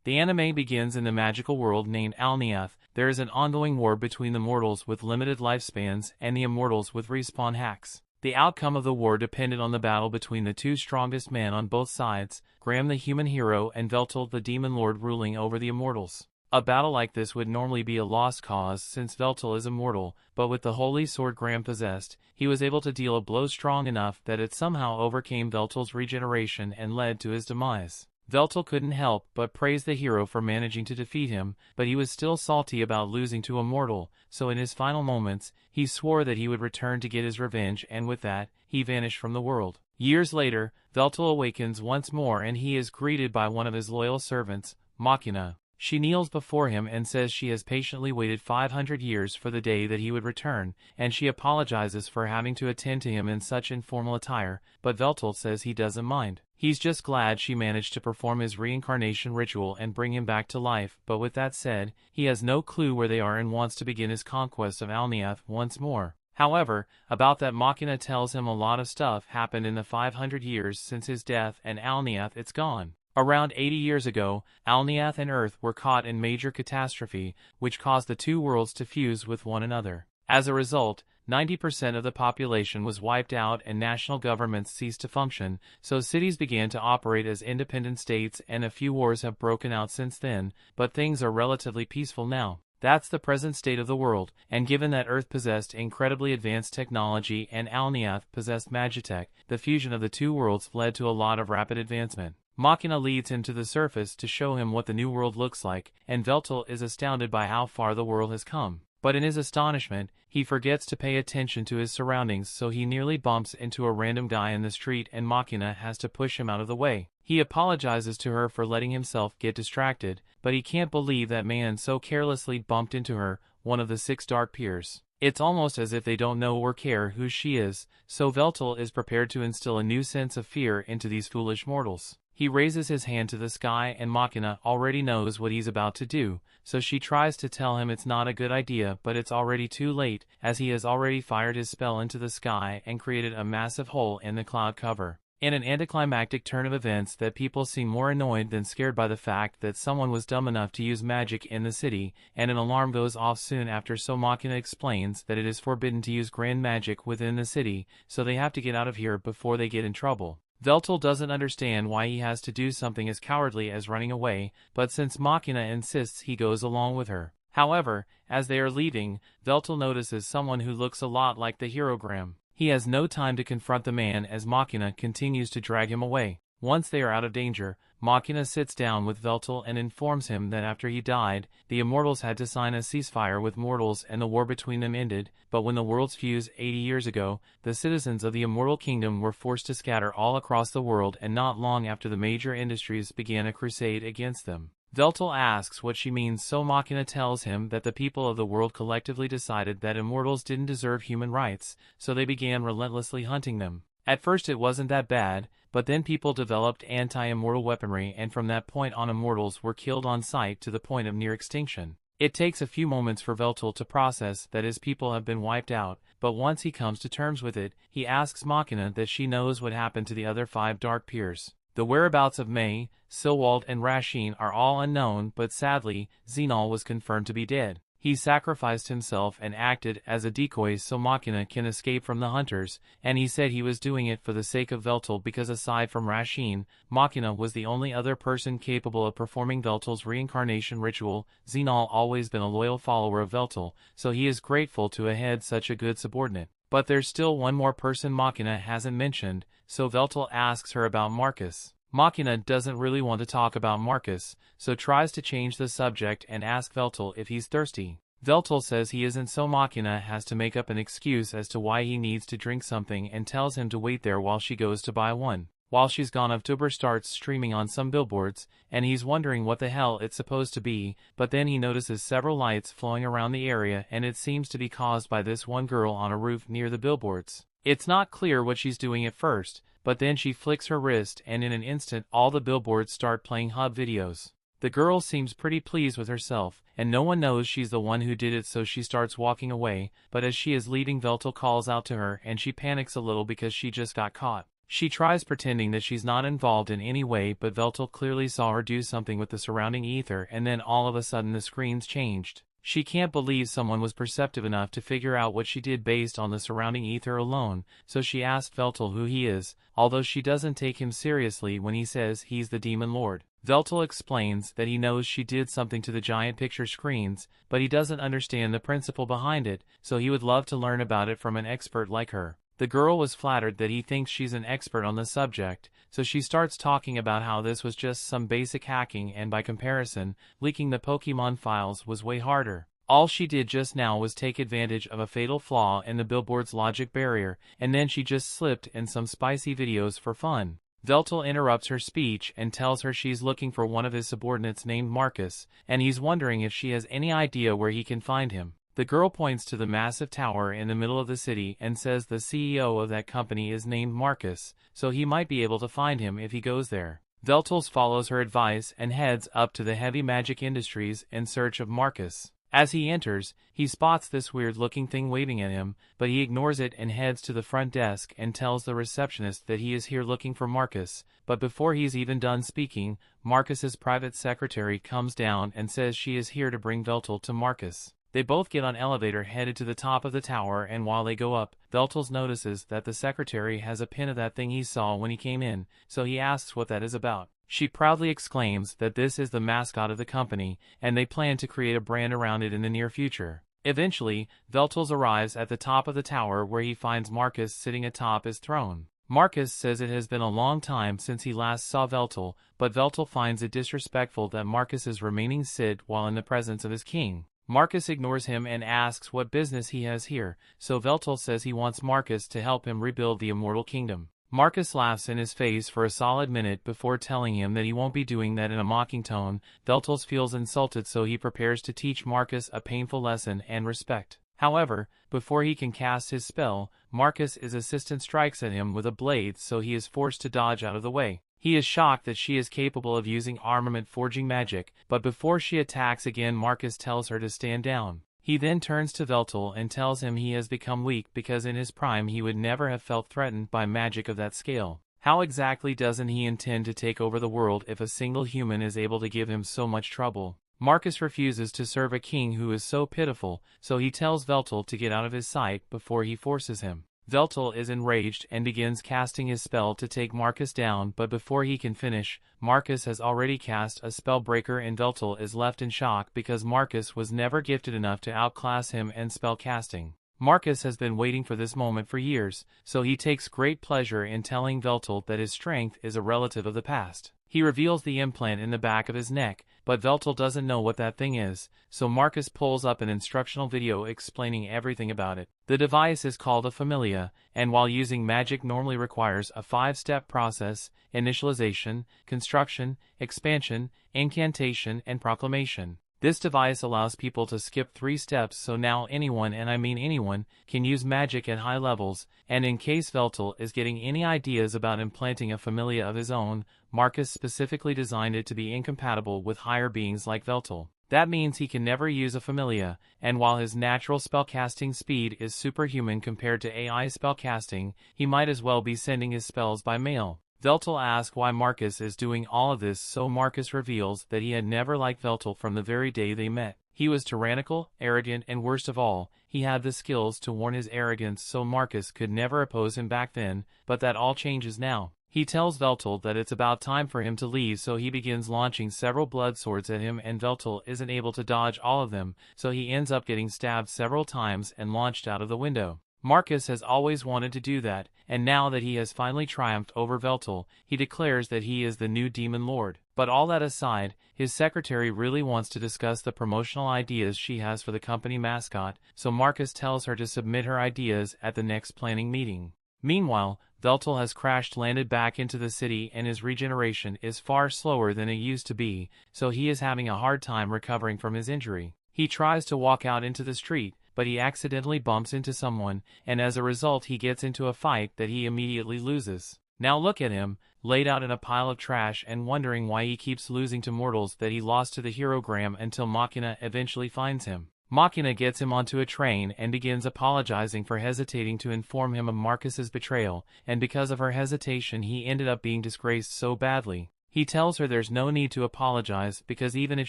The anime begins in the magical world named Alneath. There is an ongoing war between the mortals with limited lifespans and the immortals with respawn hacks. The outcome of the war depended on the battle between the two strongest men on both sides, Graham the human hero and Veltol the demon lord ruling over the immortals. A battle like this would normally be a lost cause since Veltol is immortal, but with the holy sword Graham possessed, he was able to deal a blow strong enough that it somehow overcame Veltol's regeneration and led to his demise. Veltol couldn't help but praise the hero for managing to defeat him, but he was still salty about losing to a mortal, so in his final moments, he swore that he would return to get his revenge, and with that, he vanished from the world. Years later, Veltol awakens once more and he is greeted by one of his loyal servants, Machina. She kneels before him and says she has patiently waited 500 years for the day that he would return, and she apologizes for having to attend to him in such informal attire, but Veltol says he doesn't mind. He's just glad she managed to perform his reincarnation ritual and bring him back to life, but with that said, he has no clue where they are and wants to begin his conquest of Alneath once more. However, about that Machina tells him a lot of stuff happened in the 500 years since his death and Alneath it's gone. Around 80 years ago, Alneath and Earth were caught in major catastrophe, which caused the two worlds to fuse with one another. As a result, 90% of the population was wiped out and national governments ceased to function, so cities began to operate as independent states and a few wars have broken out since then, but things are relatively peaceful now. That's the present state of the world, and given that Earth possessed incredibly advanced technology and Alneath possessed magitech, the fusion of the two worlds led to a lot of rapid advancement. Machina leads him to the surface to show him what the new world looks like, and Veltol is astounded by how far the world has come. But in his astonishment, he forgets to pay attention to his surroundings, so he nearly bumps into a random guy in the street and Machina has to push him out of the way. He apologizes to her for letting himself get distracted, but he can't believe that man so carelessly bumped into her, one of the 6 dark peers. It's almost as if they don't know or care who she is, so Veltol is prepared to instill a new sense of fear into these foolish mortals. He raises his hand to the sky and Machina already knows what he's about to do, so she tries to tell him it's not a good idea, but it's already too late, as he has already fired his spell into the sky and created a massive hole in the cloud cover. In an anticlimactic turn of events that people seem more annoyed than scared by the fact that someone was dumb enough to use magic in the city, and an alarm goes off soon after, so Machina explains that it is forbidden to use grand magic within the city, so they have to get out of here before they get in trouble. Veltol doesn't understand why he has to do something as cowardly as running away, but since Machina insists, he goes along with her. However, as they are leaving, Veltol notices someone who looks a lot like the hero Graham. He has no time to confront the man as Machina continues to drag him away. Once they are out of danger, Machina sits down with Veltol and informs him that after he died, the immortals had to sign a ceasefire with mortals and the war between them ended, but when the worlds fused 80 years ago, the citizens of the immortal kingdom were forced to scatter all across the world, and not long after the major industries began a crusade against them. Veltol asks what she means, so Machina tells him that the people of the world collectively decided that immortals didn't deserve human rights, so they began relentlessly hunting them. At first it wasn't that bad, but then people developed anti-immortal weaponry, and from that point on immortals were killed on sight to the point of near extinction. It takes a few moments for Veltol to process that his people have been wiped out, but once he comes to terms with it, he asks Machina that she knows what happened to the other 5 dark peers. The whereabouts of May, Silwald and Rasheen are all unknown, but sadly, Xenol was confirmed to be dead. He sacrificed himself and acted as a decoy so Machina can escape from the hunters, and he said he was doing it for the sake of Veltol because aside from Rasheen, Machina was the only other person capable of performing Veltol's reincarnation ritual. Xenol always been a loyal follower of Veltol, so he is grateful to have had such a good subordinate. But there's still one more person Machina hasn't mentioned, so Veltol asks her about Marcus. Machina doesn't really want to talk about Marcus, so tries to change the subject and ask Veltol if he's thirsty. Veltol says he isn't, so Machina has to make up an excuse as to why he needs to drink something and tells him to wait there while she goes to buy one. While she's gone, a VTuber starts streaming on some billboards, and he's wondering what the hell it's supposed to be, but then he notices several lights flowing around the area, and it seems to be caused by this one girl on a roof near the billboards. It's not clear what she's doing at first, but then she flicks her wrist and in an instant all the billboards start playing hub videos. The girl seems pretty pleased with herself, and no one knows she's the one who did it, so she starts walking away, but as she is leaving, Veltol calls out to her and she panics a little because she just got caught. She tries pretending that she's not involved in any way, but Veltol clearly saw her do something with the surrounding ether, and then all of a sudden the screens changed. She can't believe someone was perceptive enough to figure out what she did based on the surrounding ether alone, so she asked Veltol who he is, although she doesn't take him seriously when he says he's the Demon Lord. Veltol explains that he knows she did something to the giant picture screens, but he doesn't understand the principle behind it, so he would love to learn about it from an expert like her. The girl was flattered that he thinks she's an expert on the subject, so she starts talking about how this was just some basic hacking, and by comparison, leaking the Pokemon files was way harder. All she did just now was take advantage of a fatal flaw in the billboard's logic barrier, and then she just slipped in some spicy videos for fun. Veltol interrupts her speech and tells her she's looking for one of his subordinates named Marcus, and he's wondering if she has any idea where he can find him. The girl points to the massive tower in the middle of the city and says the CEO of that company is named Marcus, so he might be able to find him if he goes there. Veltol follows her advice and heads up to the heavy magic industries in search of Marcus. As he enters, he spots this weird-looking thing waving at him, but he ignores it and heads to the front desk and tells the receptionist that he is here looking for Marcus, but before he's even done speaking, Marcus's private secretary comes down and says she is here to bring Veltol to Marcus. They both get on elevator headed to the top of the tower, and while they go up, Veltol notices that the secretary has a pin of that thing he saw when he came in, so he asks what that is about. She proudly exclaims that this is the mascot of the company, and they plan to create a brand around it in the near future. Eventually, Veltol arrives at the top of the tower where he finds Marcus sitting atop his throne. Marcus says it has been a long time since he last saw Veltol, but Veltol finds it disrespectful that Marcus is remaining sit while in the presence of his king. Marcus ignores him and asks what business he has here, so Veltol says he wants Marcus to help him rebuild the Immortal Kingdom. Marcus laughs in his face for a solid minute before telling him that he won't be doing that in a mocking tone. Veltol feels insulted, so he prepares to teach Marcus a painful lesson and respect. However, before he can cast his spell, Marcus's assistant strikes at him with a blade, so he is forced to dodge out of the way. He is shocked that she is capable of using armament forging magic, but before she attacks again, Marcus tells her to stand down. He then turns to Veltol and tells him he has become weak because in his prime he would never have felt threatened by magic of that scale. How exactly doesn't he intend to take over the world if a single human is able to give him so much trouble? Marcus refuses to serve a king who is so pitiful, so he tells Veltol to get out of his sight before he forces him. Veltol is enraged and begins casting his spell to take Marcus down, but before he can finish, Marcus has already cast a spell breaker and Veltol is left in shock because Marcus was never gifted enough to outclass him in spell casting. Marcus has been waiting for this moment for years, so he takes great pleasure in telling Veltol that his strength is a relative of the past. He reveals the implant in the back of his neck, but Veltol doesn't know what that thing is, so Marcus pulls up an instructional video explaining everything about it. The device is called a familia, and while using magic normally requires a 5-step process: initialization, construction, expansion, incantation, and proclamation. This device allows people to skip 3 steps, so now anyone, and I mean anyone, can use magic at high levels, and in case Veltol is getting any ideas about implanting a familia of his own, Marcus specifically designed it to be incompatible with higher beings like Veltol. That means he can never use a familia, and while his natural spellcasting speed is superhuman compared to AI spellcasting, he might as well be sending his spells by mail. Veltol asks why Marcus is doing all of this, so Marcus reveals that he had never liked Veltol from the very day they met. He was tyrannical, arrogant, and worst of all, he had the skills to warn his arrogance, so Marcus could never oppose him back then, but that all changes now. He tells Veltol that it's about time for him to leave, so he begins launching several blood swords at him, and Veltol isn't able to dodge all of them, so he ends up getting stabbed several times and launched out of the window. Marcus has always wanted to do that, and now that he has finally triumphed over Veltol, he declares that he is the new Demon Lord. But all that aside, his secretary really wants to discuss the promotional ideas she has for the company mascot, so Marcus tells her to submit her ideas at the next planning meeting. Meanwhile, Veltol has crash-landed back into the city and his regeneration is far slower than it used to be, so he is having a hard time recovering from his injury. He tries to walk out into the street, but he accidentally bumps into someone, and as a result he gets into a fight that he immediately loses. Now look at him, laid out in a pile of trash and wondering why he keeps losing to mortals that he lost to the herogram until Machina eventually finds him. Machina gets him onto a train and begins apologizing for hesitating to inform him of Marcus's betrayal, and because of her hesitation he ended up being disgraced so badly. He tells her there's no need to apologize because even if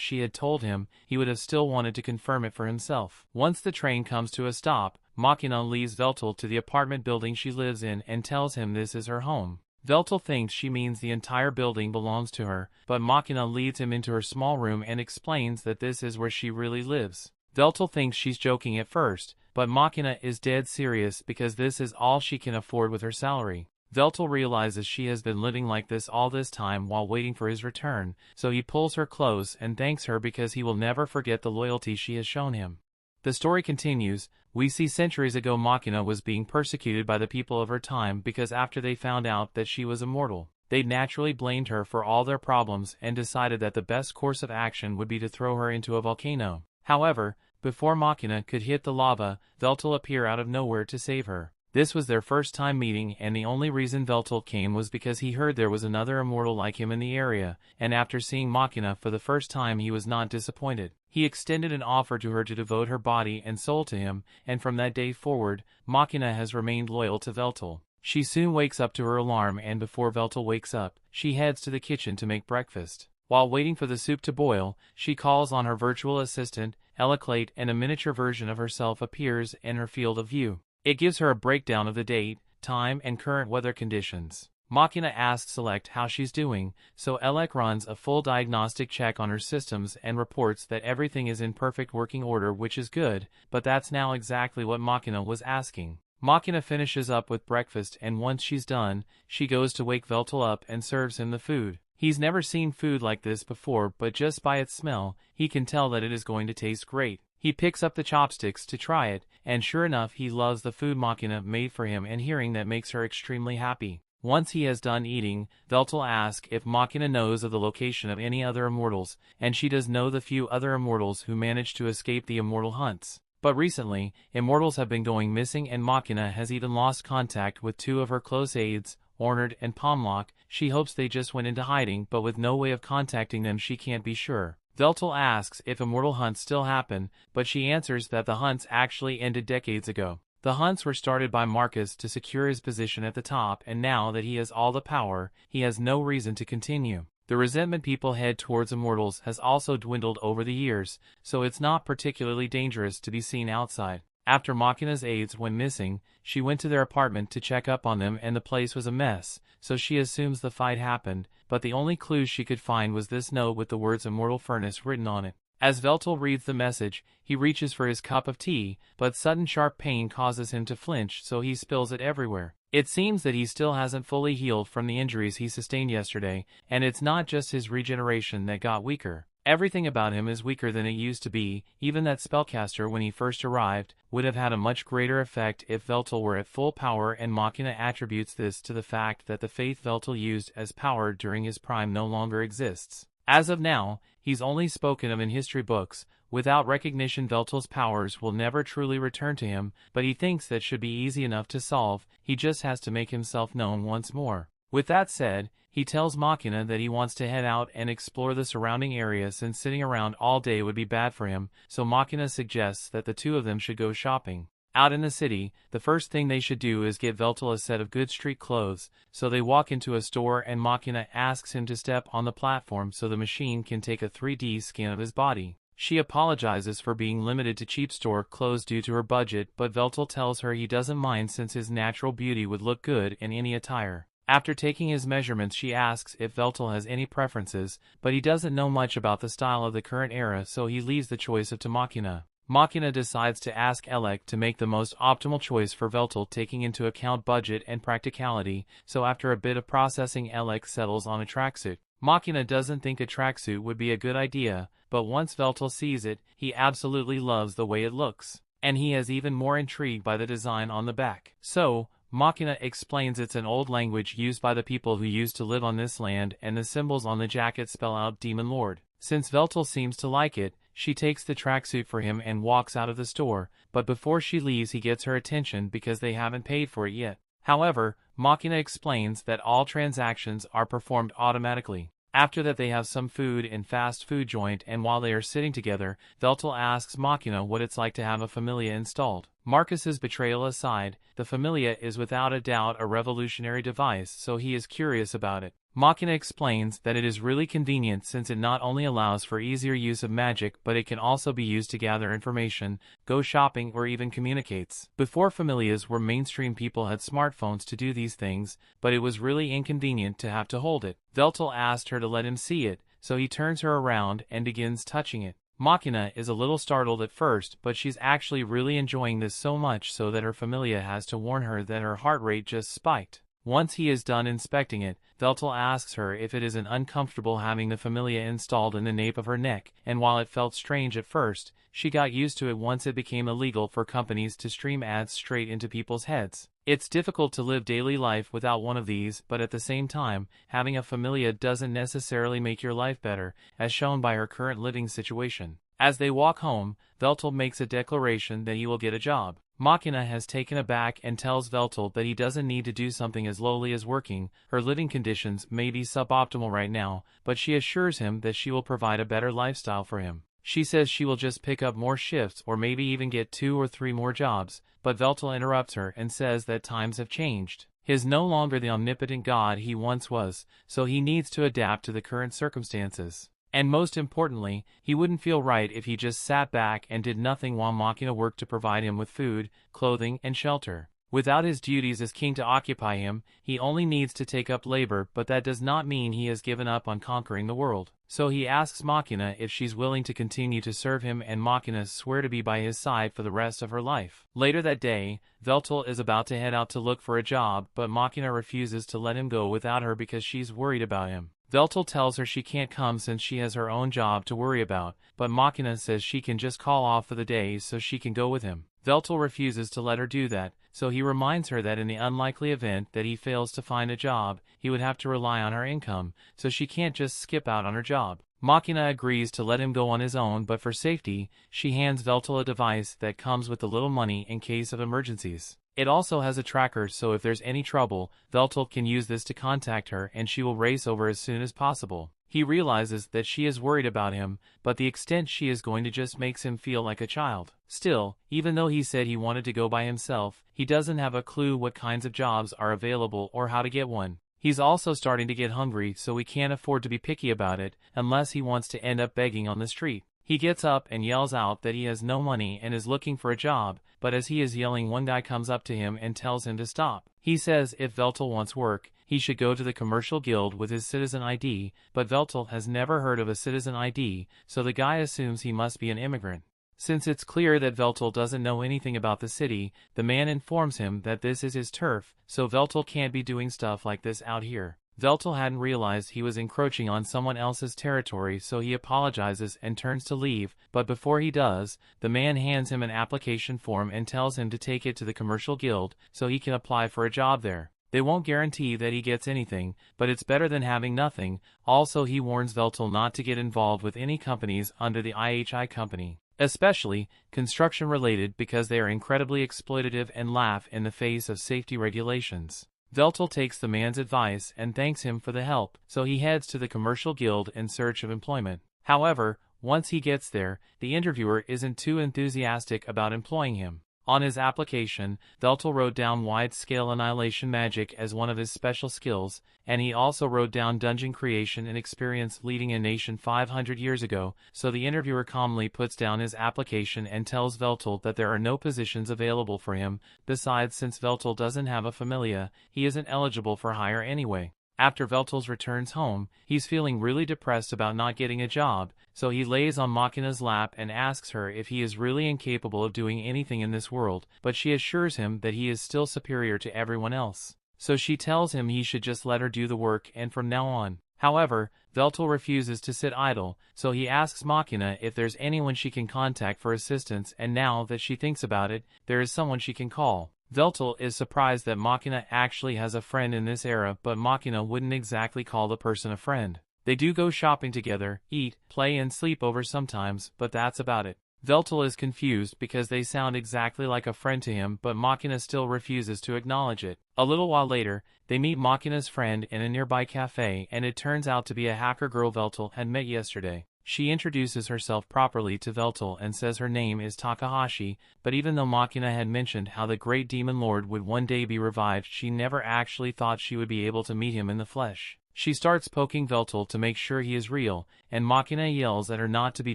she had told him, he would have still wanted to confirm it for himself. Once the train comes to a stop, Machina leaves Veltol to the apartment building she lives in and tells him this is her home. Veltol thinks she means the entire building belongs to her, but Machina leads him into her small room and explains that this is where she really lives. Veltol thinks she's joking at first, but Machina is dead serious because this is all she can afford with her salary. Veltol realizes she has been living like this all this time while waiting for his return, so he pulls her close and thanks her because he will never forget the loyalty she has shown him. The story continues. We see centuries ago Machina was being persecuted by the people of her time because after they found out that she was immortal, they naturally blamed her for all their problems and decided that the best course of action would be to throw her into a volcano. However, before Machina could hit the lava, Veltol appeared out of nowhere to save her. This was their first time meeting, and the only reason Veltol came was because he heard there was another immortal like him in the area, and after seeing Machina for the first time he was not disappointed. He extended an offer to her to devote her body and soul to him, and from that day forward, Machina has remained loyal to Veltol. She soon wakes up to her alarm, and before Veltol wakes up, she heads to the kitchen to make breakfast. While waiting for the soup to boil, she calls on her virtual assistant, Eliclate, and a miniature version of herself appears in her field of view. It gives her a breakdown of the date, time, and current weather conditions. Machina asks Select how she's doing, so Elec runs a full diagnostic check on her systems and reports that everything is in perfect working order, which is good, but that's now exactly what Machina was asking. Machina finishes up with breakfast, and once she's done, she goes to wake Veltol up and serves him the food. He's never seen food like this before, but just by its smell, he can tell that it is going to taste great. He picks up the chopsticks to try it, and sure enough he loves the food Machina made for him, and hearing that makes her extremely happy. Once he has done eating, Veltol asks if Machina knows of the location of any other immortals, and she does know the few other immortals who managed to escape the immortal hunts. But recently, immortals have been going missing, and Machina has even lost contact with two of her close aides, Ornard and Pomlock. She hopes they just went into hiding, but with no way of contacting them she can't be sure. Veltol asks if immortal hunts still happen, but she answers that the hunts actually ended decades ago. The hunts were started by Marcus to secure his position at the top, and now that he has all the power, he has no reason to continue. The resentment people head towards immortals has also dwindled over the years, so it's not particularly dangerous to be seen outside. After Machina's aides went missing, she went to their apartment to check up on them, and the place was a mess, so she assumes the fight happened, but the only clues she could find was this note with the words Immortal Furnace written on it. As Veltol reads the message, he reaches for his cup of tea, but sudden sharp pain causes him to flinch, so he spills it everywhere. It seems that he still hasn't fully healed from the injuries he sustained yesterday, and it's not just his regeneration that got weaker. Everything about him is weaker than it used to be. Even that spellcaster when he first arrived would have had a much greater effect if Veltol were at full power, and Machina attributes this to the fact that the faith Veltol used as power during his prime no longer exists. As of now, he's only spoken of in history books. Without recognition, Veltol's powers will never truly return to him, but he thinks that should be easy enough to solve. He just has to make himself known once more. With that said, he tells Machina that he wants to head out and explore the surrounding area since sitting around all day would be bad for him, so Machina suggests that the two of them should go shopping. Out in the city, the first thing they should do is get Veltol a set of good street clothes, so they walk into a store and Machina asks him to step on the platform so the machine can take a 3D scan of his body. She apologizes for being limited to cheap store clothes due to her budget, but Veltol tells her he doesn't mind since his natural beauty would look good in any attire. After taking his measurements, she asks if Veltol has any preferences, but he doesn't know much about the style of the current era, so he leaves the choice up to Machina. Machina decides to ask Elec to make the most optimal choice for Veltol, taking into account budget and practicality, so after a bit of processing Elec settles on a tracksuit. Machina doesn't think a tracksuit would be a good idea, but once Veltol sees it, he absolutely loves the way it looks, and he is even more intrigued by the design on the back. So, Machina explains it's an old language used by the people who used to live on this land, and the symbols on the jacket spell out Demon Lord. Since Veltol seems to like it, she takes the tracksuit for him and walks out of the store, but before she leaves he gets her attention because they haven't paid for it yet. However, Machina explains that all transactions are performed automatically. After that they have some food in fast food joint, and while they are sitting together, Veltol asks Machina what it's like to have a familia installed. Marcus's betrayal aside, the familia is without a doubt a revolutionary device, so he is curious about it. Machina explains that it is really convenient since it not only allows for easier use of magic, but it can also be used to gather information, go shopping, or even communicates. Before familias were mainstream, people had smartphones to do these things, but it was really inconvenient to have to hold it. Veltol asked her to let him see it, so he turns her around and begins touching it. Machina is a little startled at first, but she's actually really enjoying this so much so that her familia has to warn her that her heart rate just spiked. Once he is done inspecting it, Veltol asks her if it isn't uncomfortable having the familia installed in the nape of her neck, and while it felt strange at first, she got used to it once it became illegal for companies to stream ads straight into people's heads. It's difficult to live daily life without one of these, but at the same time, having a familia doesn't necessarily make your life better, as shown by her current living situation. As they walk home, Veltol makes a declaration that he will get a job. Machina has taken aback and tells Veltol that he doesn't need to do something as lowly as working. Her living conditions may be suboptimal right now, but she assures him that she will provide a better lifestyle for him. She says she will just pick up more shifts or maybe even get 2 or 3 more jobs, but Veltol interrupts her and says that times have changed. He is no longer the omnipotent god he once was, so he needs to adapt to the current circumstances. And most importantly, he wouldn't feel right if he just sat back and did nothing while Machina worked to provide him with food, clothing, and shelter. Without his duties as king to occupy him, he only needs to take up labor, but that does not mean he has given up on conquering the world. So he asks Machina if she's willing to continue to serve him, and Machina swears to be by his side for the rest of her life. Later that day, Veltol is about to head out to look for a job, but Machina refuses to let him go without her because she's worried about him. Veltol tells her she can't come since she has her own job to worry about, but Machina says she can just call off for the day so she can go with him. Veltol refuses to let her do that, so he reminds her that in the unlikely event that he fails to find a job, he would have to rely on her income, so she can't just skip out on her job. Machina agrees to let him go on his own, but for safety, she hands Veltol a device that comes with a little money in case of emergencies. It also has a tracker, so if there's any trouble, Veltol can use this to contact her and she will race over as soon as possible. He realizes that she is worried about him, but the extent she is going to just makes him feel like a child. Still, even though he said he wanted to go by himself, he doesn't have a clue what kinds of jobs are available or how to get one. He's also starting to get hungry, so he can't afford to be picky about it, unless he wants to end up begging on the street. He gets up and yells out that he has no money and is looking for a job, but as he is yelling, one guy comes up to him and tells him to stop. He says if Veltol wants work, he should go to the commercial guild with his citizen ID, but Veltol has never heard of a citizen ID, so the guy assumes he must be an immigrant. Since it's clear that Veltol doesn't know anything about the city, the man informs him that this is his turf, so Veltol can't be doing stuff like this out here. Veltol hadn't realized he was encroaching on someone else's territory, so he apologizes and turns to leave, but before he does, the man hands him an application form and tells him to take it to the commercial guild so he can apply for a job there. They won't guarantee that he gets anything, but it's better than having nothing. Also, he warns Veltol not to get involved with any companies under the IHI company, especially construction-related, because they are incredibly exploitative and laugh in the face of safety regulations. Veltol takes the man's advice and thanks him for the help, so he heads to the commercial guild in search of employment. However, once he gets there, the interviewer isn't too enthusiastic about employing him. On his application, Veltol wrote down wide-scale annihilation magic as one of his special skills, and he also wrote down dungeon creation and experience leading a nation 500 years ago, so the interviewer calmly puts down his application and tells Veltol that there are no positions available for him. Besides, since Veltol doesn't have a familia, he isn't eligible for hire anyway. After Veltol returns home, he's feeling really depressed about not getting a job, so he lays on Machina's lap and asks her if he is really incapable of doing anything in this world, but she assures him that he is still superior to everyone else. So she tells him he should just let her do the work and from now on. However, Veltol refuses to sit idle, so he asks Machina if there's anyone she can contact for assistance, and now that she thinks about it, there is someone she can call. Veltol is surprised that Machina actually has a friend in this era, but Machina wouldn't exactly call the person a friend. They do go shopping together, eat, play and sleep over sometimes, but that's about it. Veltol is confused because they sound exactly like a friend to him, but Machina still refuses to acknowledge it. A little while later, they meet Machina's friend in a nearby cafe, and it turns out to be a hacker girl Veltol had met yesterday. She introduces herself properly to Veltol and says her name is Takahashi, but even though Machina had mentioned how the great demon lord would one day be revived, she never actually thought she would be able to meet him in the flesh. She starts poking Veltol to make sure he is real, and Machina yells at her not to be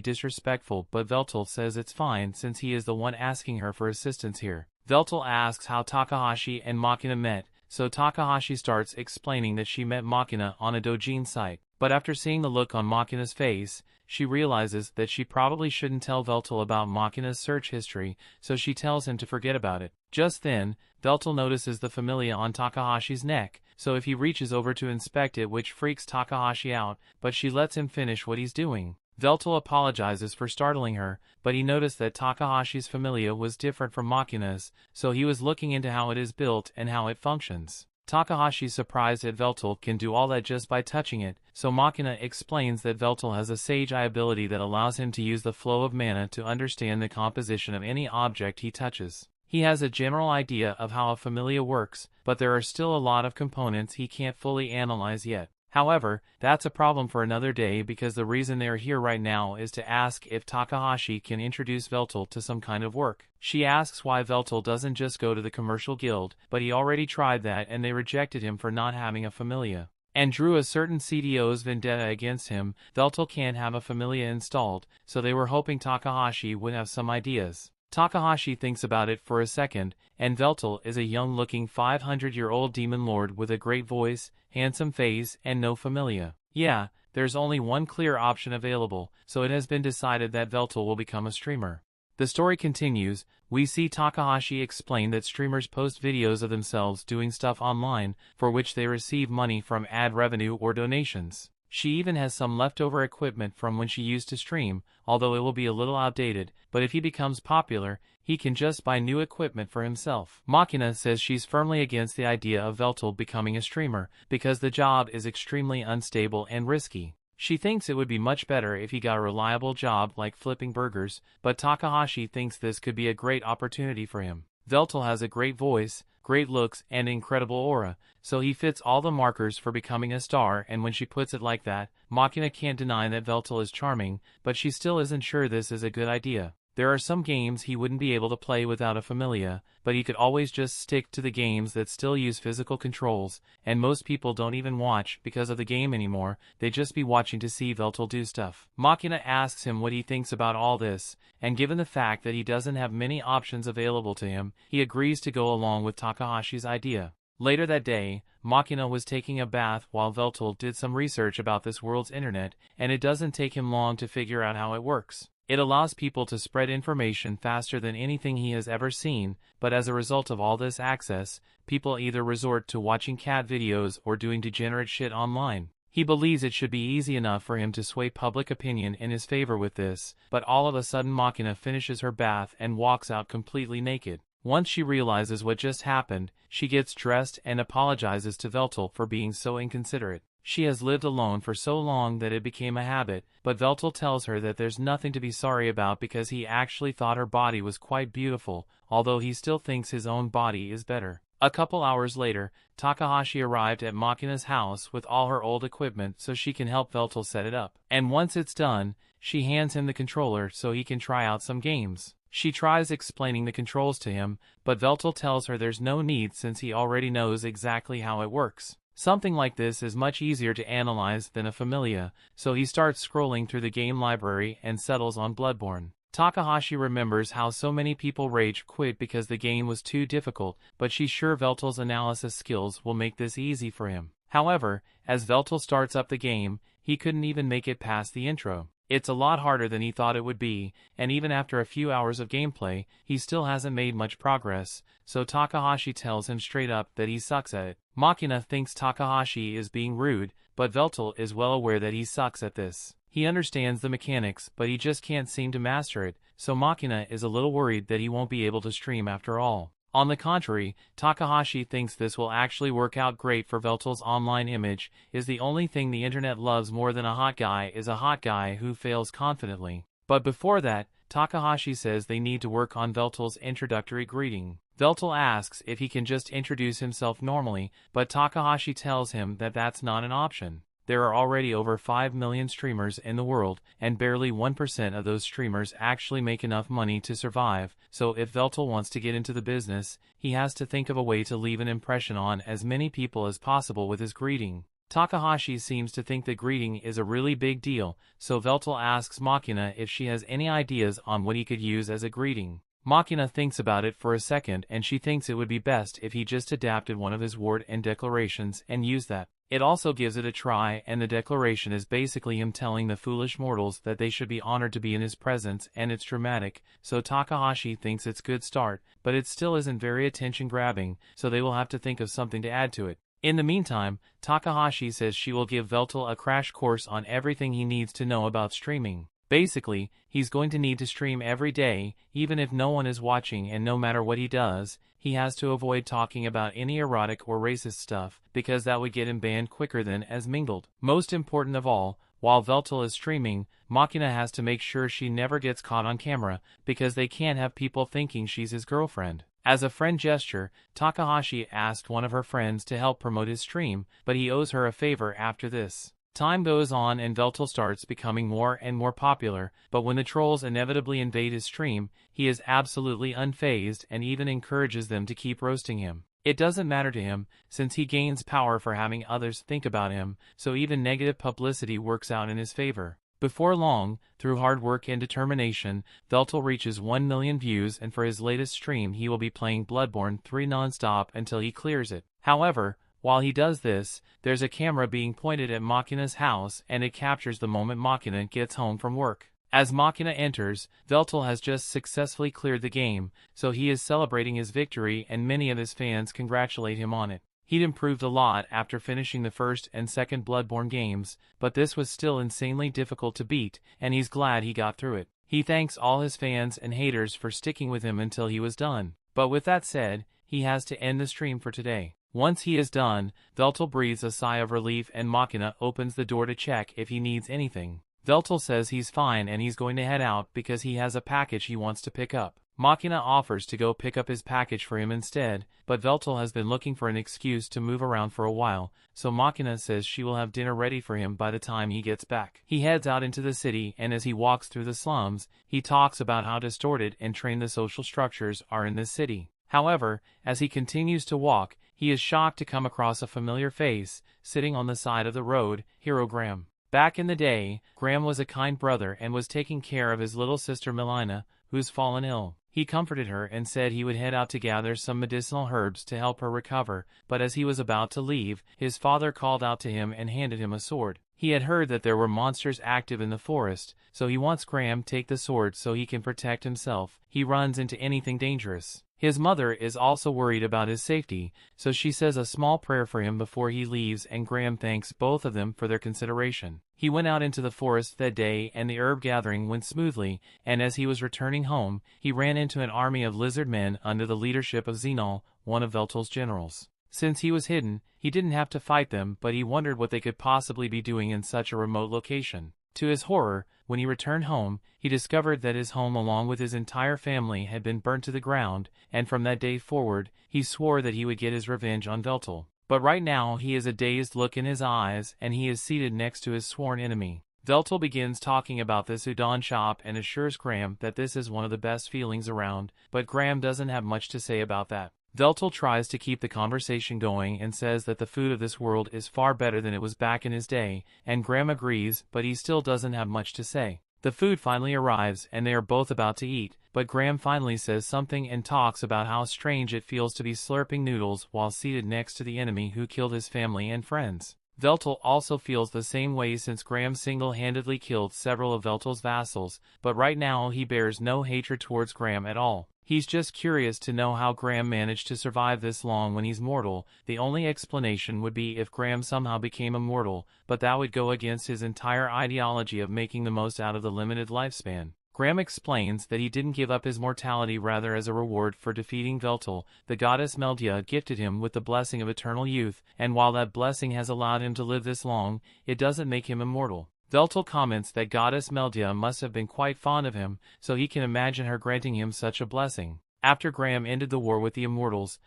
disrespectful, but Veltol says it's fine since he is the one asking her for assistance here. Veltol asks how Takahashi and Machina met, so Takahashi starts explaining that she met Machina on a doujin site. But after seeing the look on Machina's face, she realizes that she probably shouldn't tell Veltol about Machina's search history, so she tells him to forget about it. Just then, Veltol notices the familia on Takahashi's neck, so if he reaches over to inspect it, which freaks Takahashi out, but she lets him finish what he's doing. Veltol apologizes for startling her, but he noticed that Takahashi's familia was different from Machina's, so he was looking into how it is built and how it functions. Takahashi's surprised that Veltol can do all that just by touching it, so Machina explains that Veltol has a sage eye ability that allows him to use the flow of mana to understand the composition of any object he touches. He has a general idea of how a familia works, but there are still a lot of components he can't fully analyze yet. However, that's a problem for another day because the reason they are here right now is to ask if Takahashi can introduce Veltol to some kind of work. She asks why Veltol doesn't just go to the commercial guild, but he already tried that and they rejected him for not having a familia, and drew a certain CDO's vendetta against him. Veltol can't have a familia installed, so they were hoping Takahashi would have some ideas. Takahashi thinks about it for a second, and Veltol is a young-looking 500-year-old demon lord with a great voice, handsome face, and no familia. Yeah, there's only one clear option available, so it has been decided that Veltol will become a streamer. The story continues. We see Takahashi explain that streamers post videos of themselves doing stuff online, for which they receive money from ad revenue or donations. She even has some leftover equipment from when she used to stream, although it will be a little outdated, but if he becomes popular, he can just buy new equipment for himself. Machina says she's firmly against the idea of Veltol becoming a streamer, because the job is extremely unstable and risky. She thinks it would be much better if he got a reliable job like flipping burgers, but Takahashi thinks this could be a great opportunity for him. Veltol has a great voice, great looks, and incredible aura, so he fits all the markers for becoming a star, and when she puts it like that, Machina can't deny that Veltol is charming, but she still isn't sure this is a good idea. There are some games he wouldn't be able to play without a familia, but he could always just stick to the games that still use physical controls, and most people don't even watch because of the game anymore, they just be watching to see Veltol do stuff. Machina asks him what he thinks about all this, and given the fact that he doesn't have many options available to him, he agrees to go along with Takahashi's idea. Later that day, Machina was taking a bath while Veltol did some research about this world's internet, and it doesn't take him long to figure out how it works. It allows people to spread information faster than anything he has ever seen, but as a result of all this access, people either resort to watching cat videos or doing degenerate shit online. He believes it should be easy enough for him to sway public opinion in his favor with this, but all of a sudden Machina finishes her bath and walks out completely naked. Once she realizes what just happened, she gets dressed and apologizes to Veltol for being so inconsiderate. She has lived alone for so long that it became a habit, but Veltol tells her that there's nothing to be sorry about because he actually thought her body was quite beautiful, although he still thinks his own body is better. A couple hours later, Takahashi arrived at Machina's house with all her old equipment so she can help Veltol set it up. And once it's done, she hands him the controller so he can try out some games. She tries explaining the controls to him, but Veltol tells her there's no need since he already knows exactly how it works. Something like this is much easier to analyze than a familia, so he starts scrolling through the game library and settles on Bloodborne. Takahashi remembers how so many people rage quit because the game was too difficult, but she's sure Veltol's analysis skills will make this easy for him. However, as Veltol starts up the game, he couldn't even make it past the intro. It's a lot harder than he thought it would be, and even after a few hours of gameplay, he still hasn't made much progress, so Takahashi tells him straight up that he sucks at it. Machina thinks Takahashi is being rude, but Veltol is well aware that he sucks at this. He understands the mechanics, but he just can't seem to master it, so Machina is a little worried that he won't be able to stream after all. On the contrary, Takahashi thinks this will actually work out great for Veltol's online image. Is the only thing the internet loves more than a hot guy is a hot guy who fails confidently. But before that, Takahashi says they need to work on Veltol's introductory greeting. Veltol asks if he can just introduce himself normally, but Takahashi tells him that that's not an option. There are already over 5 million streamers in the world, and barely 1% of those streamers actually make enough money to survive, so if Veltol wants to get into the business, he has to think of a way to leave an impression on as many people as possible with his greeting. Takahashi seems to think that greeting is a really big deal, so Veltol asks Machina if she has any ideas on what he could use as a greeting. Machina thinks about it for a second and she thinks it would be best if he just adapted one of his word and declarations and used that. It also gives it a try, and the declaration is basically him telling the foolish mortals that they should be honored to be in his presence, and it's dramatic, so Takahashi thinks it's a good start, but it still isn't very attention-grabbing, so they will have to think of something to add to it. In the meantime, Takahashi says she will give Veltol a crash course on everything he needs to know about streaming. Basically, he's going to need to stream every day, even if no one is watching, and no matter what he does, he has to avoid talking about any erotic or racist stuff, because that would get him banned quicker than as mingled. Most important of all, while Veltol is streaming, Machina has to make sure she never gets caught on camera, because they can't have people thinking she's his girlfriend. As a friend gesture, Takahashi asked one of her friends to help promote his stream, but he owes her a favor after this. Time goes on and Veltol starts becoming more and more popular, but when the trolls inevitably invade his stream, he is absolutely unfazed and even encourages them to keep roasting him. It doesn't matter to him, since he gains power for having others think about him, so even negative publicity works out in his favor. Before long, through hard work and determination, Veltol reaches 1 million views, and for his latest stream he will be playing Bloodborne 3 non-stop until he clears it. However, while he does this, there's a camera being pointed at Machina's house, and it captures the moment Machina gets home from work. As Machina enters, Veltol has just successfully cleared the game, so he is celebrating his victory and many of his fans congratulate him on it. He'd improved a lot after finishing the first and second Bloodborne games, but this was still insanely difficult to beat, and he's glad he got through it. He thanks all his fans and haters for sticking with him until he was done. But with that said, he has to end the stream for today. Once he is done, Veltol breathes a sigh of relief and Machina opens the door to check if he needs anything. Veltol says he's fine and he's going to head out because he has a package he wants to pick up. Machina offers to go pick up his package for him instead, but Veltol has been looking for an excuse to move around for a while, so Machina says she will have dinner ready for him by the time he gets back. He heads out into the city, and as he walks through the slums, he talks about how distorted and trained the social structures are in this city. However, as he continues to walk, he is shocked to come across a familiar face, sitting on the side of the road, Hero Graham. Back in the day, Graham was a kind brother and was taking care of his little sister Melina, who's fallen ill. He comforted her and said he would head out to gather some medicinal herbs to help her recover, but as he was about to leave, his father called out to him and handed him a sword. He had heard that there were monsters active in the forest, so he wants Graham to take the sword so he can protect himself. He runs into anything dangerous. His mother is also worried about his safety, so she says a small prayer for him before he leaves, and Graham thanks both of them for their consideration. He went out into the forest that day and the herb gathering went smoothly, and as he was returning home, he ran into an army of lizard men under the leadership of Xenol, one of Veltol's generals. Since he was hidden, he didn't have to fight them, but he wondered what they could possibly be doing in such a remote location. To his horror, when he returned home, he discovered that his home along with his entire family had been burnt to the ground, and from that day forward, he swore that he would get his revenge on Veltol. But right now he has a dazed look in his eyes, and he is seated next to his sworn enemy. Veltol begins talking about this udon shop and assures Graham that this is one of the best feelings around, but Graham doesn't have much to say about that. Veltol tries to keep the conversation going and says that the food of this world is far better than it was back in his day, and Graham agrees, but he still doesn't have much to say. The food finally arrives and they are both about to eat, but Graham finally says something and talks about how strange it feels to be slurping noodles while seated next to the enemy who killed his family and friends. Veltol also feels the same way since Graham single-handedly killed several of Veltol's vassals, but right now he bears no hatred towards Graham at all. He's just curious to know how Graham managed to survive this long when he's mortal. The only explanation would be if Graham somehow became immortal, but that would go against his entire ideology of making the most out of the limited lifespan. Graham explains that he didn't give up his mortality, rather as a reward for defeating Veltol, the goddess Meldia gifted him with the blessing of eternal youth, and while that blessing has allowed him to live this long, it doesn't make him immortal. Veltol comments that goddess Meldia must have been quite fond of him, so he can imagine her granting him such a blessing. After Graham ended the war with the immortals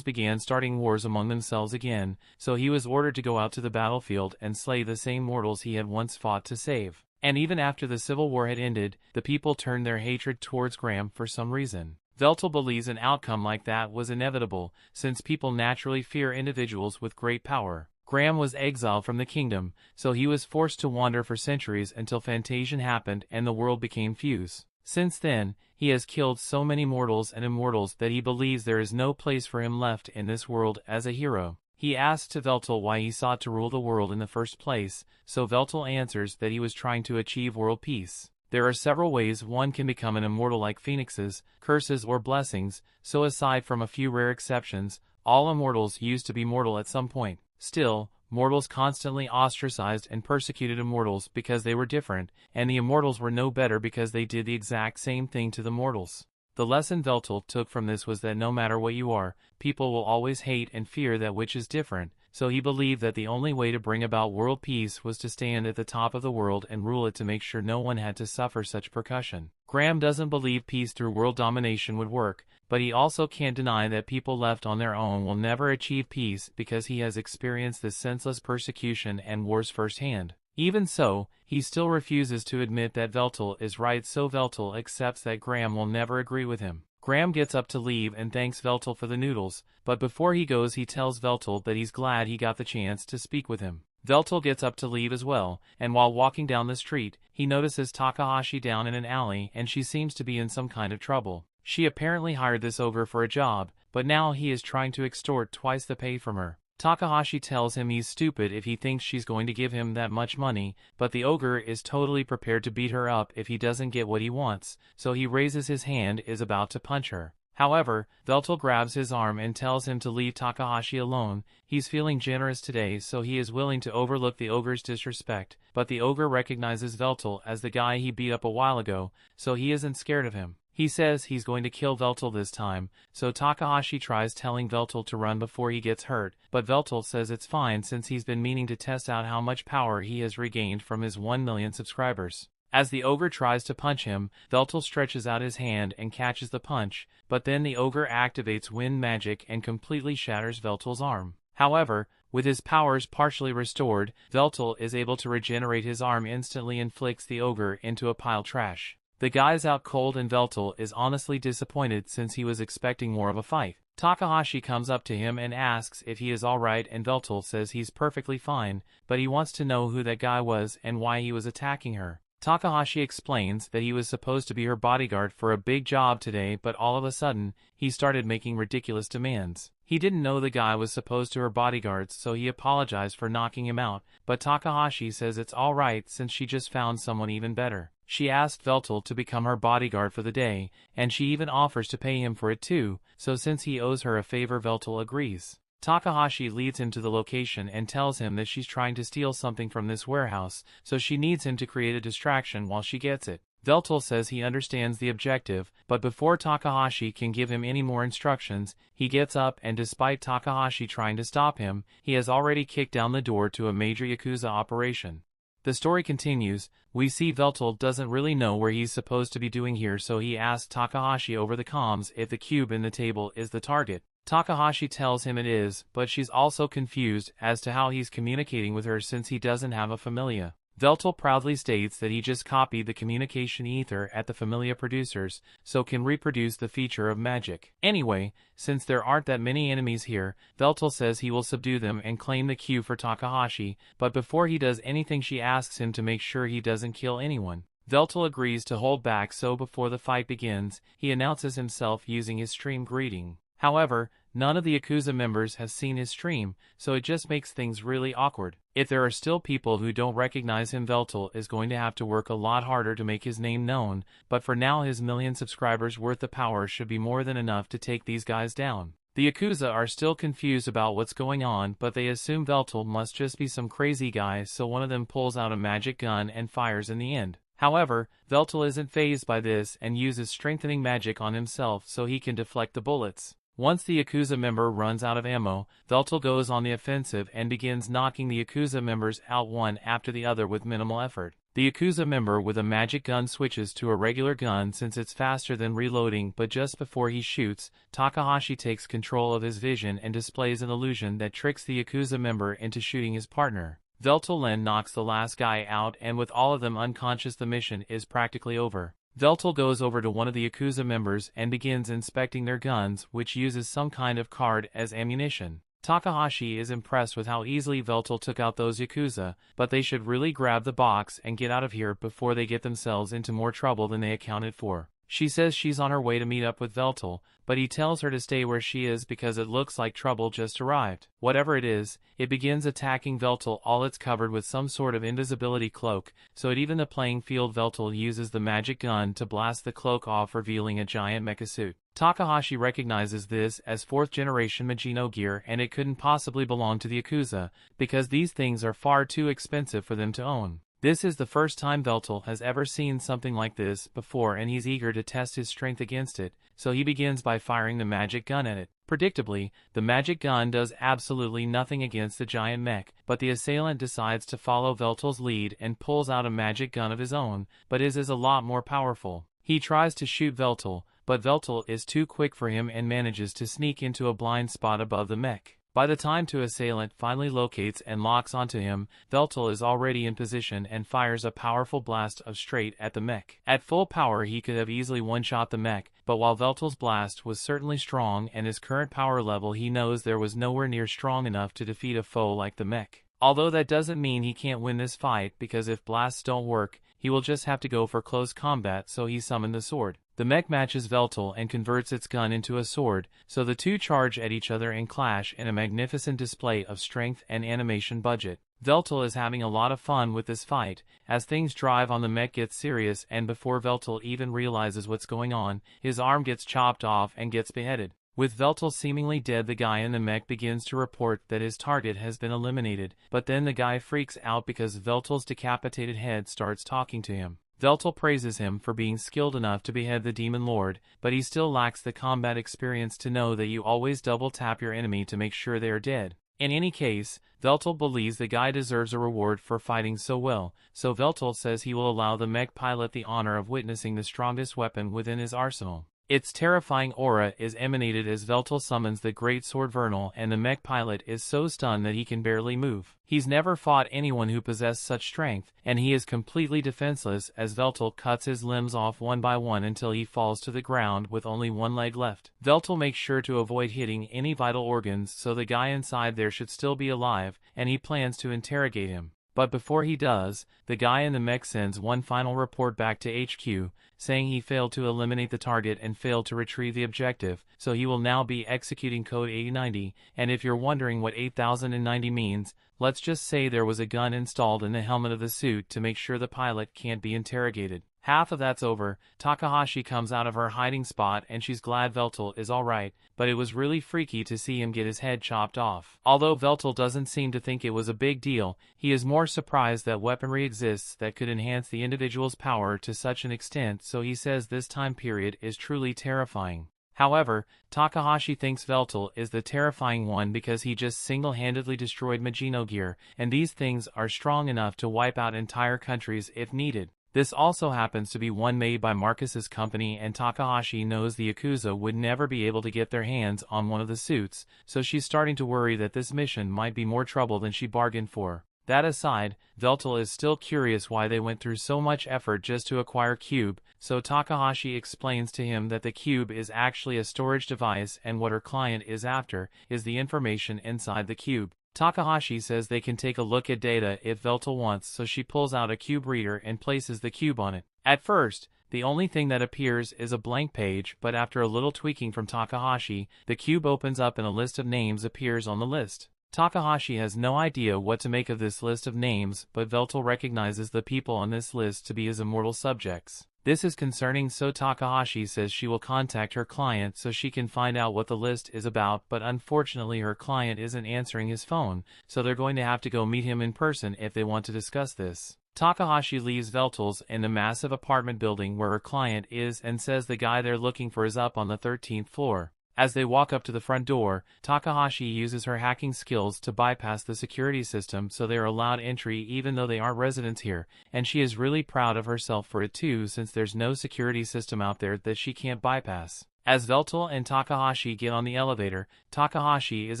began starting wars among themselves again, so he was ordered to go out to the battlefield and slay the same mortals he had once fought to save. And even after the civil war had ended, the people turned their hatred towards Graham for some reason. Veltol believes an outcome like that was inevitable, since people naturally fear individuals with great power. Graham was exiled from the kingdom, so he was forced to wander for centuries until Fantasion happened and the world became fused. Since then, he has killed so many mortals and immortals that he believes there is no place for him left in this world as a hero. He asks to Veltol why he sought to rule the world in the first place, so Veltol answers that he was trying to achieve world peace. There are several ways one can become an immortal, like phoenixes, curses, or blessings, so aside from a few rare exceptions, all immortals used to be mortal at some point. Still, mortals constantly ostracized and persecuted immortals because they were different, and the immortals were no better because they did the exact same thing to the mortals. The lesson Veltol took from this was that no matter what you are, people will always hate and fear that which is different, so he believed that the only way to bring about world peace was to stand at the top of the world and rule it to make sure no one had to suffer such persecution. Graham doesn't believe peace through world domination would work, but he also can't deny that people left on their own will never achieve peace because he has experienced this senseless persecution and wars firsthand. Even so, he still refuses to admit that Veltol is right, so Veltol accepts that Graham will never agree with him. Graham gets up to leave and thanks Veltol for the noodles, but before he goes he tells Veltol that he's glad he got the chance to speak with him. Veltol gets up to leave as well, and while walking down the street, he notices Takahashi down in an alley and she seems to be in some kind of trouble. She apparently hired this ogre for a job, but now he is trying to extort twice the pay from her. Takahashi tells him he's stupid if he thinks she's going to give him that much money, but the ogre is totally prepared to beat her up if he doesn't get what he wants, so he raises his hand is about to punch her. However, Veltol grabs his arm and tells him to leave Takahashi alone. He's feeling generous today, so he is willing to overlook the ogre's disrespect, but the ogre recognizes Veltol as the guy he beat up a while ago, so he isn't scared of him. He says he's going to kill Veltol this time, so Takahashi tries telling Veltol to run before he gets hurt, but Veltol says it's fine since he's been meaning to test out how much power he has regained from his 1 million subscribers. As the ogre tries to punch him, Veltol stretches out his hand and catches the punch, but then the ogre activates wind magic and completely shatters Veltol's arm. However, with his powers partially restored, Veltol is able to regenerate his arm instantly and flicks the ogre into a pile of trash. The guy's out cold and Veltol is honestly disappointed since he was expecting more of a fight. Takahashi comes up to him and asks if he is alright and Veltol says he's perfectly fine, but he wants to know who that guy was and why he was attacking her. Takahashi explains that he was supposed to be her bodyguard for a big job today, but all of a sudden, he started making ridiculous demands. He didn't know the guy was supposed to her bodyguards, so he apologized for knocking him out, but Takahashi says it's alright since she just found someone even better. She asked Veltol to become her bodyguard for the day, and she even offers to pay him for it too, so since he owes her a favor, Veltol agrees. Takahashi leads him to the location and tells him that she's trying to steal something from this warehouse, so she needs him to create a distraction while she gets it. Veltol says he understands the objective, but before Takahashi can give him any more instructions, he gets up and despite Takahashi trying to stop him, he has already kicked down the door to a major Yakuza operation. The story continues. We see Veltol doesn't really know where he's supposed to be doing here, so he asks Takahashi over the comms if the cube in the table is the target. Takahashi tells him it is, but she's also confused as to how he's communicating with her since he doesn't have a familia. Veltol proudly states that he just copied the communication ether at the familia producers, so can reproduce the feature of magic. Anyway, since there aren't that many enemies here, Veltol says he will subdue them and claim the cube for Takahashi, but before he does anything she asks him to make sure he doesn't kill anyone. Veltol agrees to hold back, so before the fight begins, he announces himself using his stream greeting. However, none of the Yakuza members have seen his stream, so it just makes things really awkward. If there are still people who don't recognize him, Veltol is going to have to work a lot harder to make his name known, but for now his 1 million subscribers worth of power should be more than enough to take these guys down. The Yakuza are still confused about what's going on, but they assume Veltol must just be some crazy guy, so one of them pulls out a magic gun and fires in the end. However, Veltol isn't fazed by this and uses strengthening magic on himself so he can deflect the bullets. Once the Yakuza member runs out of ammo, Veltol goes on the offensive and begins knocking the Yakuza members out one after the other with minimal effort. The Yakuza member with a magic gun switches to a regular gun since it's faster than reloading, but just before he shoots, Takahashi takes control of his vision and displays an illusion that tricks the Yakuza member into shooting his partner. Veltol then knocks the last guy out, and with all of them unconscious, the mission is practically over. Veltol goes over to one of the Yakuza members and begins inspecting their guns, which uses some kind of card as ammunition. Takahashi is impressed with how easily Veltol took out those Yakuza, but they should really grab the box and get out of here before they get themselves into more trouble than they accounted for. She says she's on her way to meet up with Veltol, but he tells her to stay where she is because it looks like trouble just arrived. Whatever it is, it begins attacking Veltol. All it's covered with some sort of invisibility cloak, so at even the playing field. Veltol uses the magic gun to blast the cloak off, revealing a giant mecha suit. Takahashi recognizes this as 4th generation Magino gear, and it couldn't possibly belong to the Yakuza, because these things are far too expensive for them to own. This is the first time Veltol has ever seen something like this before, and he's eager to test his strength against it, so he begins by firing the magic gun at it. Predictably, the magic gun does absolutely nothing against the giant mech, but the assailant decides to follow Veltol's lead and pulls out a magic gun of his own, but is a lot more powerful. He tries to shoot Veltol, but Veltol is too quick for him and manages to sneak into a blind spot above the mech. By the time the assailant finally locates and locks onto him, Veltol is already in position and fires a powerful blast of straight at the mech. At full power, he could have easily one-shot the mech, but while Veltol's blast was certainly strong and his current power level, he knows there was nowhere near strong enough to defeat a foe like the mech. Although that doesn't mean he can't win this fight, because if blasts don't work, he will just have to go for close combat, so he summoned the sword. The mech matches Veltol and converts its gun into a sword, so the two charge at each other and clash in a magnificent display of strength and animation budget. Veltol is having a lot of fun with this fight, as things drive on. The mech gets serious, and before Veltol even realizes what's going on, his arm gets chopped off and gets beheaded. With Veltol seemingly dead, the guy in the mech begins to report that his target has been eliminated, but then the guy freaks out because Veltol's decapitated head starts talking to him. Veltol praises him for being skilled enough to behead the Demon Lord, but he still lacks the combat experience to know that you always double tap your enemy to make sure they are dead. In any case, Veltol believes the guy deserves a reward for fighting so well, so Veltol says he will allow the mech pilot the honor of witnessing the strongest weapon within his arsenal. Its terrifying aura is emanated as Veltol summons the great sword Vernal, and the mech pilot is so stunned that he can barely move. He's never fought anyone who possessed such strength, and he is completely defenseless as Veltol cuts his limbs off one by one until he falls to the ground with only one leg left. Veltol makes sure to avoid hitting any vital organs, so the guy inside there should still be alive, and he plans to interrogate him. But before he does, the guy in the mech sends one final report back to HQ, saying he failed to eliminate the target and failed to retrieve the objective, so he will now be executing Code 8090, and if you're wondering what 8090 means, let's just say there was a gun installed in the helmet of the suit to make sure the pilot can't be interrogated. Half of that's over. Takahashi comes out of her hiding spot and she's glad Veltol is alright, but it was really freaky to see him get his head chopped off. Although Veltol doesn't seem to think it was a big deal, he is more surprised that weaponry exists that could enhance the individual's power to such an extent, so he says this time period is truly terrifying. However, Takahashi thinks Veltol is the terrifying one because he just single-handedly destroyed Magino gear, and these things are strong enough to wipe out entire countries if needed. This also happens to be one made by Marcus's company, and Takahashi knows the Yakuza would never be able to get their hands on one of the suits, so she's starting to worry that this mission might be more trouble than she bargained for. That aside, Veltol is still curious why they went through so much effort just to acquire Cube, so Takahashi explains to him that the Cube is actually a storage device and what her client is after is the information inside the Cube. Takahashi says they can take a look at data if Veltol wants, so she pulls out a cube reader and places the cube on it. At first, the only thing that appears is a blank page, but after a little tweaking from Takahashi, the cube opens up and a list of names appears on the list. Takahashi has no idea what to make of this list of names, but Veltol recognizes the people on this list to be his immortal subjects. This is concerning, so Takahashi says she will contact her client so she can find out what the list is about, but unfortunately her client isn't answering his phone, so they're going to have to go meet him in person if they want to discuss this. Takahashi leaves Veltol's in the massive apartment building where her client is and says the guy they're looking for is up on the 13th floor. As they walk up to the front door, Takahashi uses her hacking skills to bypass the security system so they are allowed entry even though they aren't residents here, and she is really proud of herself for it too since there's no security system out there that she can't bypass. As Veltol and Takahashi get on the elevator, Takahashi is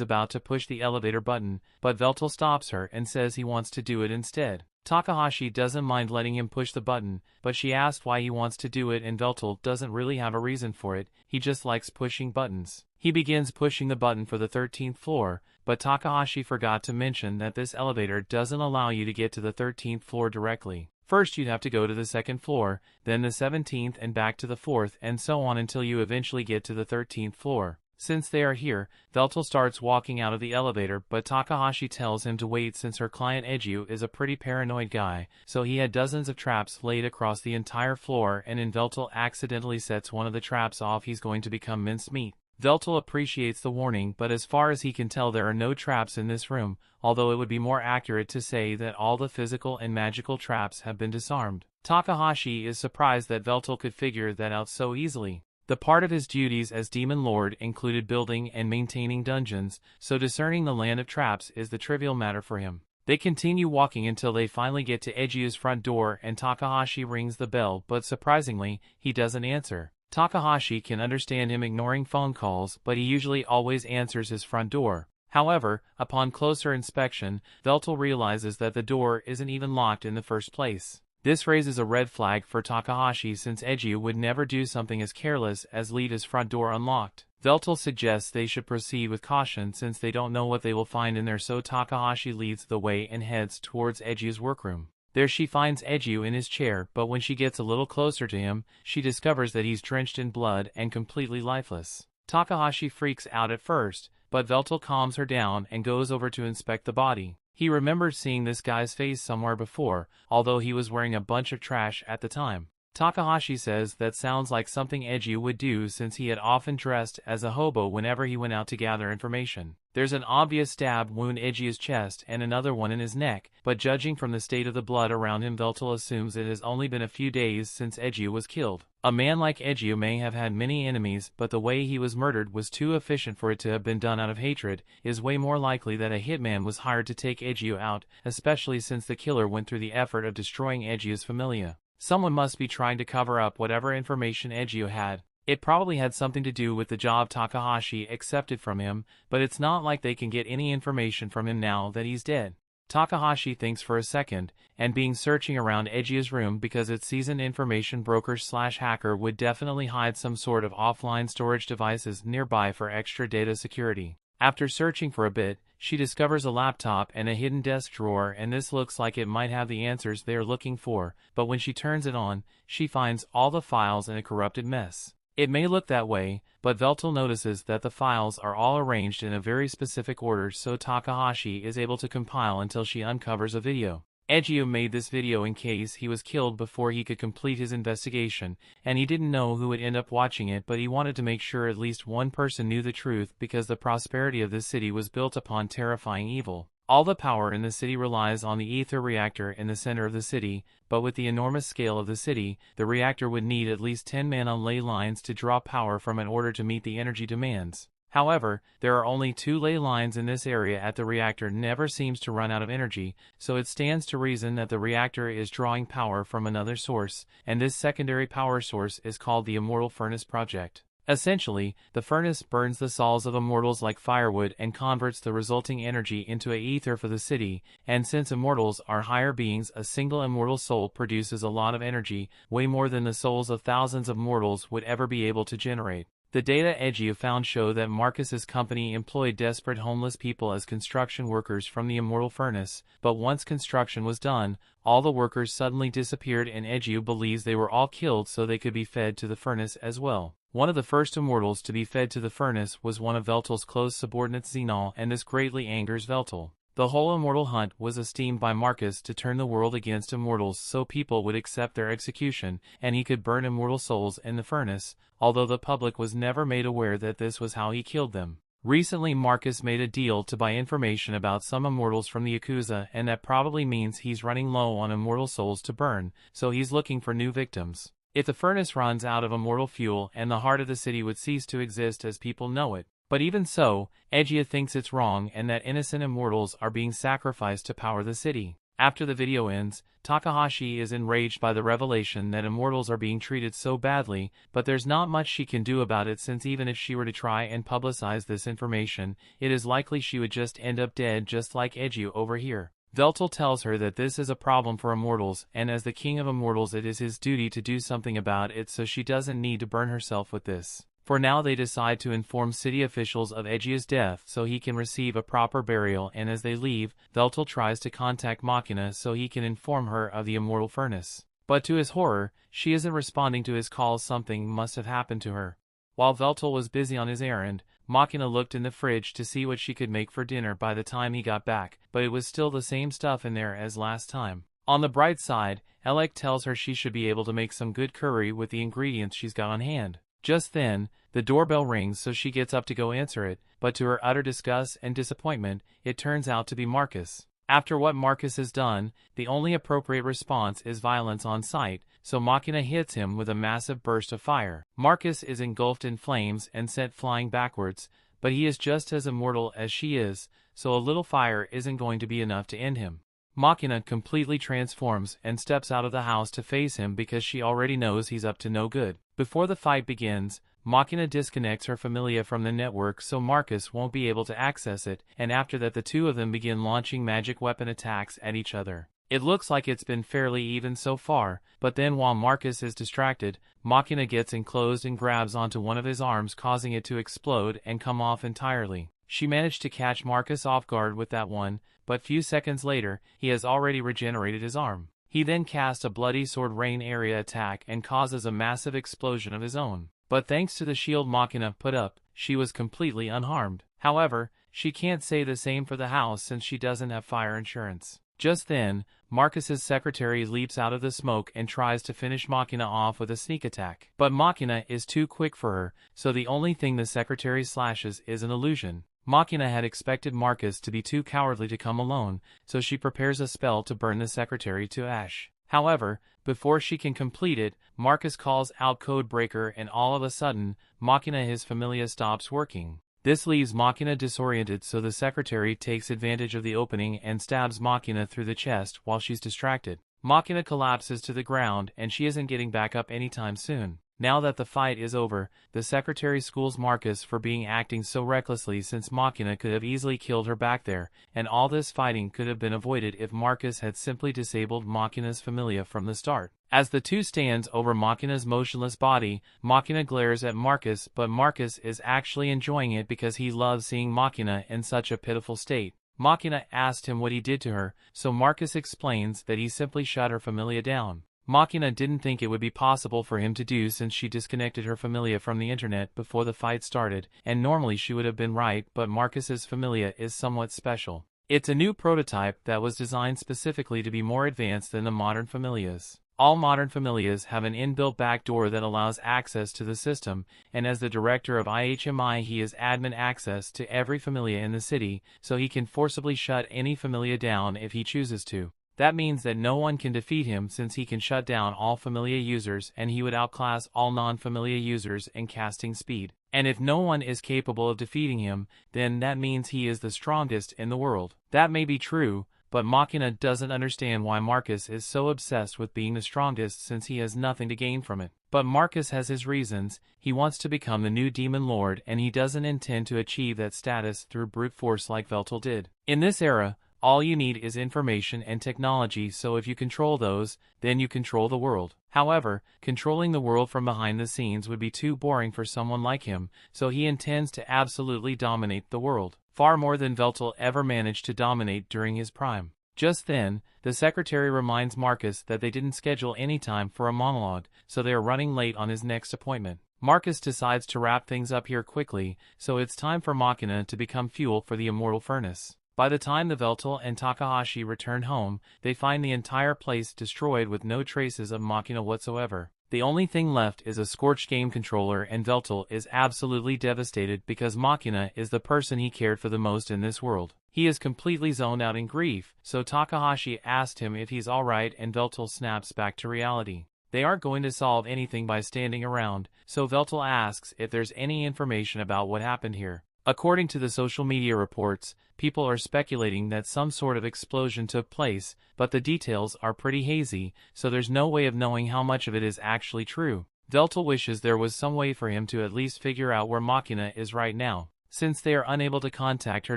about to push the elevator button, but Veltol stops her and says he wants to do it instead. Takahashi doesn't mind letting him push the button, but she asks why he wants to do it and Veltol doesn't really have a reason for it, he just likes pushing buttons. He begins pushing the button for the 13th floor, but Takahashi forgot to mention that this elevator doesn't allow you to get to the 13th floor directly. First you'd have to go to the 2nd floor, then the 17th and back to the 4th and so on until you eventually get to the 13th floor. Since they are here, Veltol starts walking out of the elevator but Takahashi tells him to wait since her client Eiju is a pretty paranoid guy, so he had dozens of traps laid across the entire floor and in Veltol accidentally sets one of the traps off he's going to become mincemeat. Veltol appreciates the warning but as far as he can tell there are no traps in this room, although it would be more accurate to say that all the physical and magical traps have been disarmed. Takahashi is surprised that Veltol could figure that out so easily. The part of his duties as Demon Lord included building and maintaining dungeons, so discerning the land of traps is the trivial matter for him. They continue walking until they finally get to Eiju's front door and Takahashi rings the bell but surprisingly, he doesn't answer. Takahashi can understand him ignoring phone calls but he usually always answers his front door. However, upon closer inspection, Veltol realizes that the door isn't even locked in the first place. This raises a red flag for Takahashi since Eiju would never do something as careless as leave his front door unlocked. Veltol suggests they should proceed with caution since they don't know what they will find in there, so Takahashi leads the way and heads towards Eiju's workroom. There she finds Eiju in his chair, but when she gets a little closer to him, she discovers that he's drenched in blood and completely lifeless. Takahashi freaks out at first, but Veltol calms her down and goes over to inspect the body. He remembers seeing this guy's face somewhere before, although he was wearing a bunch of trash at the time. Takahashi says that sounds like something Eiju would do since he had often dressed as a hobo whenever he went out to gather information. There's an obvious stab wound in Eiju's chest and another one in his neck, but judging from the state of the blood around him, Veltol assumes it has only been a few days since Eiju was killed. A man like Eiju may have had many enemies, but the way he was murdered was too efficient for it to have been done out of hatred. It is way more likely that a hitman was hired to take Eiju out, especially since the killer went through the effort of destroying Eiju's familia. Someone must be trying to cover up whatever information Eiju had. It probably had something to do with the job Takahashi accepted from him, but it's not like they can get any information from him now that he's dead. Takahashi thinks for a second, and being searching around Eiju's room because its seasoned information broker/hacker would definitely hide some sort of offline storage devices nearby for extra data security. After searching for a bit, she discovers a laptop and a hidden desk drawer, and this looks like it might have the answers they are looking for, but when she turns it on, she finds all the files in a corrupted mess. It may look that way, but Veltol notices that the files are all arranged in a very specific order, so Takahashi is able to compile until she uncovers a video. Eiju made this video in case he was killed before he could complete his investigation, and he didn't know who would end up watching it, but he wanted to make sure at least one person knew the truth because the prosperity of this city was built upon terrifying evil. All the power in the city relies on the ether reactor in the center of the city, but with the enormous scale of the city, the reactor would need at least 10 men on ley lines to draw power from in order to meet the energy demands. However, there are only 2 ley lines in this area as the reactor never seems to run out of energy, so it stands to reason that the reactor is drawing power from another source, and this secondary power source is called the Immortal Furnace Project. Essentially, the furnace burns the souls of immortals like firewood and converts the resulting energy into a ether for the city, and since immortals are higher beings, a single immortal soul produces a lot of energy, way more than the souls of thousands of mortals would ever be able to generate. The data Eiju found show that Marcus's company employed desperate homeless people as construction workers from the Immortal Furnace, but once construction was done, all the workers suddenly disappeared and Eiju believes they were all killed so they could be fed to the furnace as well. One of the first immortals to be fed to the furnace was one of Veltol's close subordinates, Xenol, and this greatly angers Veltol. The whole immortal hunt was esteemed by Marcus to turn the world against immortals so people would accept their execution, and he could burn immortal souls in the furnace, although the public was never made aware that this was how he killed them. Recently Marcus made a deal to buy information about some immortals from the Yakuza, and that probably means he's running low on immortal souls to burn, so he's looking for new victims. If the furnace runs out of immortal fuel and the heart of the city would cease to exist as people know it. But even so, Eiji thinks it's wrong and that innocent immortals are being sacrificed to power the city. After the video ends, Takahashi is enraged by the revelation that immortals are being treated so badly, but there's not much she can do about it since even if she were to try and publicize this information, it is likely she would just end up dead just like Eiji over here. Veltol tells her that this is a problem for immortals, and as the king of immortals it is his duty to do something about it so she doesn't need to burn herself with this. For now they decide to inform city officials of Eiji's death so he can receive a proper burial, and as they leave, Veltol tries to contact Machina so he can inform her of the immortal furnace. But to his horror, she isn't responding to his calls. Something must have happened to her. While Veltol was busy on his errand, Machina looked in the fridge to see what she could make for dinner by the time he got back, but it was still the same stuff in there as last time. On the bright side, Elec tells her she should be able to make some good curry with the ingredients she's got on hand. Just then, the doorbell rings so she gets up to go answer it, but to her utter disgust and disappointment, it turns out to be Marcus. After what Marcus has done, the only appropriate response is violence on sight, so Machina hits him with a massive burst of fire. Marcus is engulfed in flames and sent flying backwards, but he is just as immortal as she is, so a little fire isn't going to be enough to end him. Machina completely transforms and steps out of the house to face him because she already knows he's up to no good. Before the fight begins, Machina disconnects her familia from the network so Marcus won't be able to access it, and after that the two of them begin launching magic weapon attacks at each other. It looks like it's been fairly even so far, but then while Marcus is distracted, Machina gets enclosed and grabs onto one of his arms, causing it to explode and come off entirely. She managed to catch Marcus off guard with that one, but few seconds later, he has already regenerated his arm. He then casts a bloody sword rain area attack and causes a massive explosion of his own. But thanks to the shield Machina put up, she was completely unharmed. However, she can't say the same for the house since she doesn't have fire insurance. Just then, Marcus's secretary leaps out of the smoke and tries to finish Machina off with a sneak attack. But Machina is too quick for her, so the only thing the secretary slashes is an illusion. Machina had expected Marcus to be too cowardly to come alone, so she prepares a spell to burn the secretary to ash. However, before she can complete it, Marcus calls out Codebreaker and all of a sudden, Machina his familia stops working. This leaves Machina disoriented, so the secretary takes advantage of the opening and stabs Machina through the chest while she's distracted. Machina collapses to the ground and she isn't getting back up anytime soon. Now that the fight is over, the secretary schools Marcus for acting so recklessly since Machina could have easily killed her back there, and all this fighting could have been avoided if Marcus had simply disabled Machina's familia from the start. As the two stands over Machina's motionless body, Machina glares at Marcus, but Marcus is actually enjoying it because he loves seeing Machina in such a pitiful state. Machina asked him what he did to her, so Marcus explains that he simply shut her familia down. Machina didn't think it would be possible for him to do since she disconnected her familia from the internet before the fight started, and normally she would have been right, but Marcus's familia is somewhat special. It's a new prototype that was designed specifically to be more advanced than the modern familias. All modern familias have an inbuilt backdoor that allows access to the system, and as the director of IHMI he has admin access to every familia in the city, so he can forcibly shut any familia down if he chooses to. That means that no one can defeat him since he can shut down all familia users and he would outclass all non-familia users in casting speed. And if no one is capable of defeating him, then that means he is the strongest in the world. That may be true, but Machina doesn't understand why Marcus is so obsessed with being the strongest since he has nothing to gain from it. But Marcus has his reasons. He wants to become the new demon lord and he doesn't intend to achieve that status through brute force like Veltol did. In this era, all you need is information and technology, so if you control those, then you control the world. However, controlling the world from behind the scenes would be too boring for someone like him, so he intends to absolutely dominate the world, far more than Veltol ever managed to dominate during his prime. Just then, the secretary reminds Marcus that they didn't schedule any time for a monologue, so they are running late on his next appointment. Marcus decides to wrap things up here quickly, so it's time for Machina to become fuel for the immortal furnace. By the time the Veltol and Takahashi return home, they find the entire place destroyed with no traces of Machina whatsoever. The only thing left is a scorched game controller and Veltol is absolutely devastated because Machina is the person he cared for the most in this world. He is completely zoned out in grief, so Takahashi asked him if he's alright and Veltol snaps back to reality. They aren't going to solve anything by standing around, so Veltol asks if there's any information about what happened here. According to the social media reports, people are speculating that some sort of explosion took place, but the details are pretty hazy, so there's no way of knowing how much of it is actually true. Veltol wishes there was some way for him to at least figure out where Machina is right now. Since they are unable to contact her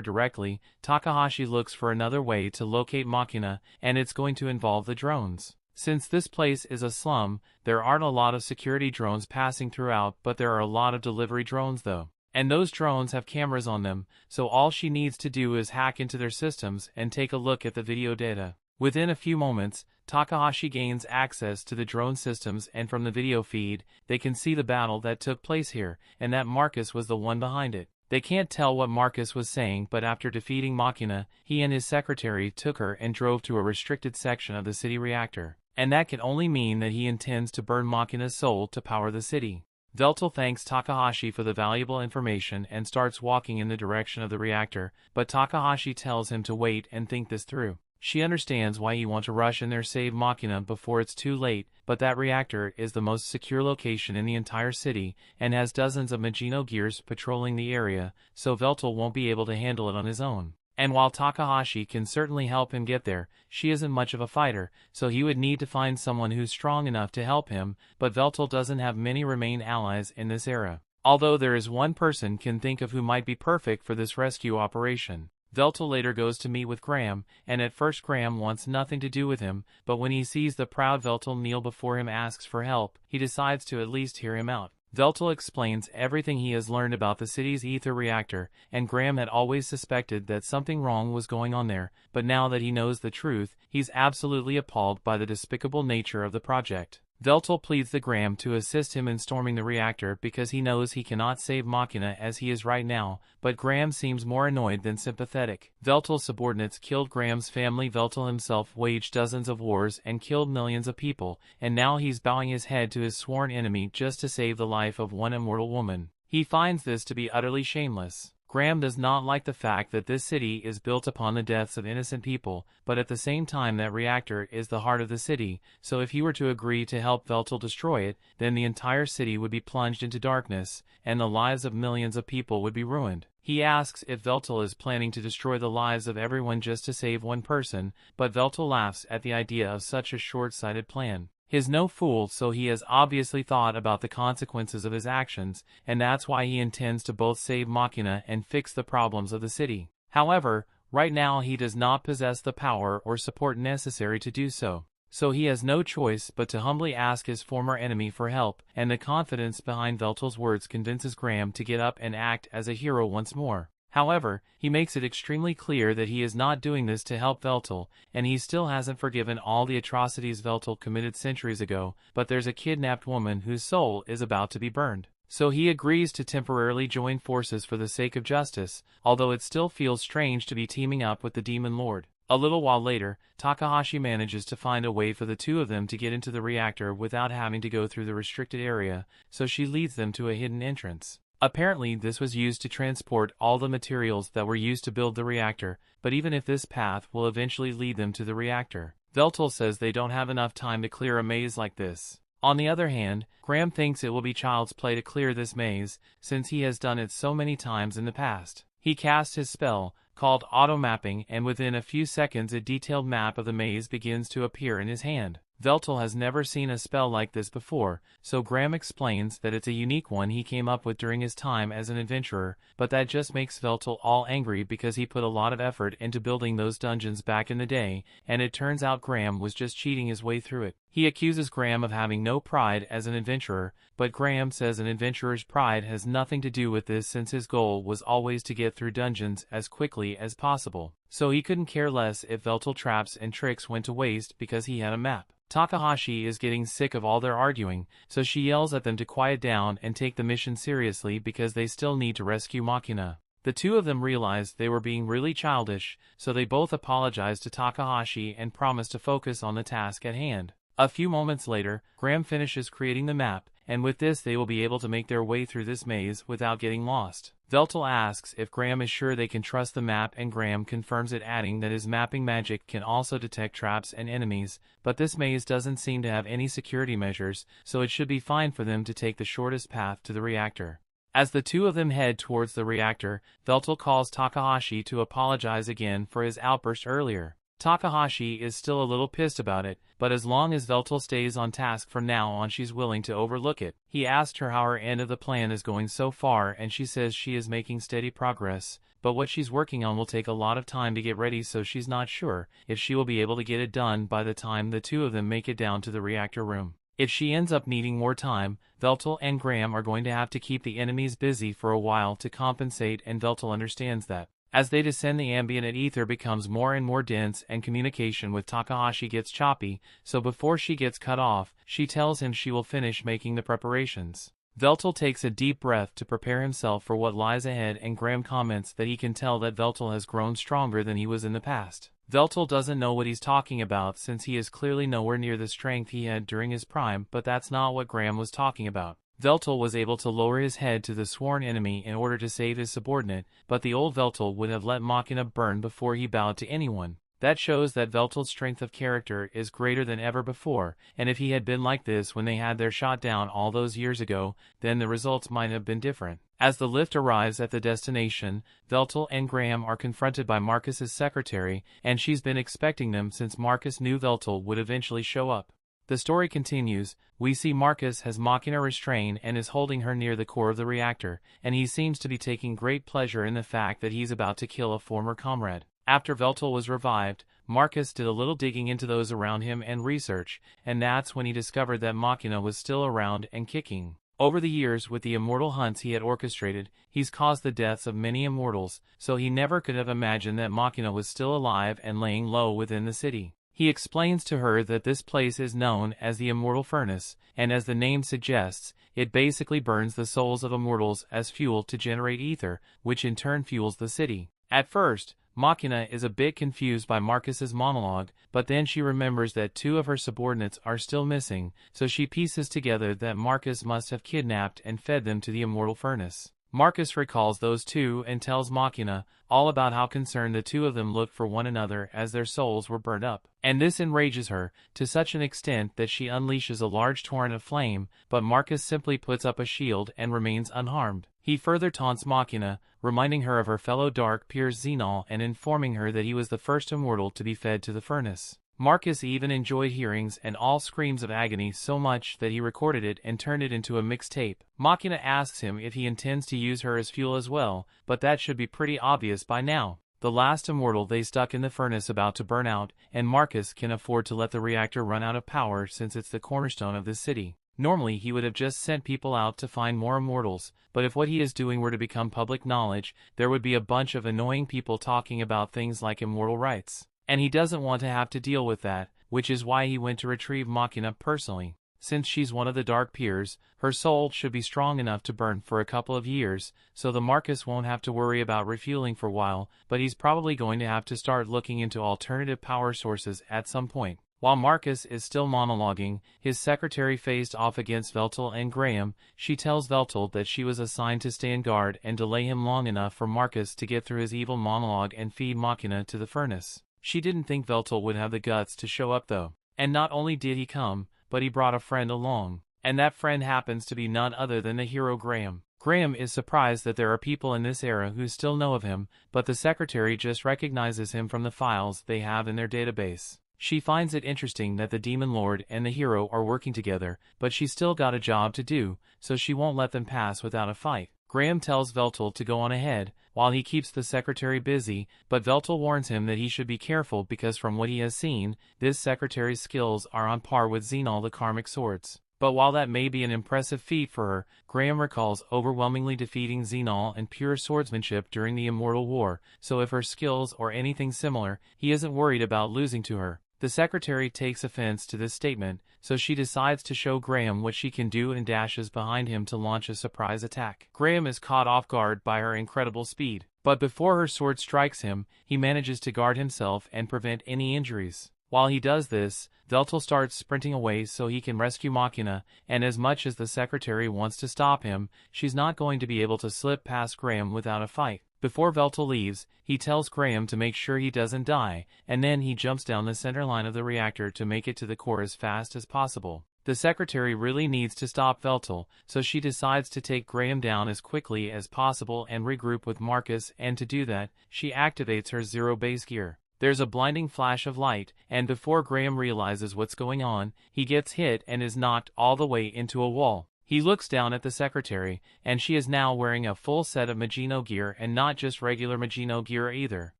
directly, Takahashi looks for another way to locate Machina, and it's going to involve the drones. Since this place is a slum, there aren't a lot of security drones passing throughout, but there are a lot of delivery drones though. And those drones have cameras on them, so all she needs to do is hack into their systems and take a look at the video data. Within a few moments, Takahashi gains access to the drone systems, and from the video feed, they can see the battle that took place here, and that Marcus was the one behind it. They can't tell what Marcus was saying, but after defeating Machina, he and his secretary took her and drove to a restricted section of the city reactor. And that can only mean that he intends to burn Machina's soul to power the city. Veltol thanks Takahashi for the valuable information and starts walking in the direction of the reactor, but Takahashi tells him to wait and think this through. She understands why you want to rush in there save Machina before it's too late, but that reactor is the most secure location in the entire city, and has dozens of Magino gears patrolling the area, so Veltol won't be able to handle it on his own. And while Takahashi can certainly help him get there, she isn't much of a fighter, so he would need to find someone who's strong enough to help him, but Veltol doesn't have many remain allies in this era. Although there is one person can think of who might be perfect for this rescue operation. Veltol later goes to meet with Graham, and at first Graham wants nothing to do with him, but when he sees the proud Veltol kneel before him asks for help, he decides to at least hear him out. Veltol explains everything he has learned about the city's ether reactor, and Graham had always suspected that something wrong was going on there, but now that he knows the truth, he's absolutely appalled by the despicable nature of the project. Veltol pleads with Graham to assist him in storming the reactor because he knows he cannot save Machina as he is right now, but Graham seems more annoyed than sympathetic. Veltol's subordinates killed Graham's family. Veltol himself waged dozens of wars and killed millions of people, and now he's bowing his head to his sworn enemy just to save the life of one immortal woman. He finds this to be utterly shameless. Graham does not like the fact that this city is built upon the deaths of innocent people, but at the same time that reactor is the heart of the city, so if he were to agree to help Veltol destroy it, then the entire city would be plunged into darkness, and the lives of millions of people would be ruined. He asks if Veltol is planning to destroy the lives of everyone just to save one person, but Veltol laughs at the idea of such a short-sighted plan. He's no fool, so he has obviously thought about the consequences of his actions, and that's why he intends to both save Machina and fix the problems of the city. However, right now he does not possess the power or support necessary to do so. So he has no choice but to humbly ask his former enemy for help, and the confidence behind Veltol's words convinces Graham to get up and act as a hero once more. However, he makes it extremely clear that he is not doing this to help Veltol, and he still hasn't forgiven all the atrocities Veltol committed centuries ago, but there's a kidnapped woman whose soul is about to be burned. So he agrees to temporarily join forces for the sake of justice, although it still feels strange to be teaming up with the Demon Lord. A little while later, Takahashi manages to find a way for the two of them to get into the reactor without having to go through the restricted area, so she leads them to a hidden entrance. Apparently this was used to transport all the materials that were used to build the reactor, but even if this path will eventually lead them to the reactor, Veltol says they don't have enough time to clear a maze like this. On the other hand, Graham thinks it will be child's play to clear this maze, since he has done it so many times in the past. He casts his spell, called auto-mapping, and within a few seconds a detailed map of the maze begins to appear in his hand. Veltol has never seen a spell like this before, so Graham explains that it's a unique one he came up with during his time as an adventurer, but that just makes Veltol all angry because he put a lot of effort into building those dungeons back in the day, and it turns out Graham was just cheating his way through it. He accuses Graham of having no pride as an adventurer, but Graham says an adventurer's pride has nothing to do with this since his goal was always to get through dungeons as quickly as possible. So he couldn't care less if Veltol traps and tricks went to waste because he had a map. Takahashi is getting sick of all their arguing, so she yells at them to quiet down and take the mission seriously because they still need to rescue Machina. The two of them realized they were being really childish, so they both apologize to Takahashi and promise to focus on the task at hand. A few moments later, Graham finishes creating the map, and with this they will be able to make their way through this maze without getting lost. Veltol asks if Graham is sure they can trust the map, and Graham confirms it, adding that his mapping magic can also detect traps and enemies, but this maze doesn't seem to have any security measures, so it should be fine for them to take the shortest path to the reactor. As the two of them head towards the reactor, Veltol calls Takahashi to apologize again for his outburst earlier. Takahashi is still a little pissed about it, but as long as Veltol stays on task from now on, she's willing to overlook it. He asked her how her end of the plan is going so far, and she says she is making steady progress, but what she's working on will take a lot of time to get ready, so she's not sure if she will be able to get it done by the time the two of them make it down to the reactor room. If she ends up needing more time, Veltol and Graham are going to have to keep the enemies busy for a while to compensate, and Veltol understands that. As they descend, the ambient ether becomes more and more dense and communication with Takahashi gets choppy, so before she gets cut off, she tells him she will finish making the preparations. Veltol takes a deep breath to prepare himself for what lies ahead, and Graham comments that he can tell that Veltol has grown stronger than he was in the past. Veltol doesn't know what he's talking about, since he is clearly nowhere near the strength he had during his prime, but that's not what Graham was talking about. Veltol was able to lower his head to the sworn enemy in order to save his subordinate, but the old Veltol would have let Machina burn before he bowed to anyone. That shows that Veltol's strength of character is greater than ever before, and if he had been like this when they had their shot down all those years ago, then the results might have been different. As the lift arrives at the destination, Veltol and Graham are confronted by Marcus's secretary, and she's been expecting them since Marcus knew Veltol would eventually show up. The story continues. We see Marcus has Machina restrained and is holding her near the core of the reactor, and he seems to be taking great pleasure in the fact that he's about to kill a former comrade. After Veltol was revived, Marcus did a little digging into those around him and research, and that's when he discovered that Machina was still around and kicking. Over the years, with the immortal hunts he had orchestrated, he's caused the deaths of many immortals, so he never could have imagined that Machina was still alive and laying low within the city. He explains to her that this place is known as the Immortal Furnace, and as the name suggests, it basically burns the souls of immortals as fuel to generate ether, which in turn fuels the city. At first, Machina is a bit confused by Marcus's monologue, but then she remembers that two of her subordinates are still missing, so she pieces together that Marcus must have kidnapped and fed them to the Immortal Furnace. Marcus recalls those two and tells Machina all about how concerned the two of them looked for one another as their souls were burned up. And this enrages her, to such an extent that she unleashes a large torrent of flame, but Marcus simply puts up a shield and remains unharmed. He further taunts Machina, reminding her of her fellow dark peers Xenol and informing her that he was the first immortal to be fed to the furnace. Marcus even enjoyed hearings and all screams of agony so much that he recorded it and turned it into a mixtape. Machina asks him if he intends to use her as fuel as well, but that should be pretty obvious by now. The last immortal they stuck in the furnace about to burn out, and Marcus can afford to let the reactor run out of power since it's the cornerstone of this city. Normally he would have just sent people out to find more immortals, but if what he is doing were to become public knowledge, there would be a bunch of annoying people talking about things like immortal rights. And he doesn't want to have to deal with that, which is why he went to retrieve Machina personally. Since she's one of the dark peers, her soul should be strong enough to burn for a couple of years, so the Marcus won't have to worry about refueling for a while, but he's probably going to have to start looking into alternative power sources at some point. While Marcus is still monologuing, his secretary faced off against Veltol and Graham. She tells Veltol that she was assigned to stand guard and delay him long enough for Marcus to get through his evil monologue and feed Machina to the furnace. She didn't think Veltol would have the guts to show up though. And not only did he come, but he brought a friend along. And that friend happens to be none other than the hero Graham. Graham is surprised that there are people in this era who still know of him, but the secretary just recognizes him from the files they have in their database. She finds it interesting that the Demon Lord and the hero are working together, but she's still got a job to do, so she won't let them pass without a fight. Graham tells Veltol to go on ahead, while he keeps the secretary busy, but Veltol warns him that he should be careful because from what he has seen, this secretary's skills are on par with Xenol the Karmic Swords. But while that may be an impressive feat for her, Graham recalls overwhelmingly defeating Xenol in pure swordsmanship during the Immortal War, so if her skills or anything similar, he isn't worried about losing to her. The secretary takes offense to this statement, so she decides to show Graham what she can do and dashes behind him to launch a surprise attack. Graham is caught off guard by her incredible speed, but before her sword strikes him, he manages to guard himself and prevent any injuries. While he does this, Veltol starts sprinting away so he can rescue Machina, and as much as the secretary wants to stop him, she's not going to be able to slip past Graham without a fight. Before Veltol leaves, he tells Graham to make sure he doesn't die, and then he jumps down the center line of the reactor to make it to the core as fast as possible. The secretary really needs to stop Veltol, so she decides to take Graham down as quickly as possible and regroup with Marcus, and to do that, she activates her zero base gear. There's a blinding flash of light, and before Graham realizes what's going on, he gets hit and is knocked all the way into a wall. He looks down at the secretary, and she is now wearing a full set of Magino gear and not just regular Magino gear either.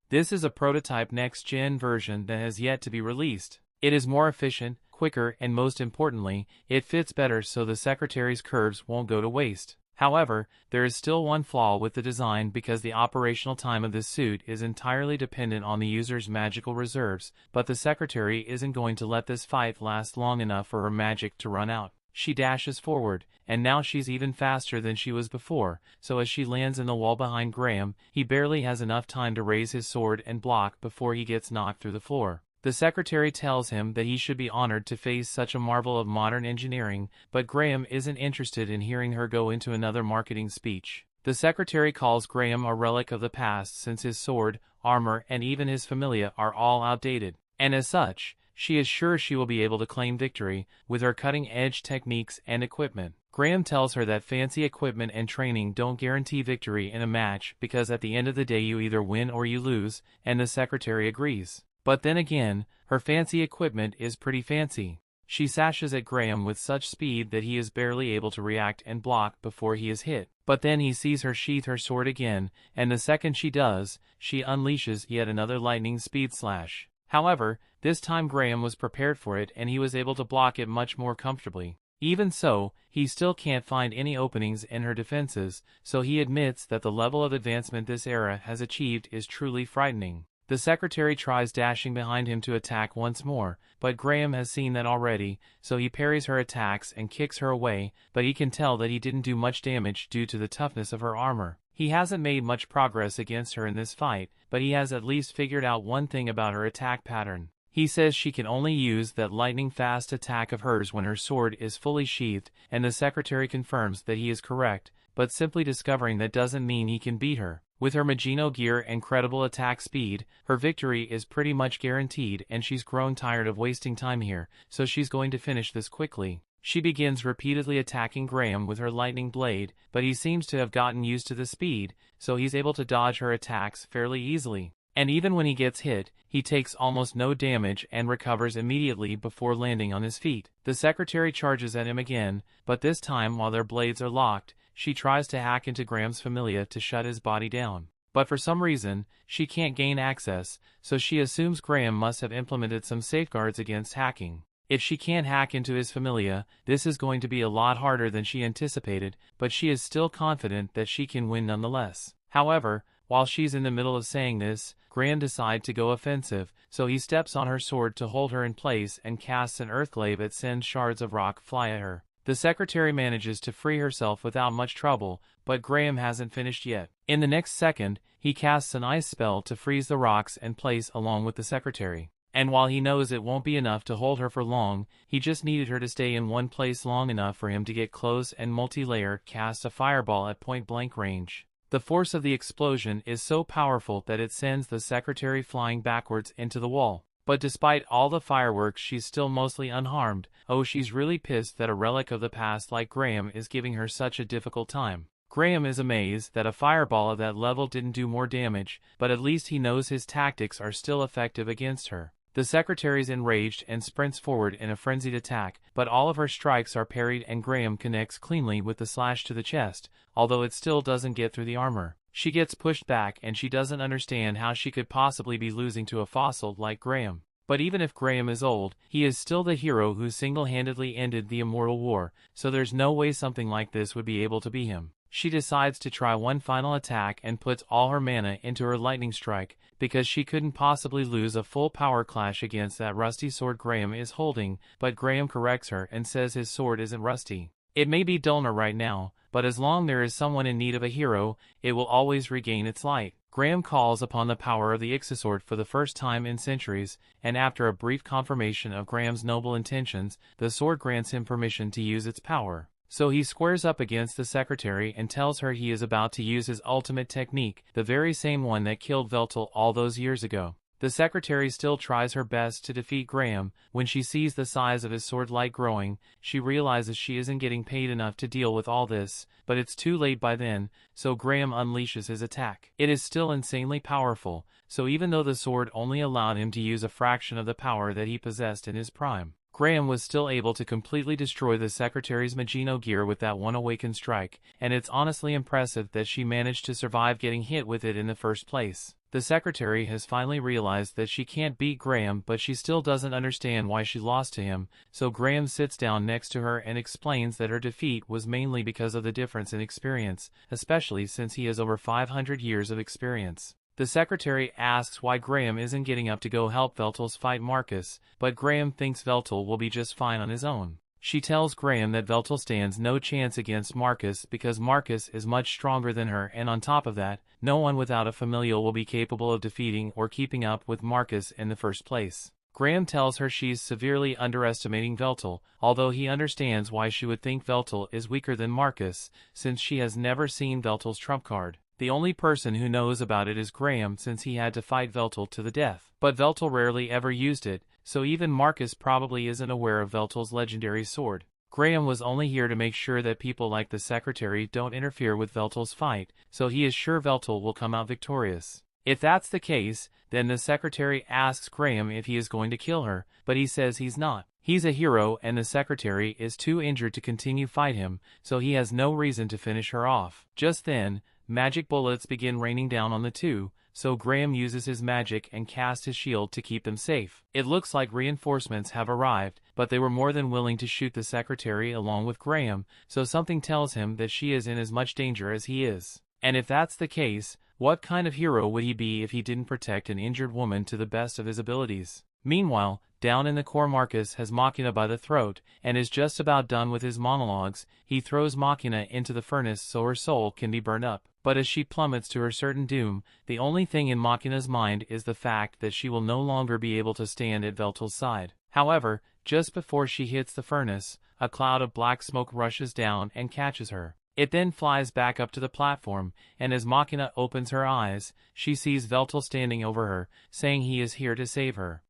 This is a prototype next-gen version that has yet to be released. It is more efficient, quicker, and most importantly, it fits better so the secretary's curves won't go to waste. However, there is still one flaw with the design because the operational time of this suit is entirely dependent on the user's magical reserves, but the secretary isn't going to let this fight last long enough for her magic to run out. She dashes forward, and now she's even faster than she was before, so as she lands in the wall behind Graham, he barely has enough time to raise his sword and block before he gets knocked through the floor. The secretary tells him that he should be honored to face such a marvel of modern engineering, but Graham isn't interested in hearing her go into another marketing speech. The secretary calls Graham a relic of the past since his sword, armor, and even his familia are all outdated, and as such, she is sure she will be able to claim victory with her cutting-edge techniques and equipment. Graham tells her that fancy equipment and training don't guarantee victory in a match because at the end of the day you either win or you lose, and the secretary agrees. But then again, her fancy equipment is pretty fancy. She sashes at Graham with such speed that he is barely able to react and block before he is hit. But then he sees her sheath her sword again, and the second she does, she unleashes yet another lightning speed slash. However, this time Graham was prepared for it and he was able to block it much more comfortably. Even so, he still can't find any openings in her defenses, so he admits that the level of advancement this era has achieved is truly frightening. The secretary tries dashing behind him to attack once more, but Graham has seen that already, so he parries her attacks and kicks her away, but he can tell that he didn't do much damage due to the toughness of her armor. He hasn't made much progress against her in this fight, but he has at least figured out one thing about her attack pattern. He says she can only use that lightning-fast attack of hers when her sword is fully sheathed, and the secretary confirms that he is correct, but simply discovering that doesn't mean he can beat her. With her Magino gear and credible attack speed, her victory is pretty much guaranteed and she's grown tired of wasting time here, so she's going to finish this quickly. She begins repeatedly attacking Graham with her lightning blade, but he seems to have gotten used to the speed, so he's able to dodge her attacks fairly easily. And even when he gets hit, he takes almost no damage and recovers immediately before landing on his feet. The secretary charges at him again, but this time while their blades are locked, she tries to hack into Graham's familia to shut his body down. But for some reason, she can't gain access, so she assumes Graham must have implemented some safeguards against hacking. If she can't hack into his familia, this is going to be a lot harder than she anticipated, but she is still confident that she can win nonetheless. However, while she's in the middle of saying this, Graham decides to go offensive, so he steps on her sword to hold her in place and casts an earthglaive that sends shards of rock fly at her. The secretary manages to free herself without much trouble, but Graham hasn't finished yet. In the next second, he casts an ice spell to freeze the rocks and place along with the secretary. And while he knows it won't be enough to hold her for long, he just needed her to stay in one place long enough for him to get close and multi-layer cast a fireball at point-blank range. The force of the explosion is so powerful that it sends the secretary flying backwards into the wall. But despite all the fireworks, she's still mostly unharmed. Oh, she's really pissed that a relic of the past like Graham is giving her such a difficult time. Graham is amazed that a fireball of that level didn't do more damage, but at least he knows his tactics are still effective against her. The secretary's enraged and sprints forward in a frenzied attack, but all of her strikes are parried and Graham connects cleanly with the slash to the chest, although it still doesn't get through the armor. She gets pushed back and she doesn't understand how she could possibly be losing to a fossil like Graham. But even if Graham is old, he is still the hero who single-handedly ended the Immortal War, so there's no way something like this would be able to be him. She decides to try one final attack and puts all her mana into her lightning strike, because she couldn't possibly lose a full power clash against that rusty sword Graham is holding, but Graham corrects her and says his sword isn't rusty. It may be dullner right now, but as long there is someone in need of a hero, it will always regain its light. Graham calls upon the power of the Ixisword for the first time in centuries, and after a brief confirmation of Graham's noble intentions, the sword grants him permission to use its power. So he squares up against the secretary and tells her he is about to use his ultimate technique, the very same one that killed Veltol all those years ago. The secretary still tries her best to defeat Graham. When she sees the size of his sword light growing, she realizes she isn't getting paid enough to deal with all this, but it's too late by then, so Graham unleashes his attack. It is still insanely powerful, so even though the sword only allowed him to use a fraction of the power that he possessed in his prime, Graham was still able to completely destroy the secretary's Magino gear with that one awakened strike, and it's honestly impressive that she managed to survive getting hit with it in the first place. The secretary has finally realized that she can't beat Graham, but she still doesn't understand why she lost to him, so Graham sits down next to her and explains that her defeat was mainly because of the difference in experience, especially since he has over 500 years of experience. The secretary asks why Graham isn't getting up to go help Veltol's fight Marcus, but Graham thinks Veltol will be just fine on his own. She tells Graham that Veltol stands no chance against Marcus because Marcus is much stronger than her, and on top of that, no one without a familial will be capable of defeating or keeping up with Marcus in the first place. Graham tells her she's severely underestimating Veltol, although he understands why she would think Veltol is weaker than Marcus, since she has never seen Veltol's trump card. The only person who knows about it is Graham, since he had to fight Veltol to the death. But Veltol rarely ever used it, so even Marcus probably isn't aware of Veltol's legendary sword. Graham was only here to make sure that people like the secretary don't interfere with Veltol's fight, so he is sure Veltol will come out victorious. If that's the case, then the secretary asks Graham if he is going to kill her, but he says he's not. He's a hero and the secretary is too injured to continue fight him, so he has no reason to finish her off. Just then, magic bullets begin raining down on the two, so Graham uses his magic and casts his shield to keep them safe. It looks like reinforcements have arrived, but they were more than willing to shoot the secretary along with Graham, so something tells him that she is in as much danger as he is. And if that's the case, what kind of hero would he be if he didn't protect an injured woman to the best of his abilities? Meanwhile, down in the core, Marcus has Machina by the throat, and is just about done with his monologues. He throws Machina into the furnace so her soul can be burned up. But as she plummets to her certain doom, the only thing in Machina's mind is the fact that she will no longer be able to stand at Veltol's side. However, just before she hits the furnace, a cloud of black smoke rushes down and catches her. It then flies back up to the platform, and as Machina opens her eyes, she sees Veltol standing over her, saying he is here to save her.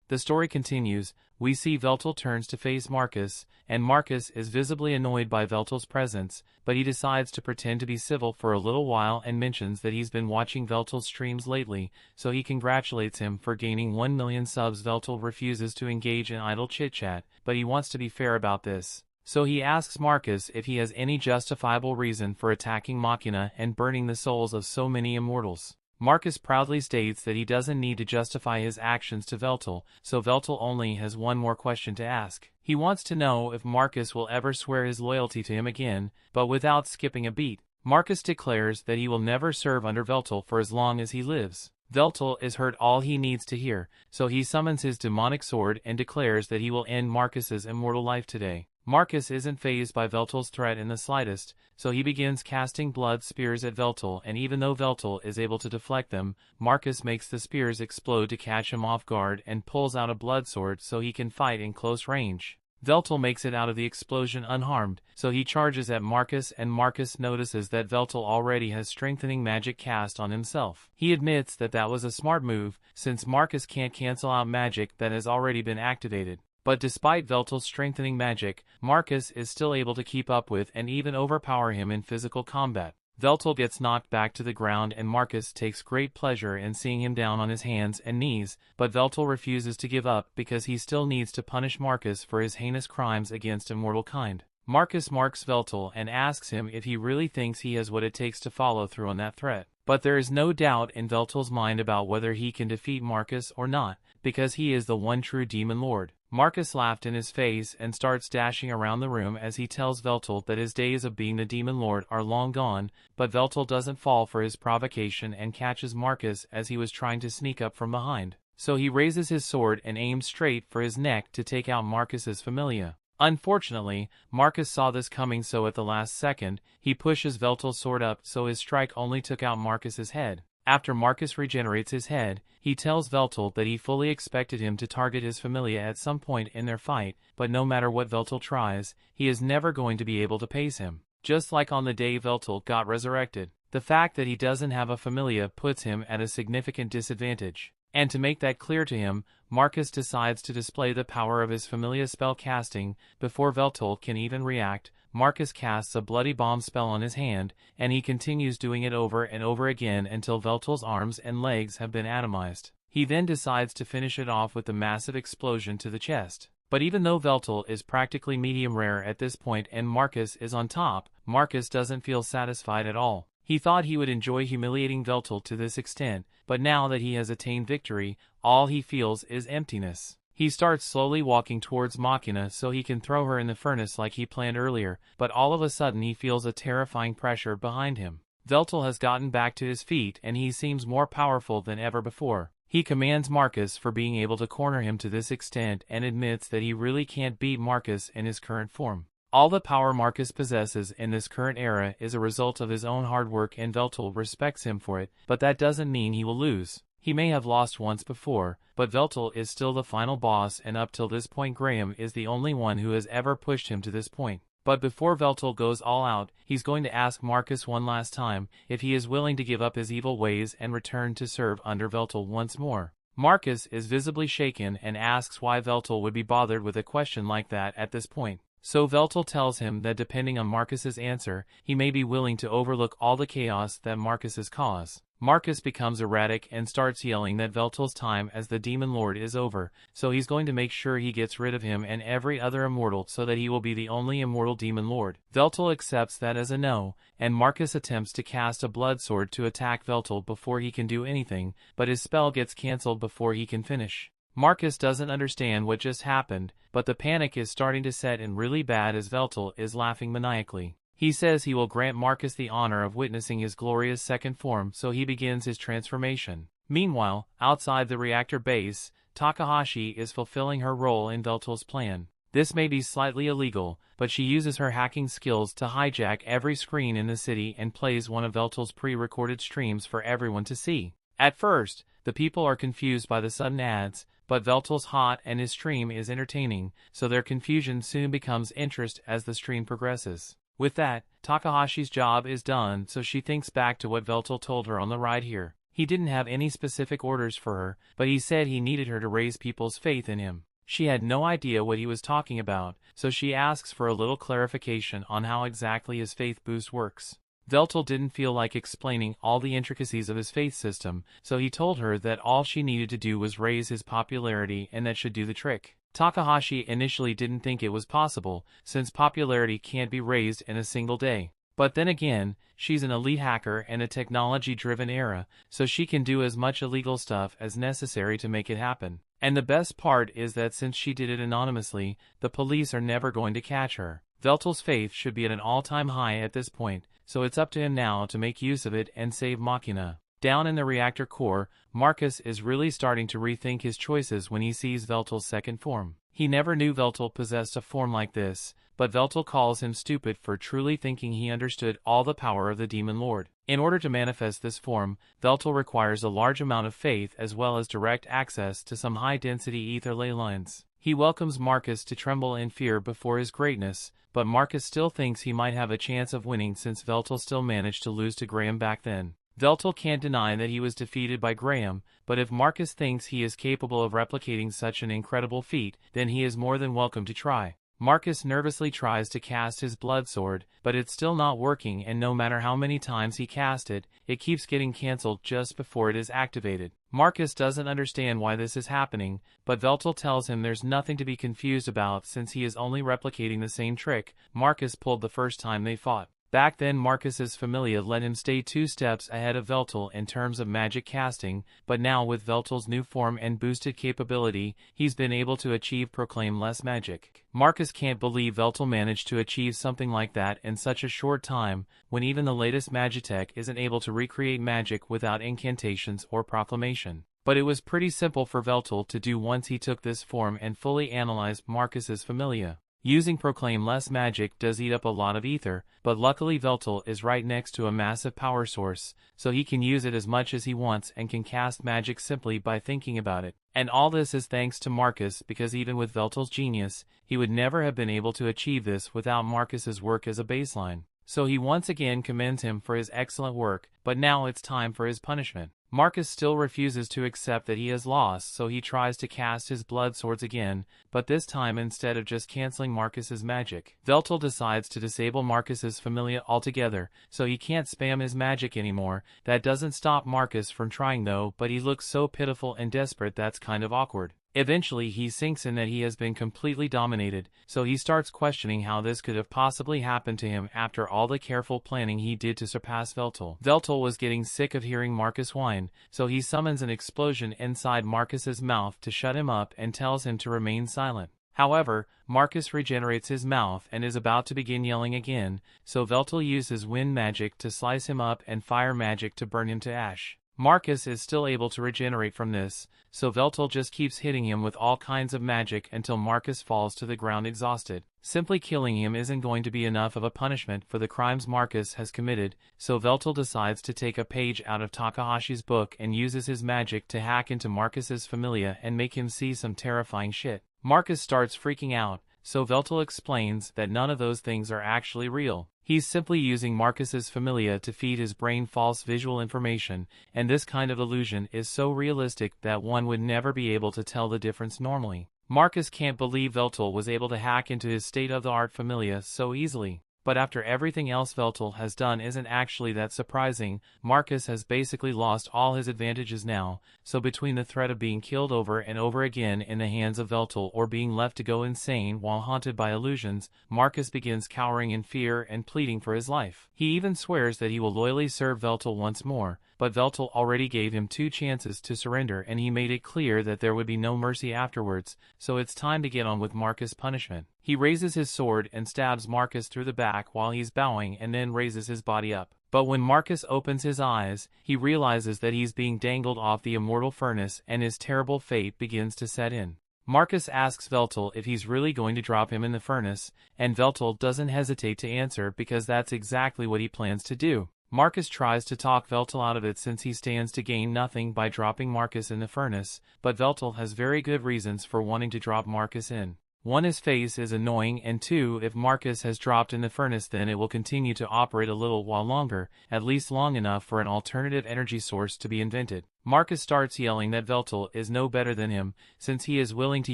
The story continues. We see Veltol turns to face Marcus, and Marcus is visibly annoyed by Veltol's presence, but he decides to pretend to be civil for a little while and mentions that he's been watching Veltol's streams lately, so he congratulates him for gaining 1 million subs. Veltol refuses to engage in idle chit-chat, but he wants to be fair about this. So he asks Marcus if he has any justifiable reason for attacking Machina and burning the souls of so many immortals. Marcus proudly states that he doesn't need to justify his actions to Veltol, so Veltol only has one more question to ask. He wants to know if Marcus will ever swear his loyalty to him again, but without skipping a beat. Marcus declares that he will never serve under Veltol for as long as he lives. Veltol is heard all he needs to hear, so he summons his demonic sword and declares that he will end Marcus's immortal life today. Marcus isn't fazed by Veltol's threat in the slightest, so he begins casting blood spears at Veltol, and even though Veltol is able to deflect them, Marcus makes the spears explode to catch him off guard and pulls out a blood sword so he can fight in close range. Veltol makes it out of the explosion unharmed, so he charges at Marcus, and Marcus notices that Veltol already has strengthening magic cast on himself. He admits that that was a smart move, since Marcus can't cancel out magic that has already been activated. But despite Veltol's strengthening magic, Marcus is still able to keep up with and even overpower him in physical combat. Veltol gets knocked back to the ground and Marcus takes great pleasure in seeing him down on his hands and knees, but Veltol refuses to give up because he still needs to punish Marcus for his heinous crimes against immortal kind. Marcus marks Veltol and asks him if he really thinks he has what it takes to follow through on that threat. But there is no doubt in Veltol's mind about whether he can defeat Marcus or not, because he is the one true demon lord. Marcus laughed in his face and starts dashing around the room as he tells Veltol that his days of being the demon lord are long gone, but Veltol doesn't fall for his provocation and catches Marcus as he was trying to sneak up from behind. So he raises his sword and aims straight for his neck to take out Marcus's familia. Unfortunately, Marcus saw this coming, so at the last second, he pushes Veltol's sword up so his strike only took out Marcus's head. After Marcus regenerates his head, he tells Veltol that he fully expected him to target his familia at some point in their fight, but no matter what Veltol tries, he is never going to be able to pace him. Just like on the day Veltol got resurrected, the fact that he doesn't have a familia puts him at a significant disadvantage. And to make that clear to him, Marcus decides to display the power of his familia spell casting. Before Veltol can even react, Marcus casts a bloody bomb spell on his hand, and he continues doing it over and over again until Veltol's arms and legs have been atomized. He then decides to finish it off with a massive explosion to the chest. But even though Veltol is practically medium rare at this point and Marcus is on top, Marcus doesn't feel satisfied at all. He thought he would enjoy humiliating Veltol to this extent, but now that he has attained victory, all he feels is emptiness. He starts slowly walking towards Machina so he can throw her in the furnace like he planned earlier, but all of a sudden he feels a terrifying pressure behind him. Veltol has gotten back to his feet and he seems more powerful than ever before. He commands Marcus for being able to corner him to this extent and admits that he really can't beat Marcus in his current form. All the power Marcus possesses in this current era is a result of his own hard work and Veltol respects him for it, but that doesn't mean he will lose. He may have lost once before, but Veltol is still the final boss and up till this point Graham is the only one who has ever pushed him to this point. But before Veltol goes all out, he's going to ask Marcus one last time if he is willing to give up his evil ways and return to serve under Veltol once more. Marcus is visibly shaken and asks why Veltol would be bothered with a question like that at this point. So Veltol tells him that depending on Marcus's answer, he may be willing to overlook all the chaos that Marcus has caused. Marcus becomes erratic and starts yelling that Veltol's time as the Demon Lord is over, so he's going to make sure he gets rid of him and every other immortal so that he will be the only immortal Demon Lord. Veltol accepts that as a no, and Marcus attempts to cast a blood sword to attack Veltol before he can do anything, but his spell gets cancelled before he can finish. Marcus doesn't understand what just happened, but the panic is starting to set in really bad as Veltol is laughing maniacally. He says he will grant Marcus the honor of witnessing his glorious second form, so he begins his transformation. Meanwhile, outside the reactor base, Takahashi is fulfilling her role in Veltol's plan. This may be slightly illegal, but she uses her hacking skills to hijack every screen in the city and plays one of Veltol's pre-recorded streams for everyone to see. At first, the people are confused by the sudden ads, but Veltol's hot and his stream is entertaining, so their confusion soon becomes interest as the stream progresses. With that, Takahashi's job is done, so she thinks back to what Veltol told her on the ride here. He didn't have any specific orders for her, but he said he needed her to raise people's faith in him. She had no idea what he was talking about, so she asks for a little clarification on how exactly his faith boost works. Veltol didn't feel like explaining all the intricacies of his faith system, so he told her that all she needed to do was raise his popularity and that should do the trick. Takahashi initially didn't think it was possible, since popularity can't be raised in a single day. But then again, she's an elite hacker in a technology-driven era, so she can do as much illegal stuff as necessary to make it happen. And the best part is that since she did it anonymously, the police are never going to catch her. Veltol's faith should be at an all-time high at this point, so it's up to him now to make use of it and save Machina. Down in the reactor core, Marcus is really starting to rethink his choices when he sees Veltol's second form. He never knew Veltol possessed a form like this, but Veltol calls him stupid for truly thinking he understood all the power of the Demon Lord. In order to manifest this form, Veltol requires a large amount of faith as well as direct access to some high-density ether ley lines. He welcomes Marcus to tremble in fear before his greatness, but Marcus still thinks he might have a chance of winning since Veltol still managed to lose to Graham back then. Veltol can't deny that he was defeated by Graham, but if Marcus thinks he is capable of replicating such an incredible feat, then he is more than welcome to try. Marcus nervously tries to cast his blood sword, but it's still not working, and no matter how many times he casts it, it keeps getting cancelled just before it is activated. Marcus doesn't understand why this is happening, but Veltol tells him there's nothing to be confused about since he is only replicating the same trick Marcus pulled the first time they fought. Back then Marcus's familia let him stay 2 steps ahead of Veltol in terms of magic casting, but now with Veltol's new form and boosted capability, he's been able to achieve proclaim less magic. Marcus can't believe Veltol managed to achieve something like that in such a short time, when even the latest magitech isn't able to recreate magic without incantations or proclamation. But it was pretty simple for Veltol to do once he took this form and fully analyzed Marcus's familia. Using Proclaim less magic does eat up a lot of ether, but luckily Veltol is right next to a massive power source, so he can use it as much as he wants and can cast magic simply by thinking about it. And all this is thanks to Marcus, because even with Veltol's genius, he would never have been able to achieve this without Marcus's work as a baseline. So he once again commends him for his excellent work, but now it's time for his punishment. Marcus still refuses to accept that he has lost, so he tries to cast his blood swords again, but this time instead of just canceling Marcus's magic, Veltol decides to disable Marcus's familia altogether, so he can't spam his magic anymore. That doesn't stop Marcus from trying though, but he looks so pitiful and desperate that's kind of awkward. Eventually he sinks in that he has been completely dominated, so he starts questioning how this could have possibly happened to him after all the careful planning he did to surpass Veltol. Veltol was getting sick of hearing Marcus whine, so he summons an explosion inside Marcus's mouth to shut him up and tells him to remain silent. However, Marcus regenerates his mouth and is about to begin yelling again, so Veltol uses wind magic to slice him up and fire magic to burn him to ash. Marcus is still able to regenerate from this, so Veltol just keeps hitting him with all kinds of magic until Marcus falls to the ground exhausted. Simply killing him isn't going to be enough of a punishment for the crimes Marcus has committed, so Veltol decides to take a page out of Takahashi's book and uses his magic to hack into Marcus's familia and make him see some terrifying shit. Marcus starts freaking out, so Veltol explains that none of those things are actually real. He's simply using Marcus's familia to feed his brain false visual information, and this kind of illusion is so realistic that one would never be able to tell the difference normally. Marcus can't believe Veltol was able to hack into his state-of-the-art familia so easily. But after everything else Veltol has done isn't actually that surprising. Marcus has basically lost all his advantages now, so between the threat of being killed over and over again in the hands of Veltol or being left to go insane while haunted by illusions, Marcus begins cowering in fear and pleading for his life. He even swears that he will loyally serve Veltol once more, but Veltol already gave him 2 chances to surrender and he made it clear that there would be no mercy afterwards, so it's time to get on with Marcus' punishment. He raises his sword and stabs Marcus through the back while he's bowing and then raises his body up. But when Marcus opens his eyes, he realizes that he's being dangled off the immortal furnace and his terrible fate begins to set in. Marcus asks Veltol if he's really going to drop him in the furnace, and Veltol doesn't hesitate to answer because that's exactly what he plans to do. Marcus tries to talk Veltol out of it since he stands to gain nothing by dropping Marcus in the furnace, but Veltol has very good reasons for wanting to drop Marcus in. 1, his face is annoying, and 2, if Marcus has dropped in the furnace then it will continue to operate a little while longer, at least long enough for an alternative energy source to be invented. Marcus starts yelling that Veltol is no better than him, since he is willing to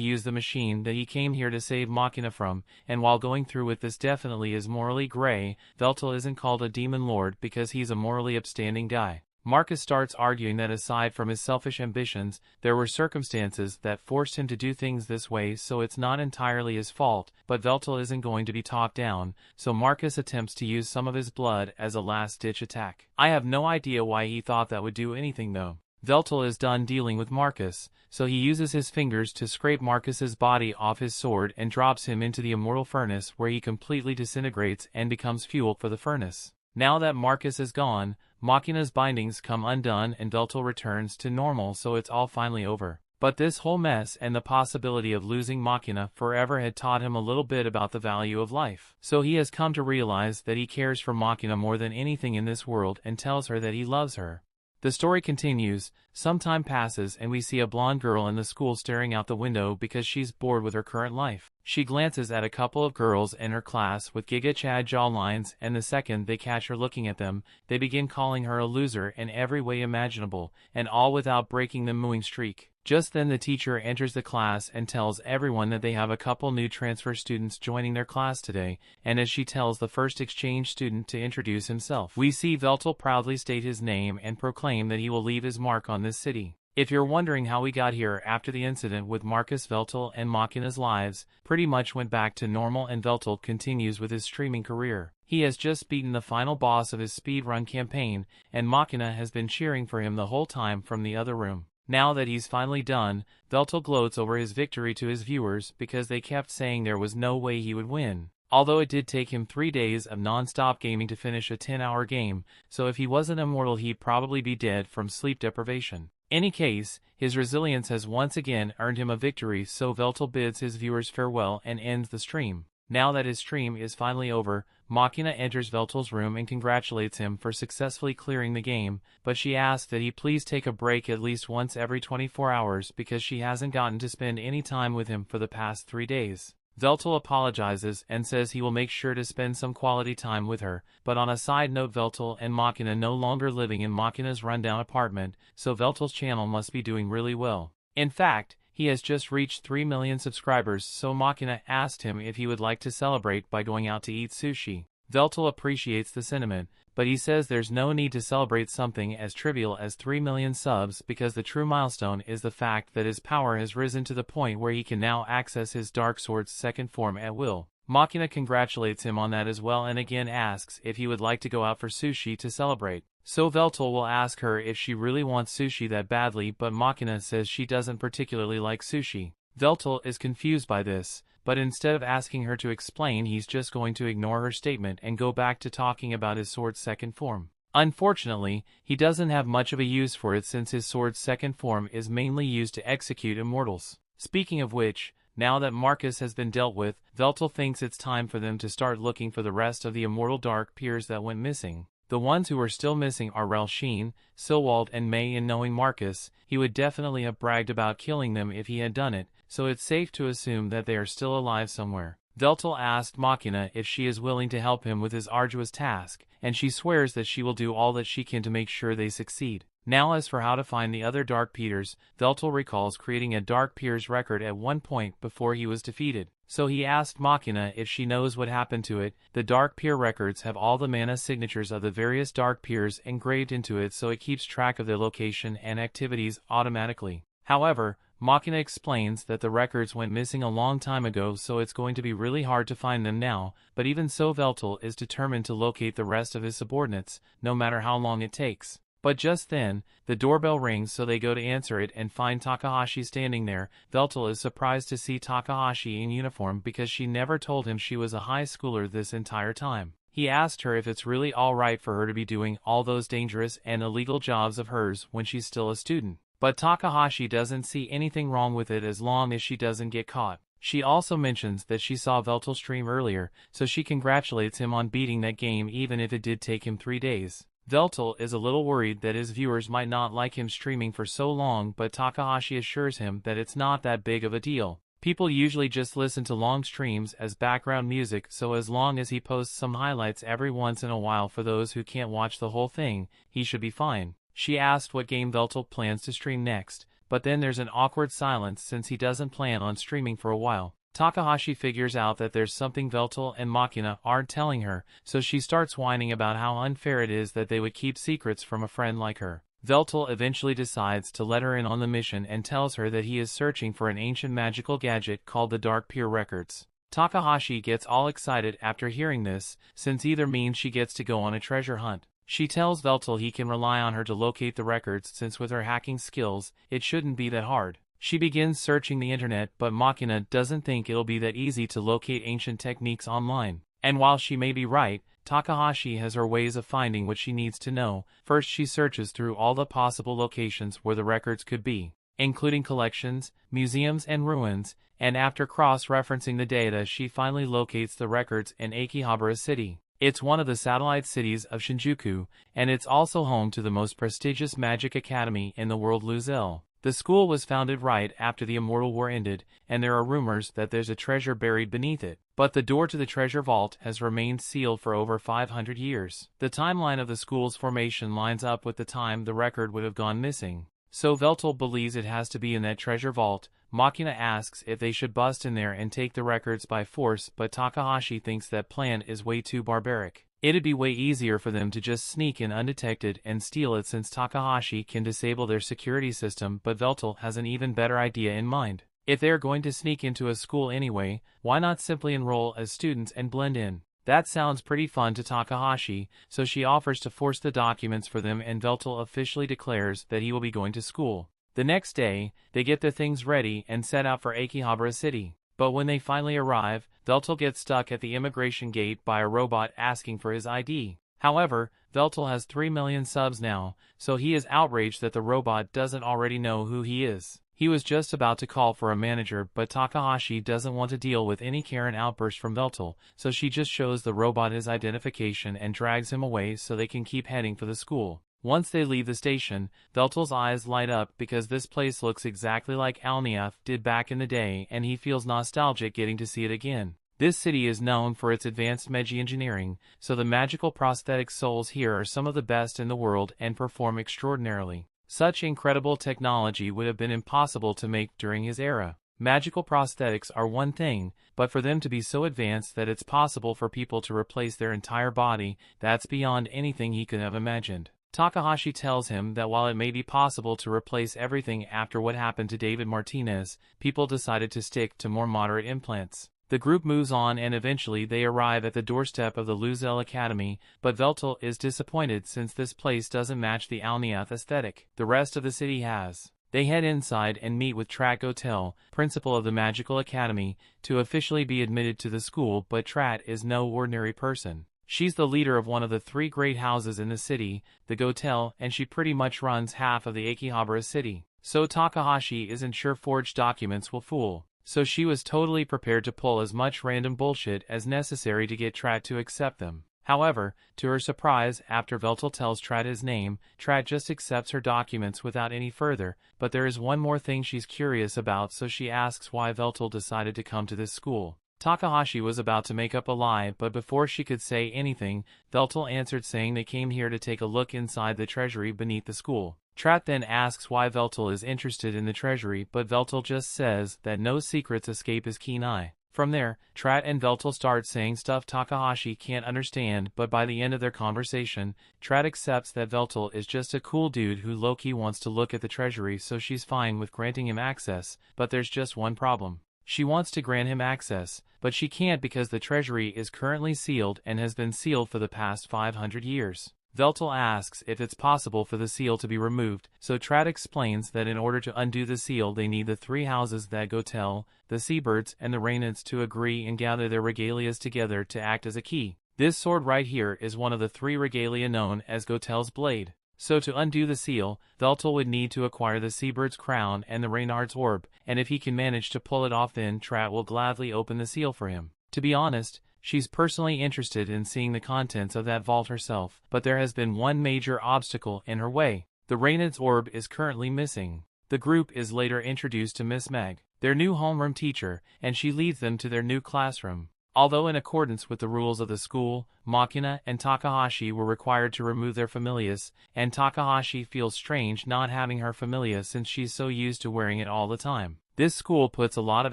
use the machine that he came here to save Machina from, and while going through with this definitely is morally gray, Veltol isn't called a demon lord because he's a morally upstanding guy. Marcus starts arguing that aside from his selfish ambitions, there were circumstances that forced him to do things this way, so it's not entirely his fault, but Veltol isn't going to be talked down, so Marcus attempts to use some of his blood as a last-ditch attack. I have no idea why he thought that would do anything though. Veltol is done dealing with Marcus, so he uses his fingers to scrape Marcus's body off his sword and drops him into the immortal furnace where he completely disintegrates and becomes fuel for the furnace. Now that Marcus is gone, Machina's bindings come undone and Veltol returns to normal, so it's all finally over. But this whole mess and the possibility of losing Machina forever had taught him a little bit about the value of life. So he has come to realize that he cares for Machina more than anything in this world and tells her that he loves her. The story continues. Some time passes and we see a blonde girl in the school staring out the window because she's bored with her current life. She glances at a couple of girls in her class with Giga Chad jawlines, and the second they catch her looking at them, they begin calling her a loser in every way imaginable, and all without breaking the mooing streak. Just then the teacher enters the class and tells everyone that they have a couple new transfer students joining their class today, and as she tells the first exchange student to introduce himself, we see Veltol proudly state his name and proclaim that he will leave his mark on this city. If you're wondering how we got here after the incident with Marcus, Veltol and Machina's lives pretty much went back to normal and Veltol continues with his streaming career. He has just beaten the final boss of his speedrun campaign, and Machina has been cheering for him the whole time from the other room. Now that he's finally done, Veltol gloats over his victory to his viewers because they kept saying there was no way he would win. Although it did take him 3 days of non-stop gaming to finish a 10-hour game, so if he wasn't immortal he'd probably be dead from sleep deprivation. Any case, his resilience has once again earned him a victory, so Veltol bids his viewers farewell and ends the stream. Now that his stream is finally over, Machina enters Veltol's room and congratulates him for successfully clearing the game, but she asks that he please take a break at least once every 24 hours because she hasn't gotten to spend any time with him for the past 3 days. Veltol apologizes and says he will make sure to spend some quality time with her, but on a side note, Veltol and Machina no longer living in Machina's rundown apartment, so Veltol's channel must be doing really well. In fact, he has just reached 3 million subscribers, so Machina asked him if he would like to celebrate by going out to eat sushi. Veltol appreciates the sentiment, but he says there's no need to celebrate something as trivial as 3 million subs because the true milestone is the fact that his power has risen to the point where he can now access his Dark Sword's second form at will. Machina congratulates him on that as well and again asks if he would like to go out for sushi to celebrate. So Veltol will ask her if she really wants sushi that badly, but Machina says she doesn't particularly like sushi. Veltol is confused by this, but instead of asking her to explain, he's just going to ignore her statement and go back to talking about his sword's second form. Unfortunately, he doesn't have much of a use for it since his sword's second form is mainly used to execute immortals. Speaking of which, now that Marcus has been dealt with, Veltol thinks it's time for them to start looking for the rest of the immortal dark peers that went missing. The ones who are still missing are Relshin, Silwald and May, and knowing Marcus, he would definitely have bragged about killing them if he had done it, so it's safe to assume that they are still alive somewhere. Veltol asked Machina if she is willing to help him with his arduous task, and she swears that she will do all that she can to make sure they succeed. Now as for how to find the other Dark Peters, Veltol recalls creating a Dark Peers record at one point before he was defeated. So he asked Machina if she knows what happened to it. The Dark Peer records have all the mana signatures of the various Dark Peers engraved into it, so it keeps track of their location and activities automatically. However, Machina explains that the records went missing a long time ago, so it's going to be really hard to find them now, but even so Veltol is determined to locate the rest of his subordinates, no matter how long it takes. But just then, the doorbell rings, so they go to answer it and find Takahashi standing there. Veltol is surprised to see Takahashi in uniform because she never told him she was a high schooler this entire time. He asked her if it's really alright for her to be doing all those dangerous and illegal jobs of hers when she's still a student. But Takahashi doesn't see anything wrong with it as long as she doesn't get caught. She also mentions that she saw Veltol stream earlier, so she congratulates him on beating that game even if it did take him 3 days. Veltol is a little worried that his viewers might not like him streaming for so long, but Takahashi assures him that it's not that big of a deal. People usually just listen to long streams as background music, so as long as he posts some highlights every once in a while for those who can't watch the whole thing, he should be fine. She asked what game Veltol plans to stream next, but then there's an awkward silence since he doesn't plan on streaming for a while. Takahashi figures out that there's something Veltol and Machina aren't telling her, so she starts whining about how unfair it is that they would keep secrets from a friend like her. Veltol eventually decides to let her in on the mission and tells her that he is searching for an ancient magical gadget called the Dark Peer Records. Takahashi gets all excited after hearing this, since either means she gets to go on a treasure hunt. She tells Veltol he can rely on her to locate the records since with her hacking skills, it shouldn't be that hard. She begins searching the internet, but Machina doesn't think it'll be that easy to locate ancient techniques online. And while she may be right, Takahashi has her ways of finding what she needs to know. First, she searches through all the possible locations where the records could be, including collections, museums, and ruins, and after cross-referencing the data, she finally locates the records in Akihabara City. It's one of the satellite cities of Shinjuku, and it's also home to the most prestigious magic academy in the world, Luzel. The school was founded right after the Immortal War ended, and there are rumors that there's a treasure buried beneath it. But the door to the treasure vault has remained sealed for over 500 years. The timeline of the school's formation lines up with the time the record would have gone missing. So Veltol believes it has to be in that treasure vault. Machina asks if they should bust in there and take the records by force, but Takahashi thinks that plan is way too barbaric. It'd be way easier for them to just sneak in undetected and steal it since Takahashi can disable their security system, but Veltol has an even better idea in mind. If they're going to sneak into a school anyway, why not simply enroll as students and blend in? That sounds pretty fun to Takahashi, so she offers to force the documents for them and Veltol officially declares that he will be going to school. The next day, they get their things ready and set out for Akihabara City. But when they finally arrive, Veltol gets stuck at the immigration gate by a robot asking for his ID. However, Veltol has 3 million subs now, so he is outraged that the robot doesn't already know who he is. He was just about to call for a manager, but Takahashi doesn't want to deal with any Karen outburst from Veltol, so she just shows the robot his identification and drags him away so they can keep heading for the school. Once they leave the station, Veltol's eyes light up because this place looks exactly like Alneath did back in the day, and he feels nostalgic getting to see it again. This city is known for its advanced magineering, so the magical prosthetic souls here are some of the best in the world and perform extraordinarily. Such incredible technology would have been impossible to make during his era. Magical prosthetics are one thing, but for them to be so advanced that it's possible for people to replace their entire body, that's beyond anything he could have imagined. Takahashi tells him that while it may be possible to replace everything after what happened to David Martinez, people decided to stick to more moderate implants. The group moves on and eventually they arrive at the doorstep of the Luzel Academy, but Veltol is disappointed since this place doesn't match the Alneath aesthetic the rest of the city has. They head inside and meet with Trat Gotel, principal of the Magical Academy, to officially be admitted to the school, but Trat is no ordinary person. She's the leader of one of the 3 great houses in the city, the Gotel, and she pretty much runs half of the Akihabara city. So Takahashi isn't sure forged documents will fool. So she was totally prepared to pull as much random bullshit as necessary to get Trat to accept them. However, to her surprise, after Veltol tells Trat his name, Trat just accepts her documents without any further, but there is one more thing she's curious about, so she asks why Veltol decided to come to this school. Takahashi was about to make up a lie, but before she could say anything, Veltol answered saying they came here to take a look inside the treasury beneath the school. Trat then asks why Veltol is interested in the treasury, but Veltol just says that no secrets escape his keen eye. From there, Trat and Veltol start saying stuff Takahashi can't understand, but by the end of their conversation, Trat accepts that Veltol is just a cool dude who low-key wants to look at the treasury, so she's fine with granting him access, but there's just one problem. She wants to grant him access, but she can't because the treasury is currently sealed and has been sealed for the past 500 years. Veltol asks if it's possible for the seal to be removed, so Trat explains that in order to undo the seal they need the 3 houses that Gotel, the Seabirds, and the Reincarnates to agree and gather their regalias together to act as a key. This sword right here is one of the 3 regalia known as Gotel's blade. So to undo the seal, Veltol would need to acquire the Seabird's crown and the Reinhardt's orb, and if he can manage to pull it off, then Trat will gladly open the seal for him. To be honest, she's personally interested in seeing the contents of that vault herself, but there has been one major obstacle in her way. The Reinhardt's orb is currently missing. The group is later introduced to Miss Meg, their new homeroom teacher, and she leads them to their new classroom. Although in accordance with the rules of the school, Machina and Takahashi were required to remove their familias, and Takahashi feels strange not having her familia since she's so used to wearing it all the time. This school puts a lot of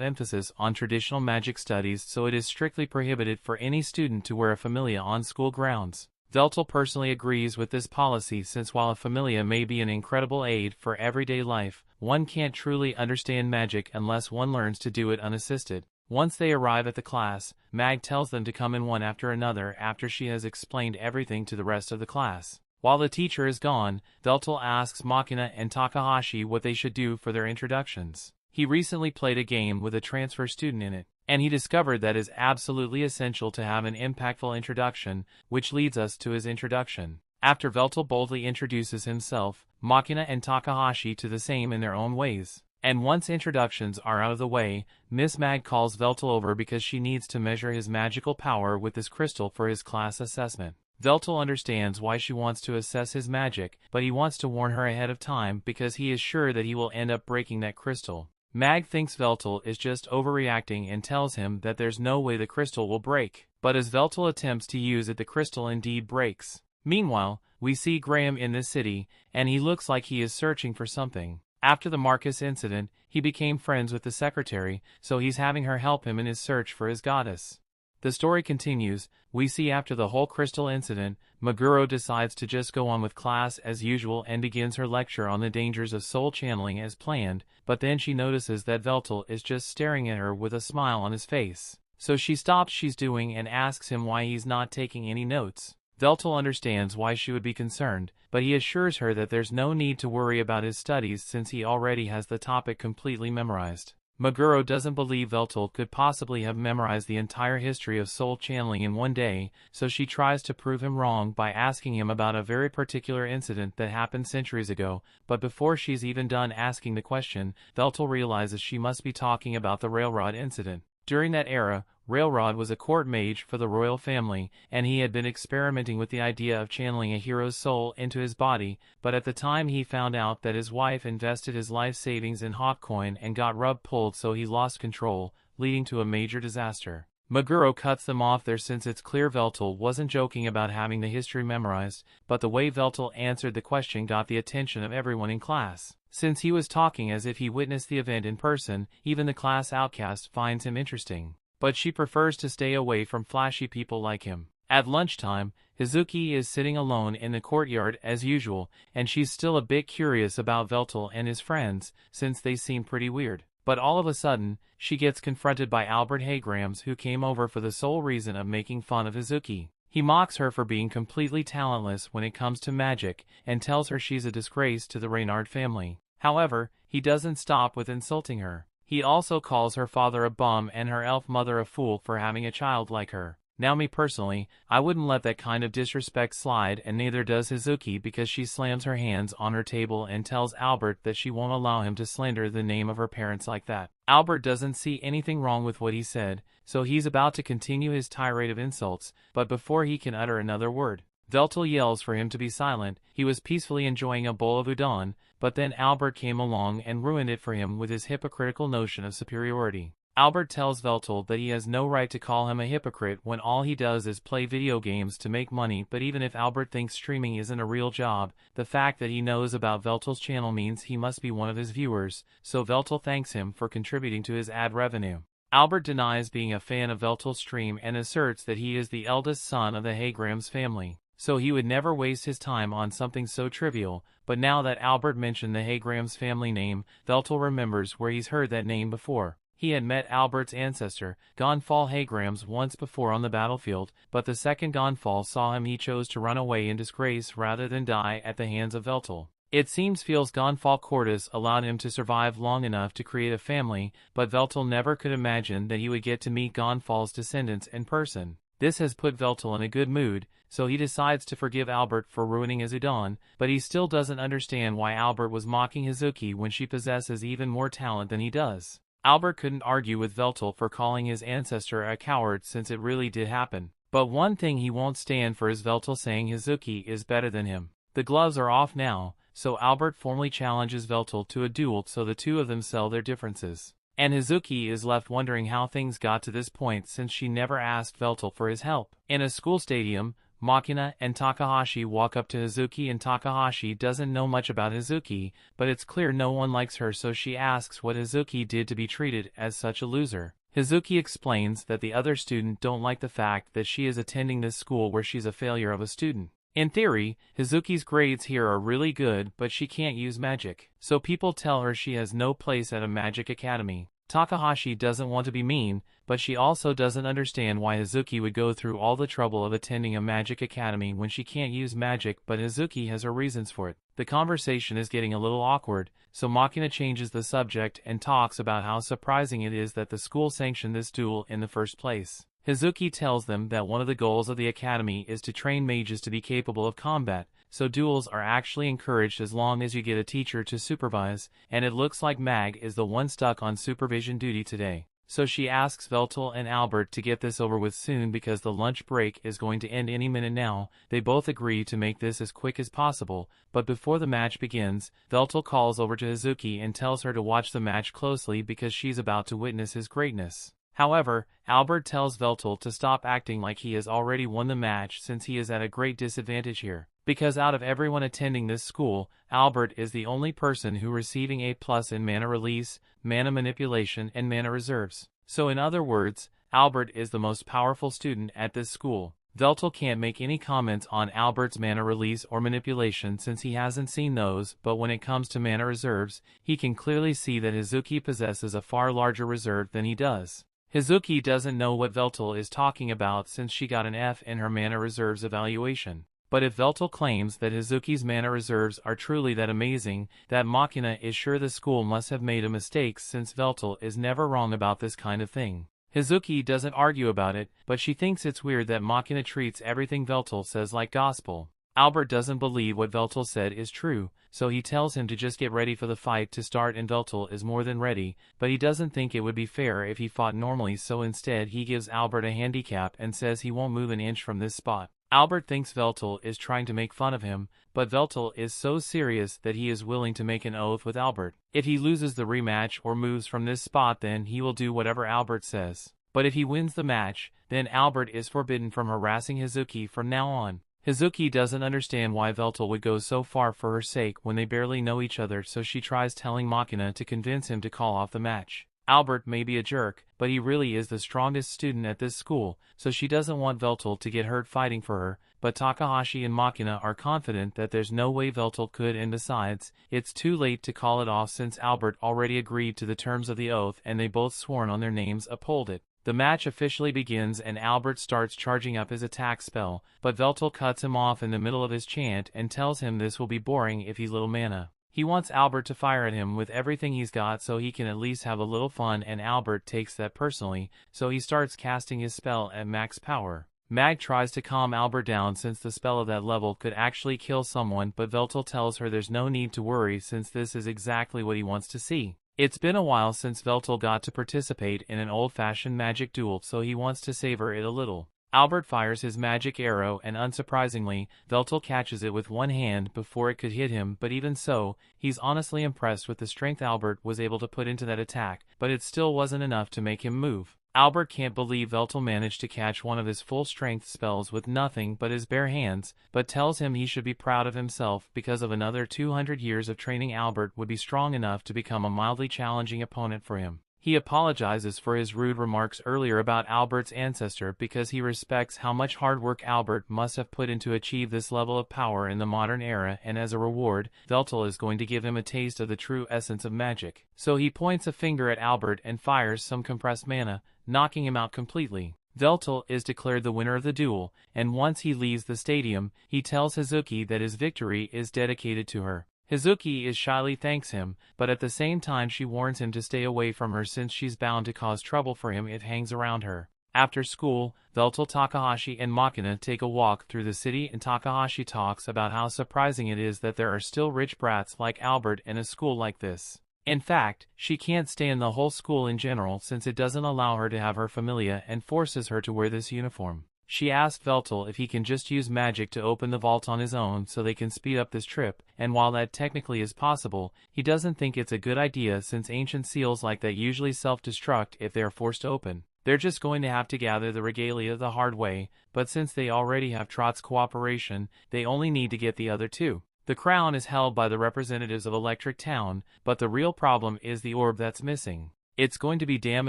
emphasis on traditional magic studies, so it is strictly prohibited for any student to wear a familia on school grounds. Veltol personally agrees with this policy since while a familia may be an incredible aid for everyday life, one can't truly understand magic unless one learns to do it unassisted. Once they arrive at the class, Mag tells them to come in one after another after she has explained everything to the rest of the class. While the teacher is gone, Veltol asks Machina and Takahashi what they should do for their introductions. He recently played a game with a transfer student in it, and he discovered that it is absolutely essential to have an impactful introduction, which leads us to his introduction. After Veltol boldly introduces himself, Machina and Takahashi do the same in their own ways. And once introductions are out of the way, Miss Mag calls Veltol over because she needs to measure his magical power with this crystal for his class assessment. Veltol understands why she wants to assess his magic, but he wants to warn her ahead of time because he is sure that he will end up breaking that crystal. Mag thinks Veltol is just overreacting and tells him that there's no way the crystal will break. But as Veltol attempts to use it, the crystal indeed breaks. Meanwhile, we see Graham in this city, and he looks like he is searching for something. After the Marcus incident, he became friends with the secretary, so he's having her help him in his search for his goddess. The story continues. We see after the whole crystal incident, Meguro decides to just go on with class as usual and begins her lecture on the dangers of soul channeling as planned, but then she notices that Veltol is just staring at her with a smile on his face. So she stops she's doing and asks him why he's not taking any notes. Veltol understands why she would be concerned, but he assures her that there's no need to worry about his studies since he already has the topic completely memorized. Meguro doesn't believe Veltol could possibly have memorized the entire history of soul channeling in one day, so she tries to prove him wrong by asking him about a very particular incident that happened centuries ago, but before she's even done asking the question, Veltol realizes she must be talking about the Railrod incident. During that era, Railrod was a court mage for the royal family, and he had been experimenting with the idea of channeling a hero's soul into his body, but at the time he found out that his wife invested his life savings in hot coin and got rug-pulled, so he lost control, leading to a major disaster. Meguro cuts them off there since it's clear Veltol wasn't joking about having the history memorized, but the way Veltol answered the question got the attention of everyone in class. Since he was talking as if he witnessed the event in person, even the class outcast finds him interesting. But she prefers to stay away from flashy people like him. At lunchtime, Hazuki is sitting alone in the courtyard as usual, and she's still a bit curious about Veltol and his friends, since they seem pretty weird. But all of a sudden, she gets confronted by Albert Haygrams, who came over for the sole reason of making fun of Hazuki. He mocks her for being completely talentless when it comes to magic, and tells her she's a disgrace to the Reynard family. However, he doesn't stop with insulting her. He also calls her father a bum and her elf mother a fool for having a child like her. Now me personally, I wouldn't let that kind of disrespect slide, and neither does Hazuki, because she slams her hands on her table and tells Albert that she won't allow him to slander the name of her parents like that. Albert doesn't see anything wrong with what he said, so he's about to continue his tirade of insults, but before he can utter another word, Veltol yells for him to be silent. He was peacefully enjoying a bowl of udon, but then Albert came along and ruined it for him with his hypocritical notion of superiority. Albert tells Veltol that he has no right to call him a hypocrite when all he does is play video games to make money, but even if Albert thinks streaming isn't a real job, the fact that he knows about Veltol's channel means he must be one of his viewers, so Veltol thanks him for contributing to his ad revenue. Albert denies being a fan of Veltol's stream and asserts that he is the eldest son of the Haygrams family, so he would never waste his time on something so trivial. But now that Albert mentioned the Haygrams family name, Veltol remembers where he's heard that name before. He had met Albert's ancestor, Gonfall Haygrams, once before on the battlefield, but the second Gonfall saw him, he chose to run away in disgrace rather than die at the hands of Veltol. It seems Gonfall Cordis allowed him to survive long enough to create a family, but Veltol never could imagine that he would get to meet Gonfall's descendants in person. This has put Veltol in a good mood, so he decides to forgive Albert for ruining his udon, but he still doesn't understand why Albert was mocking Hazuki when she possesses even more talent than he does. Albert couldn't argue with Veltol for calling his ancestor a coward since it really did happen. But one thing he won't stand for is Veltol saying Hazuki is better than him. The gloves are off now, so Albert formally challenges Veltol to a duel so the two of them settle their differences. And Hazuki is left wondering how things got to this point since she never asked Veltol for his help. In a school stadium, Machina and Takahashi walk up to Hazuki, and Takahashi doesn't know much about Hazuki, but it's clear no one likes her, so she asks what Hazuki did to be treated as such a loser. Hazuki explains that the other students don't like the fact that she is attending this school where she's a failure of a student. In theory, Hazuki's grades here are really good, but she can't use magic, so people tell her she has no place at a magic academy. Takahashi doesn't want to be mean, but she also doesn't understand why Hazuki would go through all the trouble of attending a magic academy when she can't use magic, but Hazuki has her reasons for it. The conversation is getting a little awkward, so Machina changes the subject and talks about how surprising it is that the school sanctioned this duel in the first place. Hazuki tells them that one of the goals of the academy is to train mages to be capable of combat, so duels are actually encouraged as long as you get a teacher to supervise, and it looks like Mag is the one stuck on supervision duty today. So she asks Veltol and Albert to get this over with soon because the lunch break is going to end any minute now. They both agree to make this as quick as possible, but before the match begins, Veltol calls over to Hazuki and tells her to watch the match closely because she's about to witness his greatness. However, Albert tells Veltol to stop acting like he has already won the match since he is at a great disadvantage here. Because out of everyone attending this school, Albert is the only person who receiving A+ in mana release, mana manipulation, and mana reserves. So in other words, Albert is the most powerful student at this school. Veltol can't make any comments on Albert's mana release or manipulation since he hasn't seen those, but when it comes to mana reserves, he can clearly see that Hazuki possesses a far larger reserve than he does. Hazuki doesn't know what Veltol is talking about since she got an F in her mana reserves evaluation. But if Veltol claims that Hazuki's mana reserves are truly that amazing, that Machina is sure the school must have made a mistake since Veltol is never wrong about this kind of thing. Hazuki doesn't argue about it, but she thinks it's weird that Machina treats everything Veltol says like gospel. Albert doesn't believe what Veltol said is true, so he tells him to just get ready for the fight to start, and Veltol is more than ready, but he doesn't think it would be fair if he fought normally, so instead he gives Albert a handicap and says he won't move an inch from this spot. Albert thinks Veltol is trying to make fun of him, but Veltol is so serious that he is willing to make an oath with Albert. If he loses the rematch or moves from this spot, then he will do whatever Albert says. But if he wins the match, then Albert is forbidden from harassing Hazuki from now on. Hazuki doesn't understand why Veltol would go so far for her sake when they barely know each other, so she tries telling Machina to convince him to call off the match. Albert may be a jerk, but he really is the strongest student at this school, so she doesn't want Veltol to get hurt fighting for her, but Takahashi and Machina are confident that there's no way Veltol could, and besides, it's too late to call it off since Albert already agreed to the terms of the oath and they both sworn on their names uphold it. The match officially begins and Albert starts charging up his attack spell, but Veltol cuts him off in the middle of his chant and tells him this will be boring if he's little mana. He wants Albert to fire at him with everything he's got so he can at least have a little fun, and Albert takes that personally, so he starts casting his spell at max power. Mag tries to calm Albert down since the spell of that level could actually kill someone, but Veltol tells her there's no need to worry since this is exactly what he wants to see. It's been a while since Veltol got to participate in an old-fashioned magic duel, so he wants to savor it a little. Albert fires his magic arrow and unsurprisingly, Veltol catches it with one hand before it could hit him, but even so, he's honestly impressed with the strength Albert was able to put into that attack, but it still wasn't enough to make him move. Albert can't believe Veltol managed to catch one of his full-strength spells with nothing but his bare hands, but tells him he should be proud of himself because of another 200 years of training. Albert would be strong enough to become a mildly challenging opponent for him. He apologizes for his rude remarks earlier about Albert's ancestor because he respects how much hard work Albert must have put in to achieve this level of power in the modern era, and as a reward, Veltol is going to give him a taste of the true essence of magic. So he points a finger at Albert and fires some compressed mana, knocking him out completely. Veltol is declared the winner of the duel, and once he leaves the stadium, he tells Hazuki that his victory is dedicated to her. Hazuki shyly thanks him, but at the same time she warns him to stay away from her since she's bound to cause trouble for him if he hangs around her. After school, Veltol, Takahashi, and Machina take a walk through the city, and Takahashi talks about how surprising it is that there are still rich brats like Albert in a school like this. In fact, she can't stand the whole school in general since it doesn't allow her to have her familia and forces her to wear this uniform. She asks Veltol if he can just use magic to open the vault on his own so they can speed up this trip, and while that technically is possible, he doesn't think it's a good idea since ancient seals like that usually self-destruct if they are forced open. They're just going to have to gather the regalia the hard way, but since they already have Trott's cooperation, they only need to get the other two. The crown is held by the representatives of Electric Town, but the real problem is the orb that's missing. It's going to be damn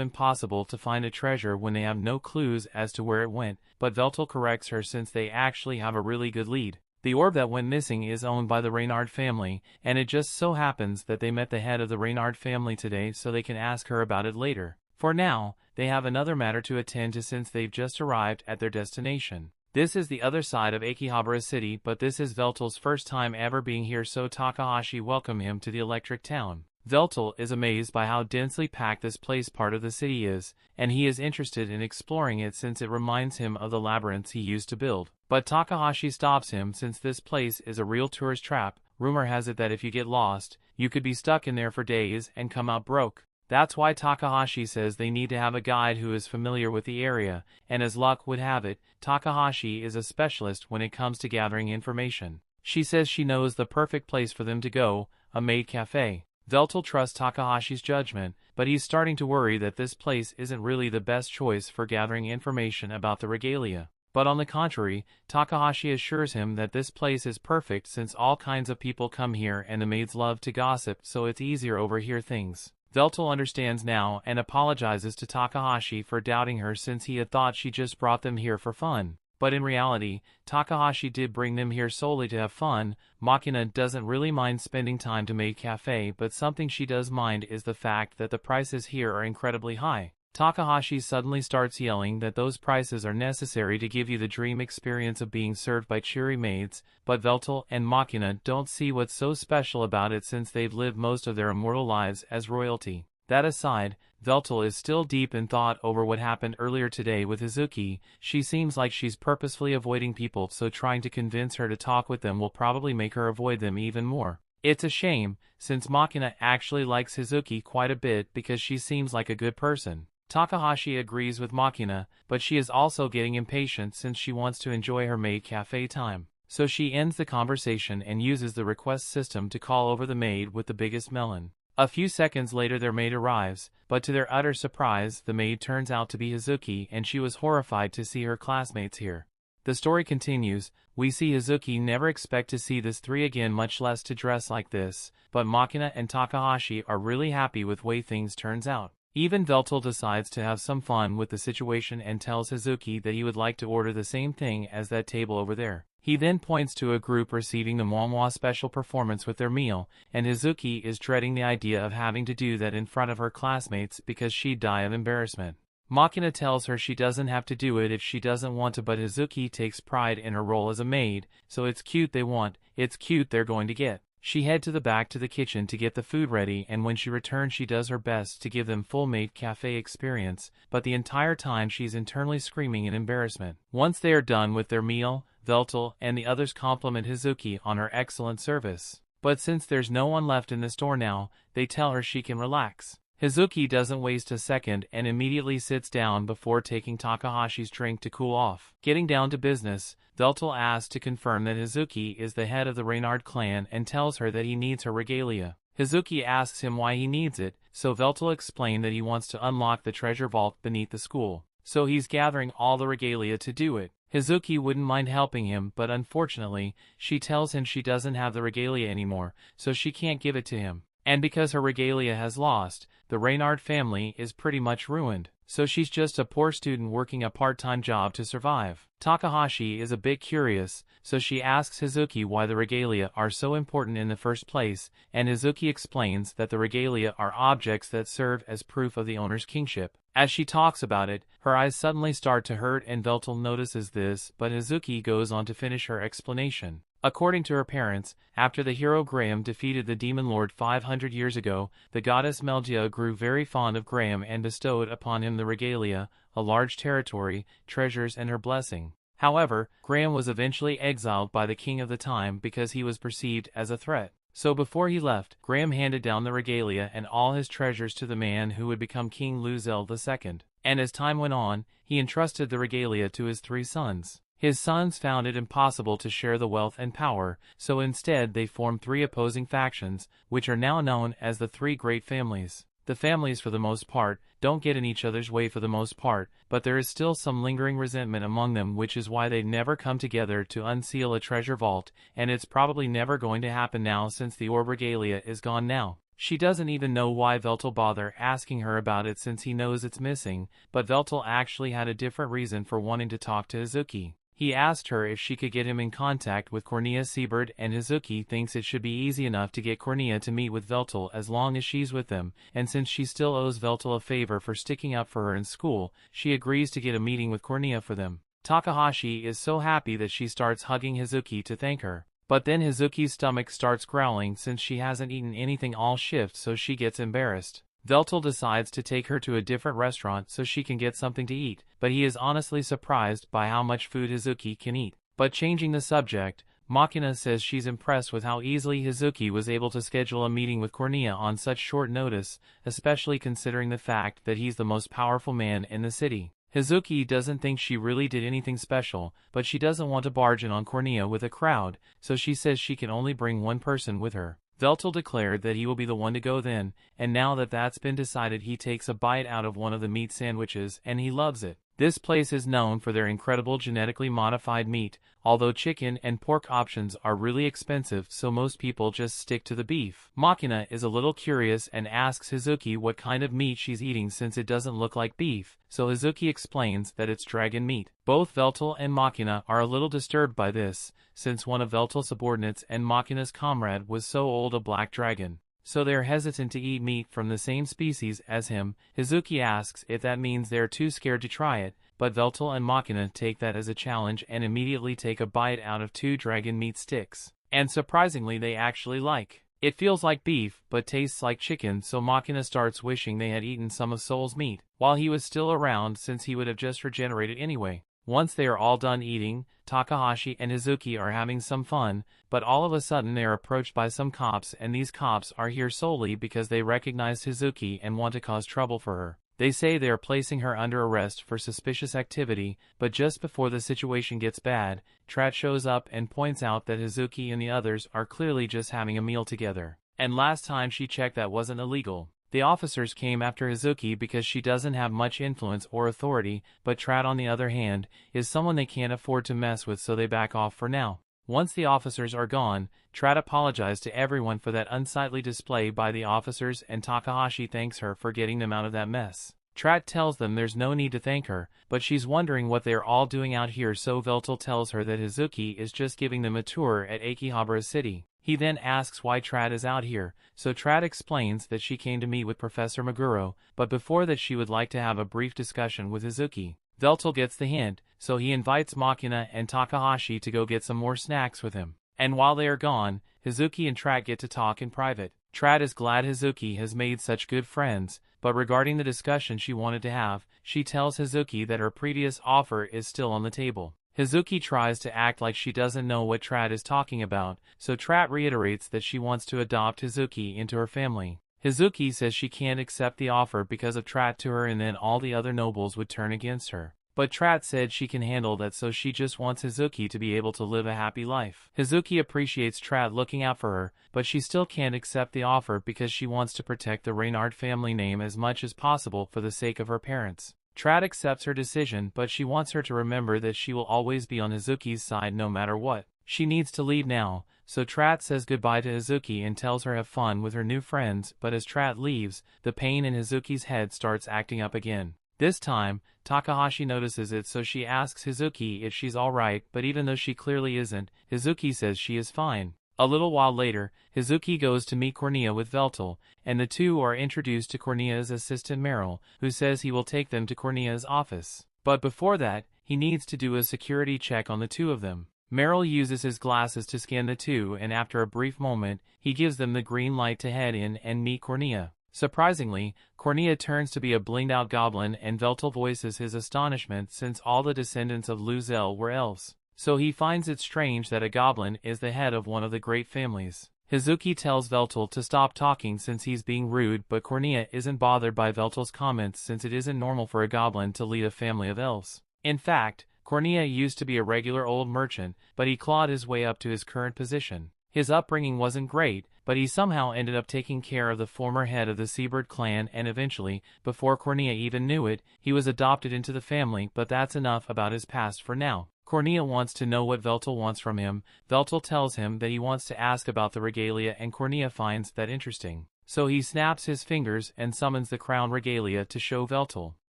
impossible to find a treasure when they have no clues as to where it went, but Veltol corrects her since they actually have a really good lead. The orb that went missing is owned by the Reynard family, and it just so happens that they met the head of the Reynard family today so they can ask her about it later. For now, they have another matter to attend to since they've just arrived at their destination. This is the other side of Akihabara City, but this is Veltol's first time ever being here, so Takahashi welcomed him to the Electric Town. Veltol is amazed by how densely packed this place part of the city is, and he is interested in exploring it since it reminds him of the labyrinths he used to build. But Takahashi stops him since this place is a real tourist trap. Rumor has it that if you get lost, you could be stuck in there for days and come out broke. That's why Takahashi says they need to have a guide who is familiar with the area, and as luck would have it, Takahashi is a specialist when it comes to gathering information. She says she knows the perfect place for them to go, a maid cafe. Veltol trusts Takahashi's judgment, but he's starting to worry that this place isn't really the best choice for gathering information about the regalia. But on the contrary, Takahashi assures him that this place is perfect since all kinds of people come here and the maids love to gossip, so it's easier to overhear things. Veltol understands now and apologizes to Takahashi for doubting her since he had thought she just brought them here for fun. But in reality, Takahashi did bring them here solely to have fun. Machina doesn't really mind spending time to Maid Cafe, but something she does mind is the fact that the prices here are incredibly high. Takahashi suddenly starts yelling that those prices are necessary to give you the dream experience of being served by cheery maids, but Veltol and Machina don't see what's so special about it since they've lived most of their immortal lives as royalty. That aside, Veltol is still deep in thought over what happened earlier today with Hazuki. She seems like she's purposefully avoiding people, so trying to convince her to talk with them will probably make her avoid them even more. It's a shame, since Machina actually likes Hazuki quite a bit because she seems like a good person. Takahashi agrees with Machina, but she is also getting impatient since she wants to enjoy her maid cafe time. So she ends the conversation and uses the request system to call over the maid with the biggest melon. A few seconds later their maid arrives, but to their utter surprise the maid turns out to be Hazuki, and she was horrified to see her classmates here. The story continues. We see Hazuki never expect to see this three again, much less to dress like this, but Machina and Takahashi are really happy with way things turns out. Even Veltol decides to have some fun with the situation and tells Hazuki that he would like to order the same thing as that table over there. He then points to a group receiving the Momo special performance with their meal, and Hazuki is dreading the idea of having to do that in front of her classmates because she'd die of embarrassment. Machina tells her she doesn't have to do it if she doesn't want to, but Hazuki takes pride in her role as a maid, so it's cute they want, it's cute they're going to get. She heads to the kitchen to get the food ready, and when she returns she does her best to give them full maid cafe experience, but the entire time she's internally screaming in embarrassment. Once they are done with their meal, Veltol and the others compliment Hazuki on her excellent service. But since there's no one left in the store now, they tell her she can relax. Hazuki doesn't waste a second and immediately sits down before taking Takahashi's drink to cool off. Getting down to business, Veltol asks to confirm that Hazuki is the head of the Reinhardt clan and tells her that he needs her regalia. Hazuki asks him why he needs it, so Veltol explains that he wants to unlock the treasure vault beneath the school. So he's gathering all the regalia to do it. Hazuki wouldn't mind helping him, but unfortunately, she tells him she doesn't have the regalia anymore, so she can't give it to him. And because her regalia has lost, the Reinhardt family is pretty much ruined. So she's just a poor student working a part-time job to survive. Takahashi is a bit curious, so she asks Hazuki why the regalia are so important in the first place, and Hazuki explains that the regalia are objects that serve as proof of the owner's kingship. As she talks about it, her eyes suddenly start to hurt and Veltol notices this, but Hazuki goes on to finish her explanation. According to her parents, after the hero Graham defeated the demon lord 500 years ago, the goddess Melgia grew very fond of Graham and bestowed upon him the regalia, a large territory, treasures and her blessing. However, Graham was eventually exiled by the king of the time because he was perceived as a threat. So before he left, Graham handed down the regalia and all his treasures to the man who would become King Luzel II. And as time went on, he entrusted the regalia to his 3 sons. His sons found it impossible to share the wealth and power, so instead they formed 3 opposing factions, which are now known as the 3 Great Families. The families for the most part don't get in each other's way for the most part, but there is still some lingering resentment among them, which is why they never come together to unseal a treasure vault, and it's probably never going to happen now since the orb regalia is gone now. She doesn't even know why Veltol bother asking her about it since he knows it's missing, but Veltol actually had a different reason for wanting to talk to Hazuki. He asked her if she could get him in contact with Cornea Seabird, and Hazuki thinks it should be easy enough to get Cornea to meet with Veltol as long as she's with them, and since she still owes Veltol a favor for sticking up for her in school, she agrees to get a meeting with Cornea for them. Takahashi is so happy that she starts hugging Hazuki to thank her. But then Hazuki's stomach starts growling since she hasn't eaten anything all shift, so she gets embarrassed. Veltol decides to take her to a different restaurant so she can get something to eat, but he is honestly surprised by how much food Hazuki can eat. But changing the subject, Machina says she's impressed with how easily Hazuki was able to schedule a meeting with Cornea on such short notice, especially considering the fact that he's the most powerful man in the city. Hazuki doesn't think she really did anything special, but she doesn't want to barge in on Cornea with a crowd, so she says she can only bring one person with her. Veltol declared that he will be the one to go then, and now that that's been decided he takes a bite out of one of the meat sandwiches and he loves it. This place is known for their incredible genetically modified meat, although chicken and pork options are really expensive, so most people just stick to the beef. Machina is a little curious and asks Hazuki what kind of meat she's eating since it doesn't look like beef, so Hazuki explains that it's dragon meat. Both Veltol and Machina are a little disturbed by this, since one of Veltol's subordinates and Machina's comrade was so old a black dragon. so they're hesitant to eat meat from the same species as him. Hazuki asks if that means they're too scared to try it, but Veltol and Machina take that as a challenge and immediately take a bite out of 2 dragon meat sticks. And surprisingly they actually like. It feels like beef, but tastes like chicken, so Machina starts wishing they had eaten some of Soul's meat while he was still around, since he would have just regenerated anyway. Once they are all done eating, Takahashi and Hazuki are having some fun, but all of a sudden they are approached by some cops, and these cops are here solely because they recognize Hazuki and want to cause trouble for her. They say they are placing her under arrest for suspicious activity, but just before the situation gets bad, Trat shows up and points out that Hazuki and the others are clearly just having a meal together. And last time she checked, that wasn't illegal. The officers came after Hazuki because she doesn't have much influence or authority, but Trat on the other hand, is someone they can't afford to mess with, so they back off for now. Once the officers are gone, Trat apologized to everyone for that unsightly display by the officers, and Takahashi thanks her for getting them out of that mess. Trat tells them there's no need to thank her, but she's wondering what they're all doing out here, so Veltol tells her that Hazuki is just giving them a tour at Akihabara City. He then asks why Trat is out here, so Trat explains that she came to meet with Professor Meguro, but before that she would like to have a brief discussion with Hazuki. Veltol gets the hint, so he invites Machina and Takahashi to go get some more snacks with him. And while they are gone, Hazuki and Trat get to talk in private. Trat is glad Hazuki has made such good friends, but regarding the discussion she wanted to have, she tells Hazuki that her previous offer is still on the table. Hazuki tries to act like she doesn't know what Trat is talking about, so Trat reiterates that she wants to adopt Hazuki into her family. Hazuki says she can't accept the offer because of Trat to her, and then all the other nobles would turn against her. But Trat said she can handle that, so she just wants Hazuki to be able to live a happy life. Hazuki appreciates Trat looking out for her, but she still can't accept the offer because she wants to protect the Reynard family name as much as possible for the sake of her parents. Trat accepts her decision, but she wants her to remember that she will always be on Hazuki's side no matter what. She needs to leave now, so Trat says goodbye to Hazuki and tells her have fun with her new friends, but as Trat leaves, the pain in Hazuki's head starts acting up again. This time, Takahashi notices it, so she asks Hazuki if she's alright, but even though she clearly isn't, Hazuki says she is fine. A little while later, Hazuki goes to meet Cornea with Veltol, and the two are introduced to Cornea's assistant Meryl, who says he will take them to Cornea's office. But before that, he needs to do a security check on the two of them. Meryl uses his glasses to scan the two, and after a brief moment, he gives them the green light to head in and meet Cornea. Surprisingly, Cornea turns to be a blinged-out goblin, and Veltol voices his astonishment since all the descendants of Luzel were elves. So he finds it strange that a goblin is the head of one of the great families. Hazuki tells Veltol to stop talking since he's being rude, but Cornea isn't bothered by Veltol's comments since it isn't normal for a goblin to lead a family of elves. In fact, Cornea used to be a regular old merchant, but he clawed his way up to his current position. His upbringing wasn't great, but he somehow ended up taking care of the former head of the Seabird clan, and eventually, before Cornea even knew it, he was adopted into the family. But that's enough about his past for now. Cornea wants to know what Veltol wants from him. Veltol tells him that he wants to ask about the regalia, and Cornea finds that interesting. So he snaps his fingers and summons the crown regalia to show Veltol.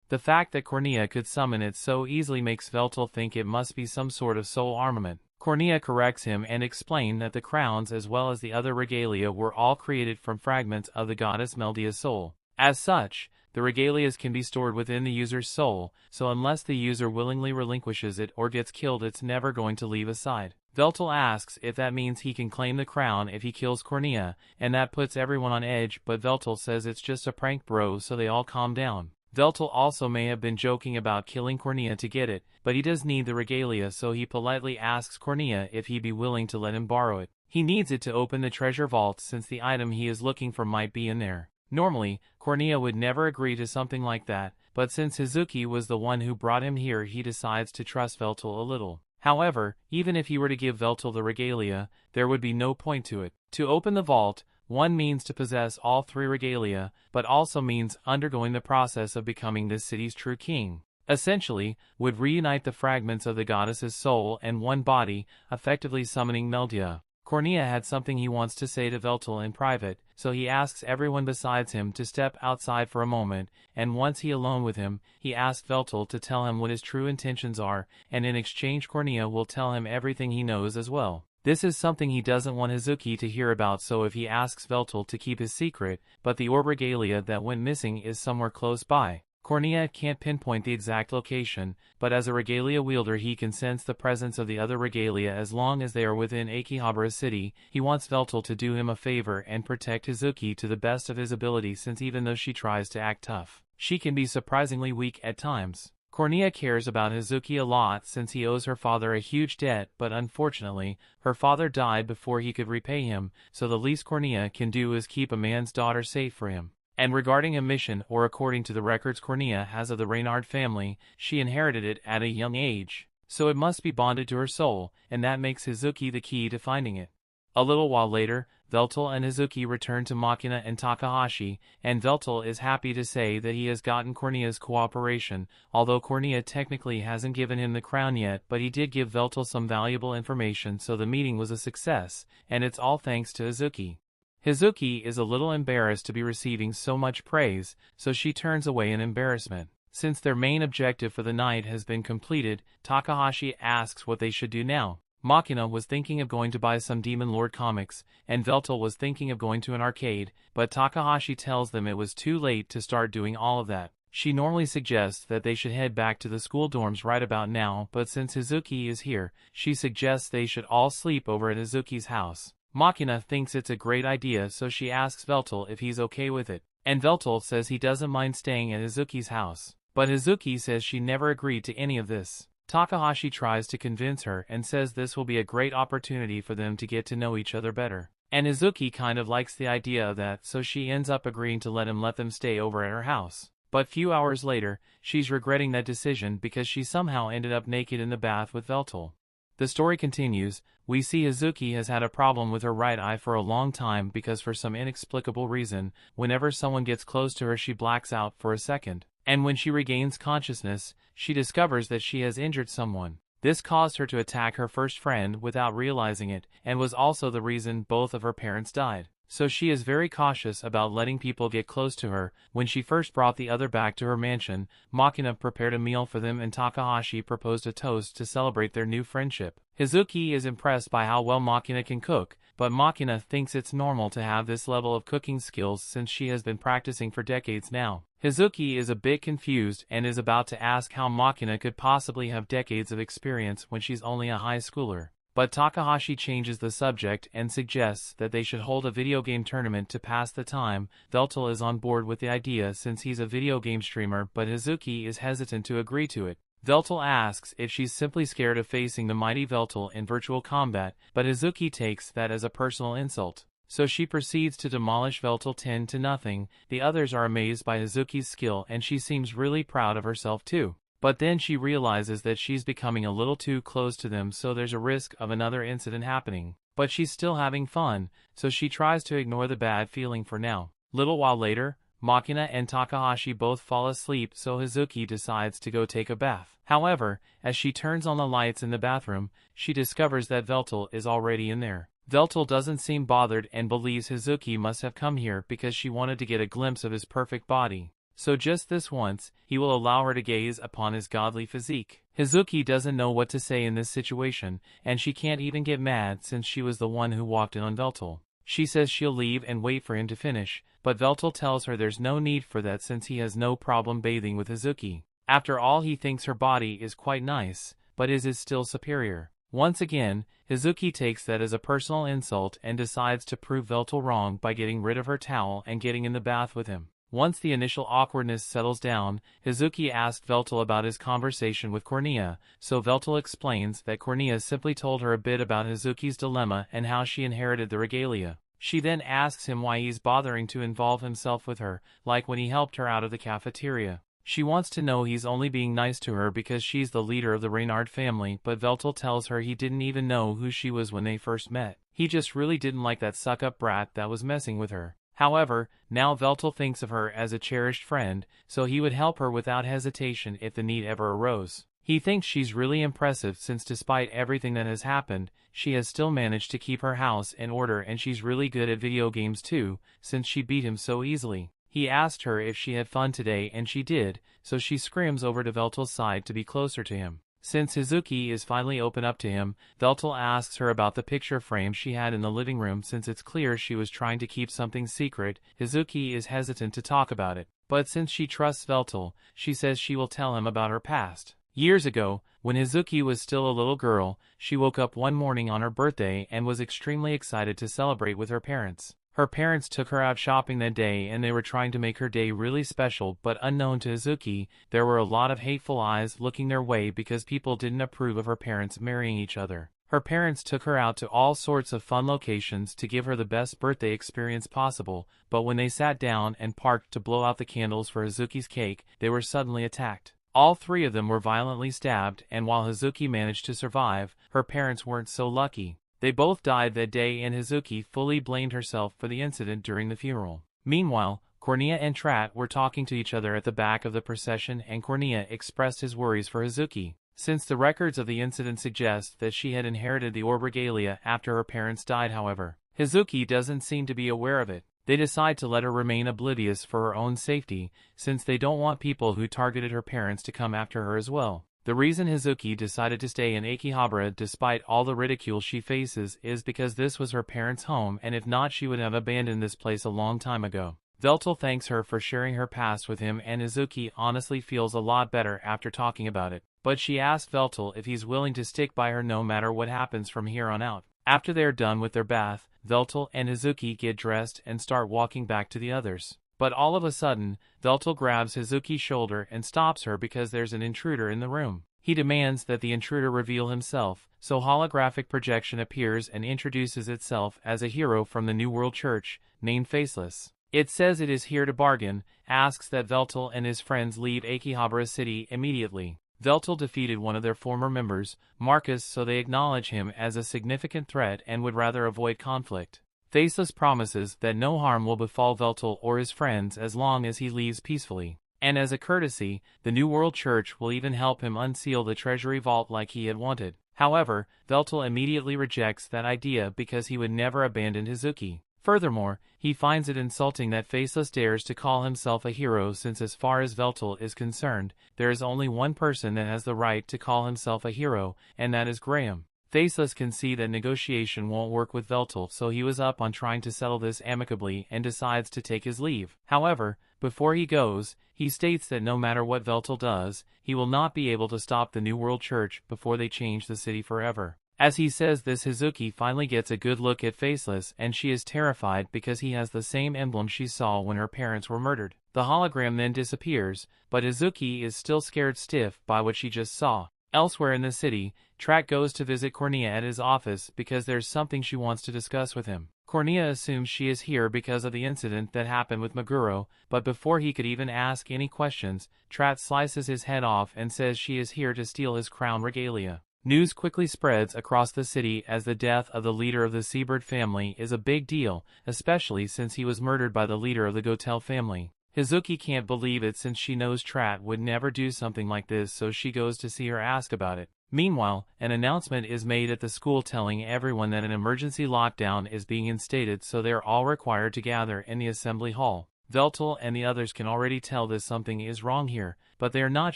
The fact that Cornea could summon it so easily makes Veltol think it must be some sort of soul armament. Cornea corrects him and explains that the crowns as well as the other regalia were all created from fragments of the goddess Meldia's soul. As such, the regalias can be stored within the user's soul, so unless the user willingly relinquishes it or gets killed, it's never going to leave aside. Veltol asks if that means he can claim the crown if he kills Cornea, and that puts everyone on edge, but Veltol says it's just a prank, bro, so they all calm down. Veltol also may have been joking about killing Cornea to get it, but he does need the regalia, so he politely asks Cornea if he'd be willing to let him borrow it. He needs it to open the treasure vault since the item he is looking for might be in there. Normally, Cornea would never agree to something like that, but since Hazuki was the one who brought him here, he decides to trust Veltol a little. However, even if he were to give Veltol the regalia, there would be no point to it. To open the vault, one means to possess all three regalia, but also means undergoing the process of becoming this city's true king. Essentially, would reunite the fragments of the goddess's soul and one body, effectively summoning Meldia. Cornea had something he wants to say to Veltol in private, so he asks everyone besides him to step outside for a moment, and once he alone with him, he asks Veltol to tell him what his true intentions are, and in exchange Cornea will tell him everything he knows as well. This is something he doesn't want Hazuki to hear about, so if he asks Veltol to keep his secret, but the orb regalia that went missing is somewhere close by. Cornea can't pinpoint the exact location, but as a regalia wielder he can sense the presence of the other regalia as long as they are within Akihabara City. He wants Veltol to do him a favor and protect Hazuki to the best of his ability, since even though she tries to act tough, she can be surprisingly weak at times. Cornea cares about Hazuki a lot since he owes her father a huge debt, but unfortunately, her father died before he could repay him, so the least Cornea can do is keep a man's daughter safe for him. And regarding a mission, or according to the records Cornea has of the Reinhardt family, she inherited it at a young age, so it must be bonded to her soul, and that makes Hazuki the key to finding it. A little while later, Veltol and Hazuki return to Machina and Takahashi, and Veltol is happy to say that he has gotten Cornea's cooperation, although Cornea technically hasn't given him the crown yet, but he did give Veltol some valuable information, so the meeting was a success, and it's all thanks to Hazuki. Hazuki is a little embarrassed to be receiving so much praise, so she turns away in embarrassment. Since their main objective for the night has been completed, Takahashi asks what they should do now. Machina was thinking of going to buy some Demon Lord comics, and Veltol was thinking of going to an arcade, but Takahashi tells them it was too late to start doing all of that. She normally suggests that they should head back to the school dorms right about now, but since Hazuki is here, she suggests they should all sleep over at Hazuki's house. Machina thinks it's a great idea, so she asks Veltol if he's okay with it, and Veltol says he doesn't mind staying at Hazuki's house. But Hazuki says she never agreed to any of this. Takahashi tries to convince her and says this will be a great opportunity for them to get to know each other better. And Hazuki kind of likes the idea of that, so she ends up agreeing to let them stay over at her house. But few hours later, she's regretting that decision because she somehow ended up naked in the bath with Veltol. The story continues. We see Hazuki has had a problem with her right eye for a long time because for some inexplicable reason, whenever someone gets close to her she blacks out for a second. And when she regains consciousness, she discovers that she has injured someone. This caused her to attack her first friend without realizing it, and was also the reason both of her parents died. So she is very cautious about letting people get close to her. When she first brought the other back to her mansion, Machina prepared a meal for them and Takahashi proposed a toast to celebrate their new friendship. Hazuki is impressed by how well Machina can cook, but Machina thinks it's normal to have this level of cooking skills since she has been practicing for decades now. Hazuki is a bit confused and is about to ask how Machina could possibly have decades of experience when she's only a high schooler. But Takahashi changes the subject and suggests that they should hold a video game tournament to pass the time. Veltol is on board with the idea since he's a video game streamer, but Hazuki is hesitant to agree to it. Veltol asks if she's simply scared of facing the mighty Veltol in virtual combat, but Hazuki takes that as a personal insult. So she proceeds to demolish Veltol 10-0. The others are amazed by Hazuki's skill and she seems really proud of herself too. But then she realizes that she's becoming a little too close to them, so there's a risk of another incident happening. But she's still having fun, so she tries to ignore the bad feeling for now. Little while later, Machina and Takahashi both fall asleep, so Hazuki decides to go take a bath. However, as she turns on the lights in the bathroom, she discovers that Veltol is already in there. Veltol doesn't seem bothered and believes Hazuki must have come here because she wanted to get a glimpse of his perfect body. So just this once, he will allow her to gaze upon his godly physique. Hazuki doesn't know what to say in this situation, and she can't even get mad since she was the one who walked in on Veltol. She says she'll leave and wait for him to finish, but Veltol tells her there's no need for that since he has no problem bathing with Hazuki. After all, he thinks her body is quite nice, but his is still superior. Once again, Hazuki takes that as a personal insult and decides to prove Veltol wrong by getting rid of her towel and getting in the bath with him. Once the initial awkwardness settles down, Hazuki asks Veltol about his conversation with Cornea, so Veltol explains that Cornea simply told her a bit about Hazuki's dilemma and how she inherited the regalia. She then asks him why he's bothering to involve himself with her, like when he helped her out of the cafeteria. She wants to know he's only being nice to her because she's the leader of the Reinhardt family, but Veltol tells her he didn't even know who she was when they first met. He just really didn't like that suck-up brat that was messing with her. However, now Veltol thinks of her as a cherished friend, so he would help her without hesitation if the need ever arose. He thinks she's really impressive since despite everything that has happened, she has still managed to keep her house in order, and she's really good at video games too, since she beat him so easily. He asked her if she had fun today and she did, so she scrims over to Veltol's side to be closer to him. Since Hazuki is finally open up to him, Veltol asks her about the picture frame she had in the living room. Since it's clear she was trying to keep something secret, Hazuki is hesitant to talk about it. But since she trusts Veltol, she says she will tell him about her past. Years ago, when Hazuki was still a little girl, she woke up one morning on her birthday and was extremely excited to celebrate with her parents. Her parents took her out shopping that day and they were trying to make her day really special, but unknown to Hazuki, there were a lot of hateful eyes looking their way because people didn't approve of her parents marrying each other. Her parents took her out to all sorts of fun locations to give her the best birthday experience possible, but when they sat down and parked to blow out the candles for Hazuki's cake, they were suddenly attacked. All three of them were violently stabbed, and while Hazuki managed to survive, her parents weren't so lucky. They both died that day and Hazuki fully blamed herself for the incident during the funeral. Meanwhile, Cornea and Trat were talking to each other at the back of the procession and Cornea expressed his worries for Hazuki. Since the records of the incident suggest that she had inherited the orb regalia after her parents died, however, Hazuki doesn't seem to be aware of it. They decide to let her remain oblivious for her own safety, since they don't want people who targeted her parents to come after her as well. The reason Hazuki decided to stay in Akihabara despite all the ridicule she faces is because this was her parents' home, and if not she would have abandoned this place a long time ago. Veltol thanks her for sharing her past with him and Hazuki honestly feels a lot better after talking about it. But she asks Veltol if he's willing to stick by her no matter what happens from here on out. After they're done with their bath, Veltol and Hazuki get dressed and start walking back to the others. But all of a sudden, Veltol grabs Hazuki's shoulder and stops her because there's an intruder in the room. He demands that the intruder reveal himself, so holographic projection appears and introduces itself as a hero from the New World Church, named Faceless. It says it is here to bargain, asks that Veltol and his friends leave Akihabara City immediately. Veltol defeated one of their former members, Marcus, so they acknowledge him as a significant threat and would rather avoid conflict. Faceless promises that no harm will befall Veltol or his friends as long as he leaves peacefully. And as a courtesy, the New World Church will even help him unseal the treasury vault like he had wanted. However, Veltol immediately rejects that idea because he would never abandon Hazuki. Furthermore, he finds it insulting that Faceless dares to call himself a hero since as far as Veltol is concerned, there is only one person that has the right to call himself a hero, and that is Graham. Faceless can see that negotiation won't work with Veltol, so he was up on trying to settle this amicably and decides to take his leave. However, before he goes, he states that no matter what Veltol does, he will not be able to stop the New World Church before they change the city forever. As he says this, Hazuki finally gets a good look at Faceless and she is terrified because he has the same emblem she saw when her parents were murdered. The hologram then disappears, but Hazuki is still scared stiff by what she just saw. Elsewhere in the city, Trat goes to visit Cornea at his office because there's something she wants to discuss with him. Cornea assumes she is here because of the incident that happened with Meguro, but before he could even ask any questions, Trat slices his head off and says she is here to steal his crown regalia. News quickly spreads across the city as the death of the leader of the Seabird family is a big deal, especially since he was murdered by the leader of the Gotel family. Hazuki can't believe it since she knows Trat would never do something like this, so she goes to see her ask about it. Meanwhile, an announcement is made at the school telling everyone that an emergency lockdown is being instated, so they are all required to gather in the assembly hall. Veltol and the others can already tell that something is wrong here, but they are not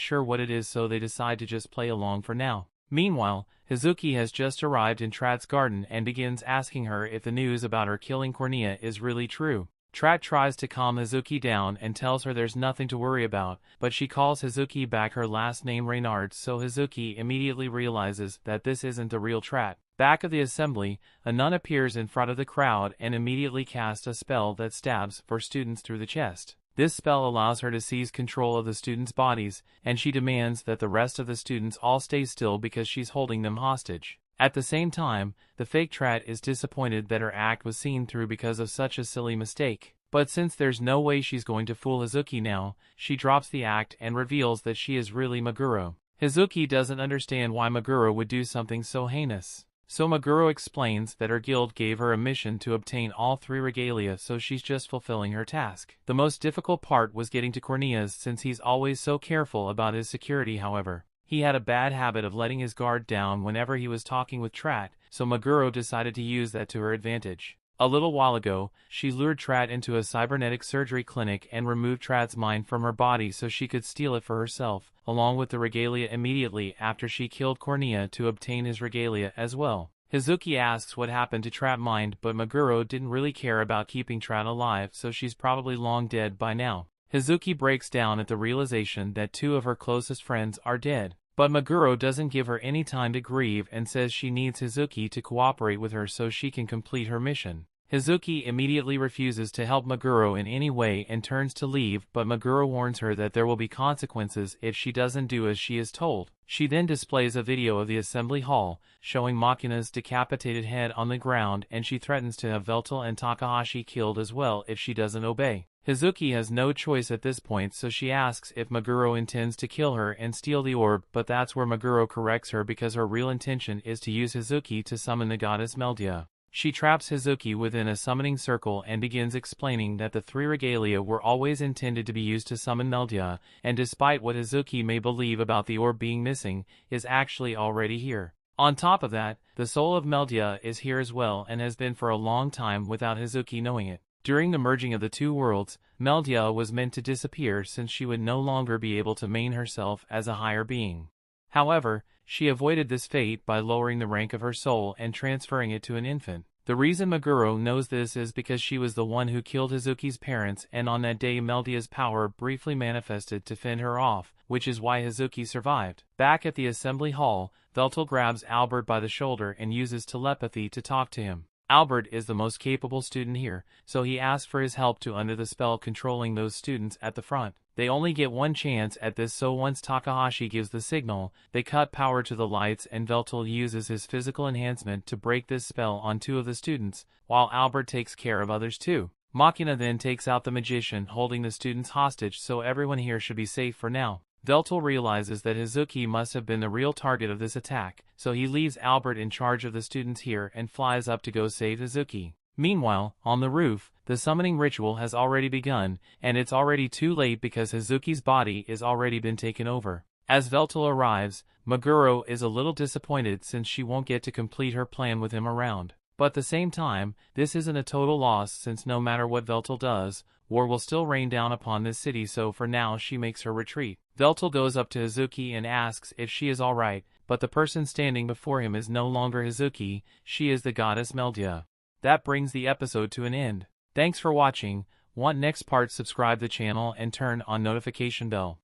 sure what it is, so they decide to just play along for now. Meanwhile, Hazuki has just arrived in Trat's garden and begins asking her if the news about her killing Cornea is really true. Trat tries to calm Hazuki down and tells her there's nothing to worry about, but she calls Hazuki back her last name Reynard, so Hazuki immediately realizes that this isn't the real Trat. Back of the assembly, a nun appears in front of the crowd and immediately casts a spell that stabs 4 students through the chest. This spell allows her to seize control of the students' bodies, and she demands that the rest of the students all stay still because she's holding them hostage. At the same time, the fake Trat is disappointed that her act was seen through because of such a silly mistake. But since there's no way she's going to fool Hazuki now, she drops the act and reveals that she is really Meguro. Hazuki doesn't understand why Meguro would do something so heinous. So Meguro explains that her guild gave her a mission to obtain all 3 regalia, so she's just fulfilling her task. The most difficult part was getting to Cornea's since he's always so careful about his security. However, he had a bad habit of letting his guard down whenever he was talking with Trat, so Meguro decided to use that to her advantage. A little while ago, she lured Trat into a cybernetic surgery clinic and removed Trat's mind from her body so she could steal it for herself, along with the regalia immediately after she killed Cornea to obtain his regalia as well. Hazuki asks what happened to Trat mind, but Meguro didn't really care about keeping Trat alive, so she's probably long dead by now. Hazuki breaks down at the realization that two of her closest friends are dead. But Meguro doesn't give her any time to grieve and says she needs Hazuki to cooperate with her so she can complete her mission. Hazuki immediately refuses to help Meguro in any way and turns to leave, but Meguro warns her that there will be consequences if she doesn't do as she is told. She then displays a video of the assembly hall, showing Machina's decapitated head on the ground, and she threatens to have Veltol and Takahashi killed as well if she doesn't obey. Hazuki has no choice at this point, so she asks if Meguro intends to kill her and steal the orb, but that's where Meguro corrects her because her real intention is to use Hazuki to summon the goddess Meldia. She traps Hazuki within a summoning circle and begins explaining that the three regalia were always intended to be used to summon Meldia, and despite what Hazuki may believe about the orb being missing, is actually already here. On top of that, the soul of Meldia is here as well and has been for a long time without Hazuki knowing it. During the merging of the two worlds, Meldia was meant to disappear since she would no longer be able to main herself as a higher being. However, she avoided this fate by lowering the rank of her soul and transferring it to an infant. The reason Meguro knows this is because she was the one who killed Hazuki's parents, and on that day Meldia's power briefly manifested to fend her off, which is why Hazuki survived. Back at the assembly hall, Veltol grabs Albert by the shoulder and uses telepathy to talk to him. Albert is the most capable student here, so he asks for his help to undo the spell controlling those students at the front. They only get one chance at this, so once Takahashi gives the signal, they cut power to the lights and Veltol uses his physical enhancement to break this spell on two of the students, while Albert takes care of others too. Machina then takes out the magician holding the students hostage, so everyone here should be safe for now. Veltol realizes that Hazuki must have been the real target of this attack, so he leaves Albert in charge of the students here and flies up to go save Hazuki. Meanwhile, on the roof, the summoning ritual has already begun, and it's already too late because Hazuki's body is already been taken over. As Veltol arrives, Meguro is a little disappointed since she won't get to complete her plan with him around. But at the same time, this isn't a total loss since no matter what Veltol does, war will still rain down upon this city, so for now she makes her retreat. Veltol goes up to Hazuki and asks if she is alright, but the person standing before him is no longer Hazuki, she is the goddess Meldia. That brings the episode to an end. Thanks for watching. Want next part? Subscribe the channel and turn on notification bell.